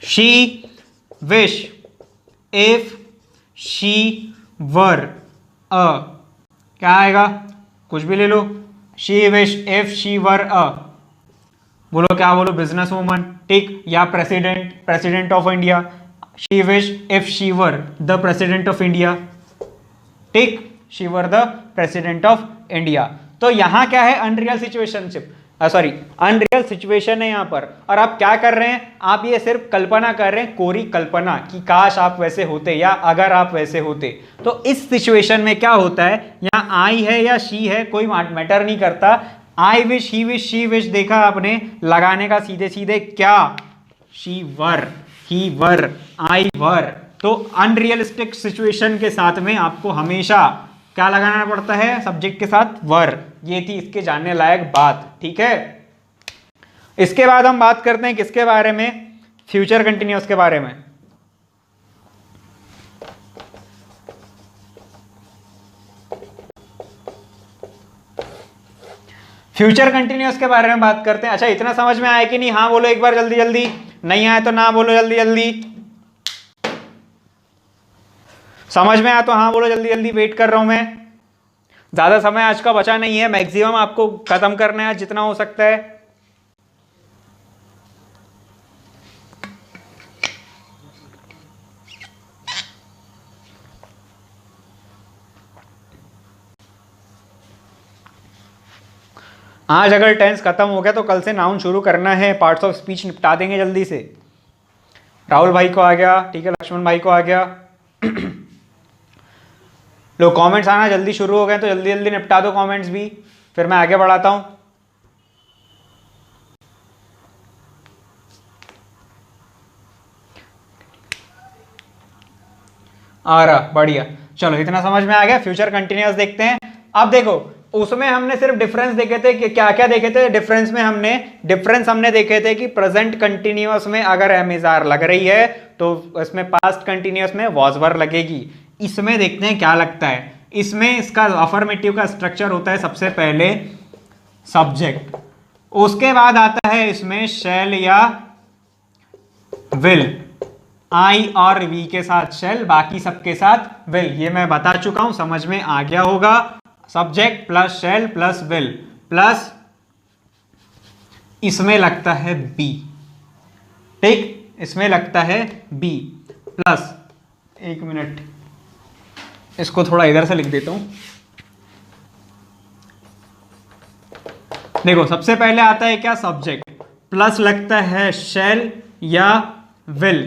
She wish if she were a, क्या आएगा, कुछ भी ले लो, she wish if she were a, बोलो क्या बोलो, बिजनेस वूमन। ठीक, या president of India, she wish if she were the president of India. ठीक, she were the president of India. तो यहां क्या है, unreal situationship, sorry unreal situation है यहां पर। और आप क्या कर रहे हैं, आप ये सिर्फ कल्पना कर रहे हैं, कोरी कल्पना, कि काश आप वैसे होते या अगर आप वैसे होते। तो इस सिचुएशन में क्या होता है, यहां आई है या शी है, कोई मैटर नहीं करता। I wish, he wish, she wish देखा आपने, लगाने का सीधे सीधे क्या, शी वर, ही वर, आई वर। तो अनरियलिस्टिक सिचुएशन के साथ में आपको हमेशा क्या लगाना पड़ता है, सब्जेक्ट के साथ वर। ये थी इसके जानने लायक बात। ठीक है, इसके बाद हम बात करते हैं किसके बारे में, फ्यूचर कंटिन्यूअस के बारे में। फ्यूचर कंटिन्यूअस के बारे में बात करते हैं। अच्छा, इतना समझ में आया कि नहीं, हाँ बोलो एक बार जल्दी जल्दी, नहीं आया तो ना बोलो जल्दी जल्दी, समझ में आया तो हाँ बोलो जल्दी जल्दी, वेट कर रहा हूं मैं। ज्यादा समय आज का बचा नहीं है, मैक्सिमम आपको खत्म करना है जितना हो सकता है। आज अगर टेंस खत्म हो गया तो कल से नाउन शुरू करना है, पार्ट्स ऑफ स्पीच निपटा देंगे जल्दी से। राहुल भाई को आ गया, ठीक है, लक्ष्मण भाई को आ गया। लो, कमेंट्स आना जल्दी शुरू हो गए तो जल्दी जल्दी निपटा दो कमेंट्स भी, फिर मैं आगे बढ़ाता हूं। आ रहा, बढ़िया। चलो, इतना समझ में आ गया। फ्यूचर कंटिन्यूअस देखते हैं। अब देखो, उसमें हमने सिर्फ डिफरेंस देखे थे कि क्या क्या देखे थे डिफरेंस में, डिफरेंस हमने देखे थे कि प्रेजेंट कंटिन्यूअस में अगर एम इज आर लग रही है तो इसमें पास्ट कंटिन्यूअस में वॉज वर लगेगी। इसमें देखते हैं क्या लगता है। इसमें इसका अफर्मेटिव का स्ट्रक्चर होता है सबसे पहले सब्जेक्ट, उसके बाद आता है इसमें शैल या विल, आई और वी के साथ शेल, बाकी सबके साथ विल। ये मैं बता चुका हूं, समझ में आ गया होगा। Subject plus shell plus will plus इसमें लगता है बी, ठीक, इसमें लगता है बी प्लस, एक मिनट इसको थोड़ा इधर से लिख देता हूं। देखो सबसे पहले आता है क्या, सब्जेक्ट, प्लस लगता है शेल या विल,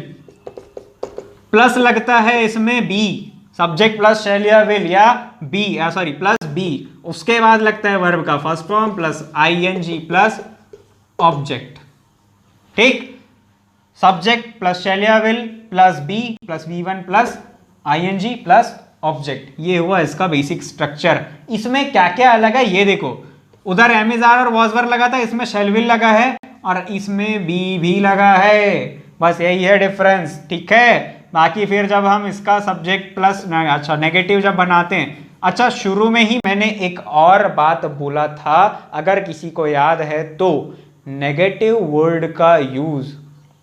प्लस लगता है इसमें बी, सब्जेक्ट प्लस शेल या विल या बी, सॉरी प्लस बी, उसके बाद लगता है वर्ब का first form plus ING plus object, ठीक। सब्जेक्ट प्लस शेल या will plus be plus V1 plus ING plus object, ये हुआ इसका बेसिक स्ट्रक्चर। इसमें क्या क्या अलग है ये देखो, उधर एम इज आर और वॉज वर लगा था, इसमें शेल विल लगा है और इसमें बी भी लगा है, बस यही है डिफरेंस, ठीक है। बाकी फिर जब हम इसका सब्जेक्ट प्लस अच्छा नेगेटिव जब बनाते हैं, अच्छा शुरू में ही मैंने एक और बात बोला था, अगर किसी को याद है तो, नेगेटिव वर्ड का यूज,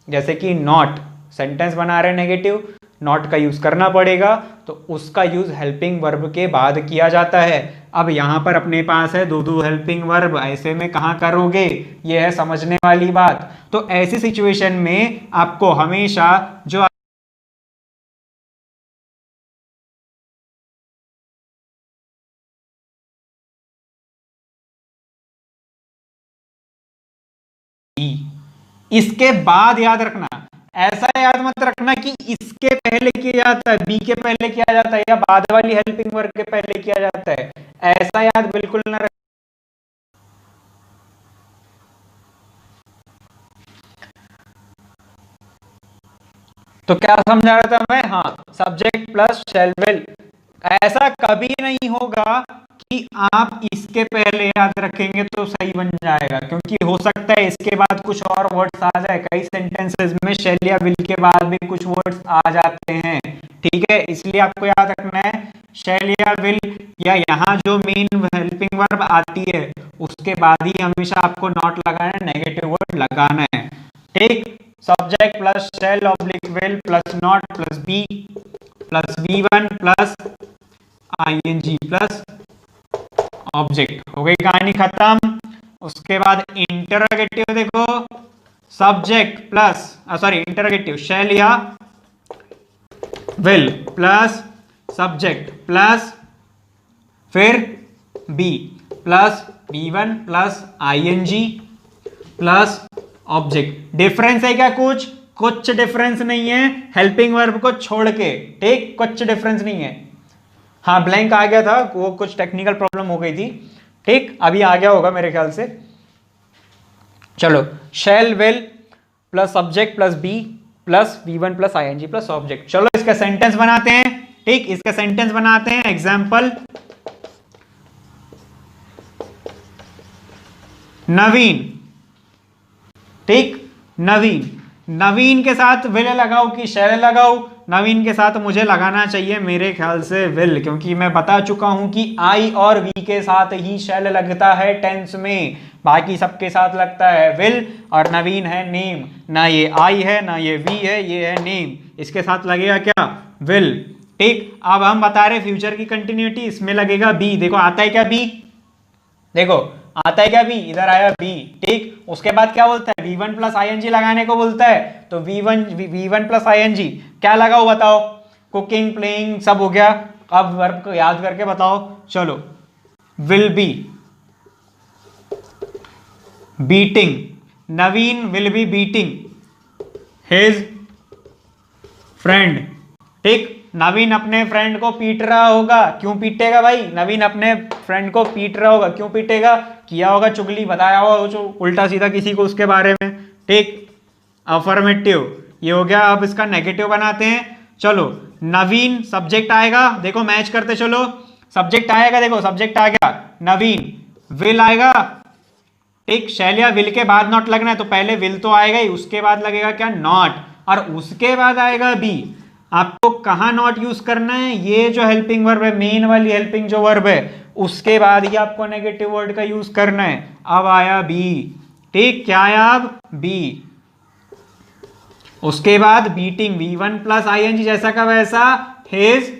जैसे कि नॉट, सेंटेंस बना रहे नेगेटिव, नॉट का यूज करना पड़ेगा, तो उसका यूज हेल्पिंग वर्ब के बाद किया जाता है। अब यहां पर अपने पास है दो हेल्पिंग वर्ब, ऐसे में कहां करोगे, ये है समझने वाली बात। तो ऐसी सिचुएशन में आपको हमेशा जो इसके बाद याद रखना, ऐसा याद मत रखना कि इसके पहले किया जाता है, बी के पहले किया जाता है या बाद वाली हेल्पिंग वर्ब के पहले किया जाता है, ऐसा याद बिल्कुल ना रख। तो क्या समझा रहा था मैं, हाँ, सब्जेक्ट प्लस शेल विल, ऐसा कभी नहीं होगा कि आप इसके पहले याद रखेंगे तो सही बन जाएगा, क्योंकि हो सकता है इसके बाद कुछ और वर्ड्स आ जाए, कई सेंटेंसेस में शेल या विल के बाद भी कुछ वर्ड्स आ जाते हैं, ठीक है। इसलिए आपको याद रखना है शेल या विल या यहाँ जो मेन हेल्पिंग वर्ब आती है उसके बाद ही हमेशा आपको नॉट लगाना है, नेगेटिव वर्ड लगाना है, ठीक। Subject plus shall oblique will plus not plus be plus V1 plus ING plus object, हो गई कहानी खत्म। उसके बाद इंटरोगेटिव देखो, subject plus sorry interrogative shall या विल प्लस सब्जेक्ट प्लस फिर be plus V1 plus ING plus object. Difference है क्या, कुछ डिफरेंस नहीं है हेल्पिंग वर्ब को छोड़ के, ठीक, कुछ डिफरेंस नहीं है। हाँ ब्लैंक आ गया था, वो कुछ टेक्निकल प्रॉब्लम हो गई थी, ठीक, अभी आ गया होगा मेरे ख्याल से। चलो shall will plus subject plus be plus V1 plus ING plus object. चलो इसका सेंटेंस बनाते हैं, ठीक, इसका सेंटेंस बनाते हैं। एग्जाम्पल, नवीन, ठीक, नवीन के साथ विल लगाओ कि शेल लगाओ, नवीन के साथ मुझे लगाना चाहिए मेरे ख्याल से विल, क्योंकि मैं बता चुका हूं कि आई और वी के साथ ही शेल लगता है टेंस में, बाकी सबके साथ लगता है विल। और नवीन है नेम, ना ये आई है ना ये वी है, ये है नेम, इसके साथ लगेगा क्या, विल, ठीक। अब हम बता रहे फ्यूचर की कंटिन्यूटी, इसमें लगेगा बी, देखो आता है क्या बी, देखो आता है क्या बी, इधर आया बी, ठीक। उसके बाद क्या बोलता है, V1 प्लस आईएनजी लगाने को बोलता है, तो V1 प्लस आईएनजी क्या लगाओ बताओ, कुकिंग प्लेइंग सब हो गया। अब वर्ब को याद करके बताओ, चलो, will be beating, Naveen will be beating his friend, ठीक। नवीन अपने फ्रेंड को पीट रहा होगा, क्यों पीटेगा भाई, नवीन अपने फ्रेंड को पीट रहा होगा, क्यों पीटेगा, किया होगा चुगली, बताया होगा जो उल्टा सीधा किसी को उसके बारे में, ठीक। अफर्मेटिव ये हो गया। अब इसका नेगेटिव बनाते हैं, चलो, नवीन सब्जेक्ट आएगा, देखो मैच करते चलो, सब्जेक्ट आएगा, देखो सब्जेक्ट आ गया, नवीन, विल आएगा, ठीक। शैलिया, विल के बाद नॉट लगना है तो पहले विल तो आएगा ही, उसके बाद लगेगा क्या, नॉट, और उसके बाद आएगा बी। आपको कहां नॉट यूज करना है, ये जो हेल्पिंग वर्ब है, मेन वाली हेल्पिंग जो वर्ब है, उसके बाद ही आपको नेगेटिव वर्ड का यूज करना है। अब आया बी, ठीक, क्या आया अब, बी। उसके बाद बीटिंग, V1 प्लस ING जैसा का वैसा, हिज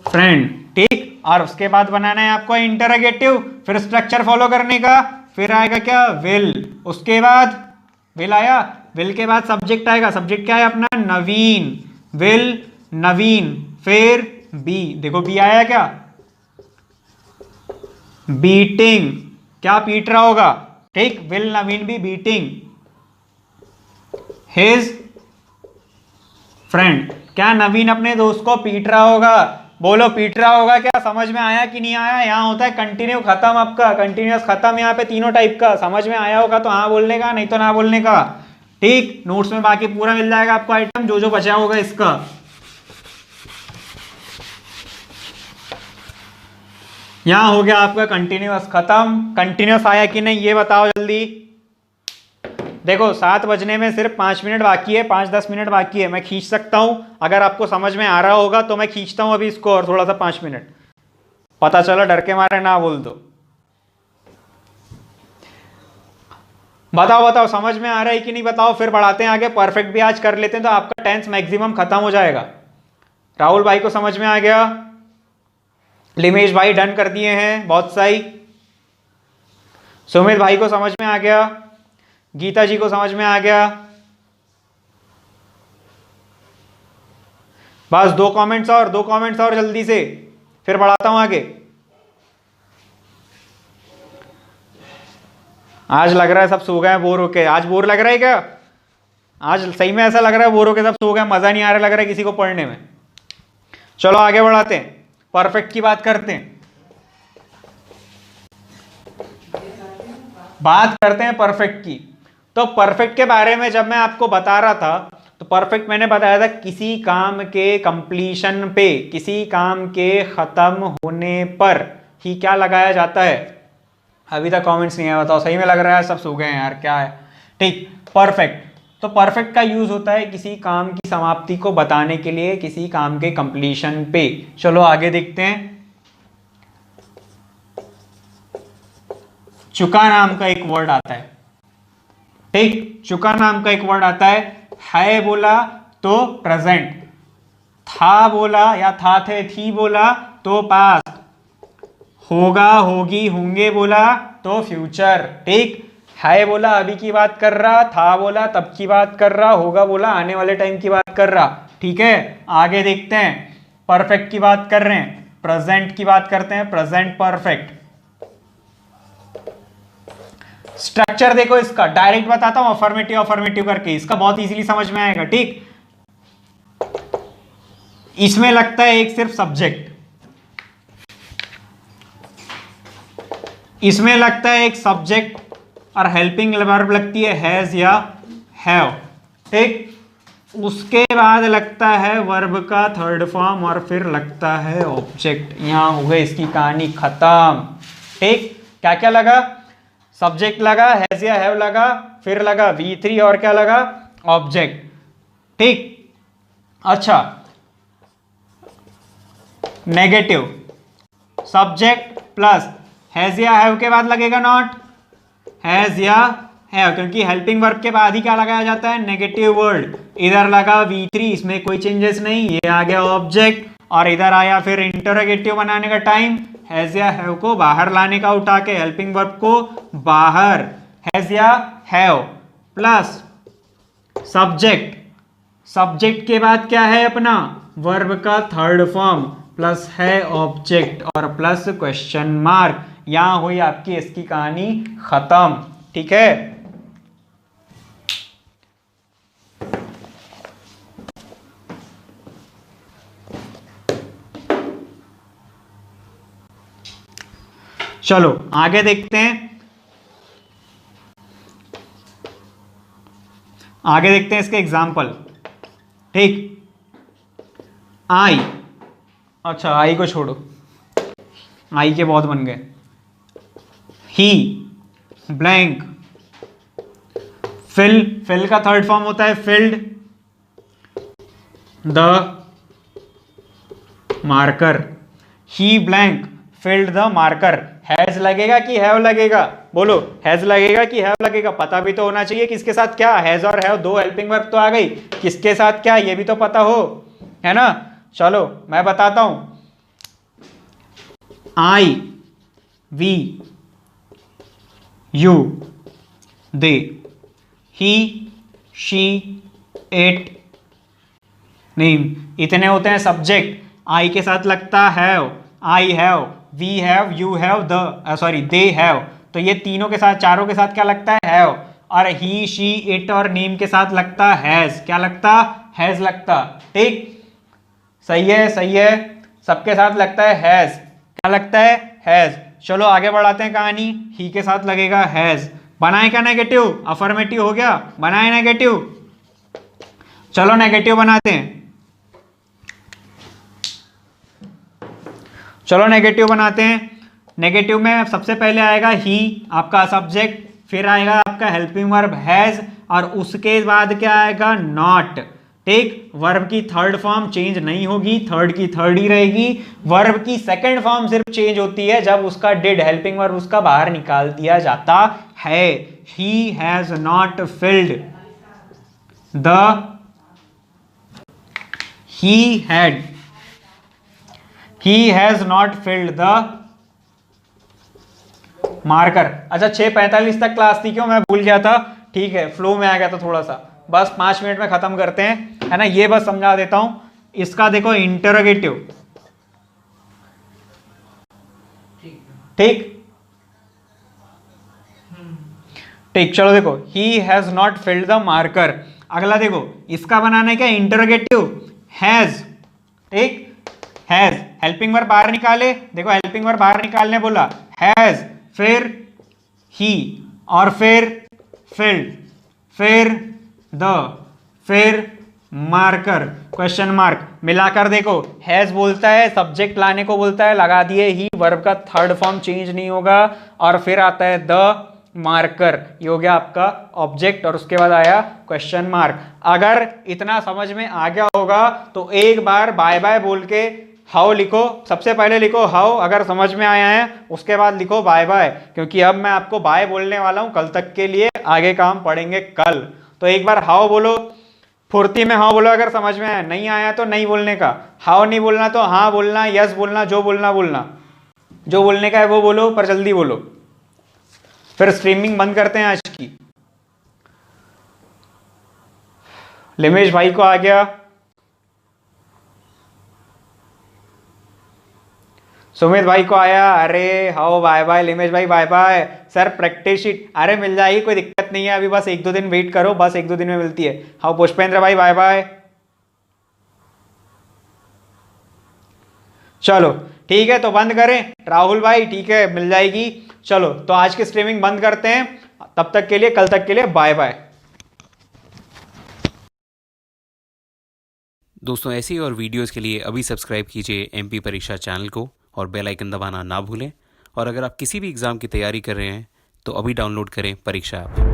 फ्रेंड, ठीक। और उसके बाद बनाना है आपको इंटरोगेटिव, फिर स्ट्रक्चर फॉलो करने का, फिर आएगा क्या, विल। उसके बाद विल आया, विल के बाद सब्जेक्ट आएगा, सब्जेक्ट क्या है अपना, नवीन, विल नवीन, फिर बी, देखो बी आया क्या, बीटिंग, क्या पीट रहा होगा, ठीक, will Naveen be beating his friend, क्या नवीन अपने दोस्त को पीट रहा होगा, बोलो पीट रहा होगा क्या, समझ में आया कि नहीं आया। यहाँ होता है कंटिन्यू खत्म, आपका कंटिन्यूअस खत्म, यहाँ पे तीनों टाइप का, समझ में आया होगा तो हाँ बोलने का, नहीं तो ना बोलने का, ठीक। नोट्स में बाकी पूरा मिल जाएगा आपको आइटम, जो जो बचा होगा इसका। यहां हो गया आपका कंटिन्यूअस खत्म। कंटिन्यूअस आया कि नहीं ये बताओ जल्दी। देखो 7 बजने में सिर्फ 5 मिनट बाकी है, 5-10 मिनट बाकी है, मैं खींच सकता हूं, अगर आपको समझ में आ रहा होगा तो मैं खींचता हूं अभी इसको और थोड़ा सा 5 मिनट, पता चला डर के मारे ना बोल दो। बताओ बताओ समझ में आ रहा है कि नहीं बताओ, फिर बढ़ाते हैं आगे, परफेक्ट भी आज कर लेते हैं तो आपका टेंस मैक्सिमम खत्म हो जाएगा। राहुल भाई को समझ में आ गया, लिमेश भाई डन कर दिए हैं, बहुत सही। सुमित भाई को समझ में आ गया, गीता जी को समझ में आ गया, बस 2 कमेंट्स और, 2 कमेंट्स और जल्दी से, फिर बढ़ाता हूं आगे। आज लग रहा है सब सो गए बोर होके, आज बोर लग रहा है क्या, आज सही में ऐसा लग रहा है बोर होके सब सो गए, मजा नहीं आ रहा लग रहा है किसी को पढ़ने में। चलो आगे बढ़ाते हैं, परफेक्ट की बात करते हैं, बात करते हैं परफेक्ट की। तो परफेक्ट के बारे में जब मैं आपको बता रहा था तो परफेक्ट मैंने बताया था किसी काम के कंप्लीशन पे, किसी काम के खत्म होने पर ही क्या लगाया जाता है। अभी तक कमेंट्स नहीं आया, बताओ सही में लग रहा है सब सो गए हैं यार, क्या है, ठीक। परफेक्ट, तो परफेक्ट का यूज होता है किसी काम की समाप्ति को बताने के लिए, किसी काम के कंप्लीशन पे। चलो आगे देखते हैं। चुका नाम का एक वर्ड आता है, ठीक, चुका नाम का एक वर्ड आता है बोला तो प्रेजेंट, था बोला या था थे थी बोला तो पास्ट, होगा होगी होंगे बोला तो फ्यूचर, ठीक। है बोला अभी की बात कर रहा, था बोला तब की बात कर रहा, होगा बोला आने वाले टाइम की बात कर रहा, ठीक है। आगे देखते हैं, परफेक्ट की बात कर रहे हैं, प्रेजेंट की बात करते हैं, प्रेजेंट परफेक्ट। स्ट्रक्चर देखो इसका, डायरेक्ट बताता हूं अफर्मेटिव अफर्मेटिव करके, इसका बहुत इजीली समझ में आएगा, ठीक। इसमें लगता है एक सिर्फ सब्जेक्ट, इसमें लगता है एक सब्जेक्ट और हेल्पिंग वर्ब लगती है हैज या हैव, ठीक। उसके बाद लगता है वर्ब का थर्ड फॉर्म और फिर लगता है ऑब्जेक्ट। यहां हो गई इसकी कहानी खत्म, ठीक। क्या क्या लगा, सब्जेक्ट लगा, हैज या हैव लगा, फिर लगा V3 और क्या लगा, ऑब्जेक्ट, ठीक। अच्छा, नेगेटिव, सब्जेक्ट प्लस हैज या हैव के बाद लगेगा नॉट, हैज या हैव, क्योंकि हेल्पिंग वर्ब के बाद ही क्या लगाया जाता है, नेगेटिव वर्ड। इधर लगा V3, इसमें कोई चेंजेस नहीं, ये आ गया ऑब्जेक्ट, और इधर आया फिर इंटरोगेटिव बनाने का टाइम, हैज या हैव को बाहर लाने का, उठा के हेल्पिंग वर्ब को बाहर, हैज या हैव प्लस सब्जेक्ट, सब्जेक्ट के बाद क्या है अपना वर्ब का थर्ड फॉर्म, प्लस है ऑब्जेक्ट और प्लस क्वेश्चन मार्क। यहां हुई आपकी इसकी कहानी खत्म, ठीक है। चलो आगे देखते हैं, आगे देखते हैं इसके एग्जाम्पल, ठीक। आई, अच्छा आई को छोड़ो, आई के बहुत बन गए। ही ब्लैंक फिल का थर्ड फॉर्म होता है filled the marker. He blank filled the marker. Has लगेगा कि हैव लगेगा? बोलो, हैज लगेगा कि हैव लगेगा? पता भी तो होना चाहिए किसके साथ क्या। हैज और हैव दो हेल्पिंग वर्ब तो आ गई, किसके साथ क्या ये भी तो पता हो, है ना। चलो मैं बताता हूं। I, we, you, they, he, she, it, name, इतने होते हैं सब्जेक्ट। आई के साथ लगता have, I have, we have, you have, sorry they have, तो ये तीनों के साथ, चारों के साथ क्या लगता है? हैव। और ही, शी, इट और नेम के साथ लगता हैज। क्या लगता? हैज लगता। ठीक, सही है, सही है, सबके साथ लगता है हैज। क्या लगता है? हैज। चलो आगे बढ़ाते हैं कहानी। ही के साथ लगेगा हैज। बनाए क्या नेगेटिव? अफर्मेटिव हो गया, बनाए नेगेटिव। चलो नेगेटिव बनाते हैं, चलो नेगेटिव बनाते हैं। नेगेटिव में सबसे पहले आएगा ही, आपका सब्जेक्ट, फिर आएगा आपका हेल्पिंग वर्ब हैज, और उसके बाद क्या आएगा? नॉट। ठीक, वर्ब की थर्ड फॉर्म चेंज नहीं होगी, थर्ड की थर्ड ही रहेगी। वर्ब की सेकंड फॉर्म सिर्फ चेंज होती है जब उसका डिड, हेल्पिंग वर्ब, उसका बाहर निकाल दिया जाता है। He has not filled the, he has not filled the marker। अच्छा 6:45 तक क्लास थी, क्यों मैं भूल गया था। ठीक है, फ्लो में आ गया था थोड़ा सा, बस 5 मिनट में खत्म करते हैं, है ना। ये बस समझा देता हूं। इसका देखो इंटरोगेटिव, ठीक ठीक, चलो देखो, he has not filled the marker। अगला देखो, इसका बनाना है क्या? Interrogative has. ठीक, हैज, हेल्पिंग वर्ब बाहर निकाले, देखो हेल्पिंग वर्ब बाहर निकालने बोला, हैज, फिर ही, और फिर फिल्ड, फिर द, फिर मार्कर, क्वेश्चन मार्क। मिलाकर देखो, हैज बोलता है, सब्जेक्ट लाने को बोलता है, लगा दिए ही, वर्ब का थर्ड फॉर्म चेंज नहीं होगा, और फिर आता है द मार्कर, ये हो गया आपका ऑब्जेक्ट, और उसके बाद आया क्वेश्चन मार्क। अगर इतना समझ में आ गया होगा तो एक बार बाय बाय बोल के हाउ लिखो। सबसे पहले लिखो हाउ, अगर समझ में आया है, उसके बाद लिखो बाय बाय, क्योंकि अब मैं आपको बाय बोलने वाला हूं कल तक के लिए, आगे काम पढ़ेंगे कल। तो एक बार हाउ बोलो, फुर्ती में हाउ बोलो, अगर समझ में आया। नहीं आया तो नहीं बोलने का, हाउ नहीं बोलना तो हाँ बोलना, यस बोलना, जो बोलना बोलना, जो बोलने का है वो बोलो, पर जल्दी बोलो। फिर स्ट्रीमिंग बंद करते हैं आज की। लिमेश भाई को आ गया, सुमित भाई को आया। अरे हाउ बाय बाय, लिमेश भाई bye bye. Sir practice sheet, अरे मिल जाएगी, कोई दिक्कत नहीं है, अभी बस 1-2 दिन वेट करो, बस 1-2 दिन में मिलती है। हाउ पुष्पेंद्र भाई बाय बाय। चलो ठीक है, तो बंद करें। राहुल भाई ठीक है, मिल जाएगी। चलो तो आज की स्ट्रीमिंग बंद करते हैं, तब तक के लिए, कल तक के लिए बाय बाय। दोस्तों ऐसी और वीडियोस के लिए अभी सब्सक्राइब कीजिए एमपी परीक्षा चैनल को, और बेल आइकन दबाना ना भूलें। और अगर आप किसी भी एग्ज़ाम की तैयारी कर रहे हैं तो अभी डाउनलोड करें परीक्षा ऐप।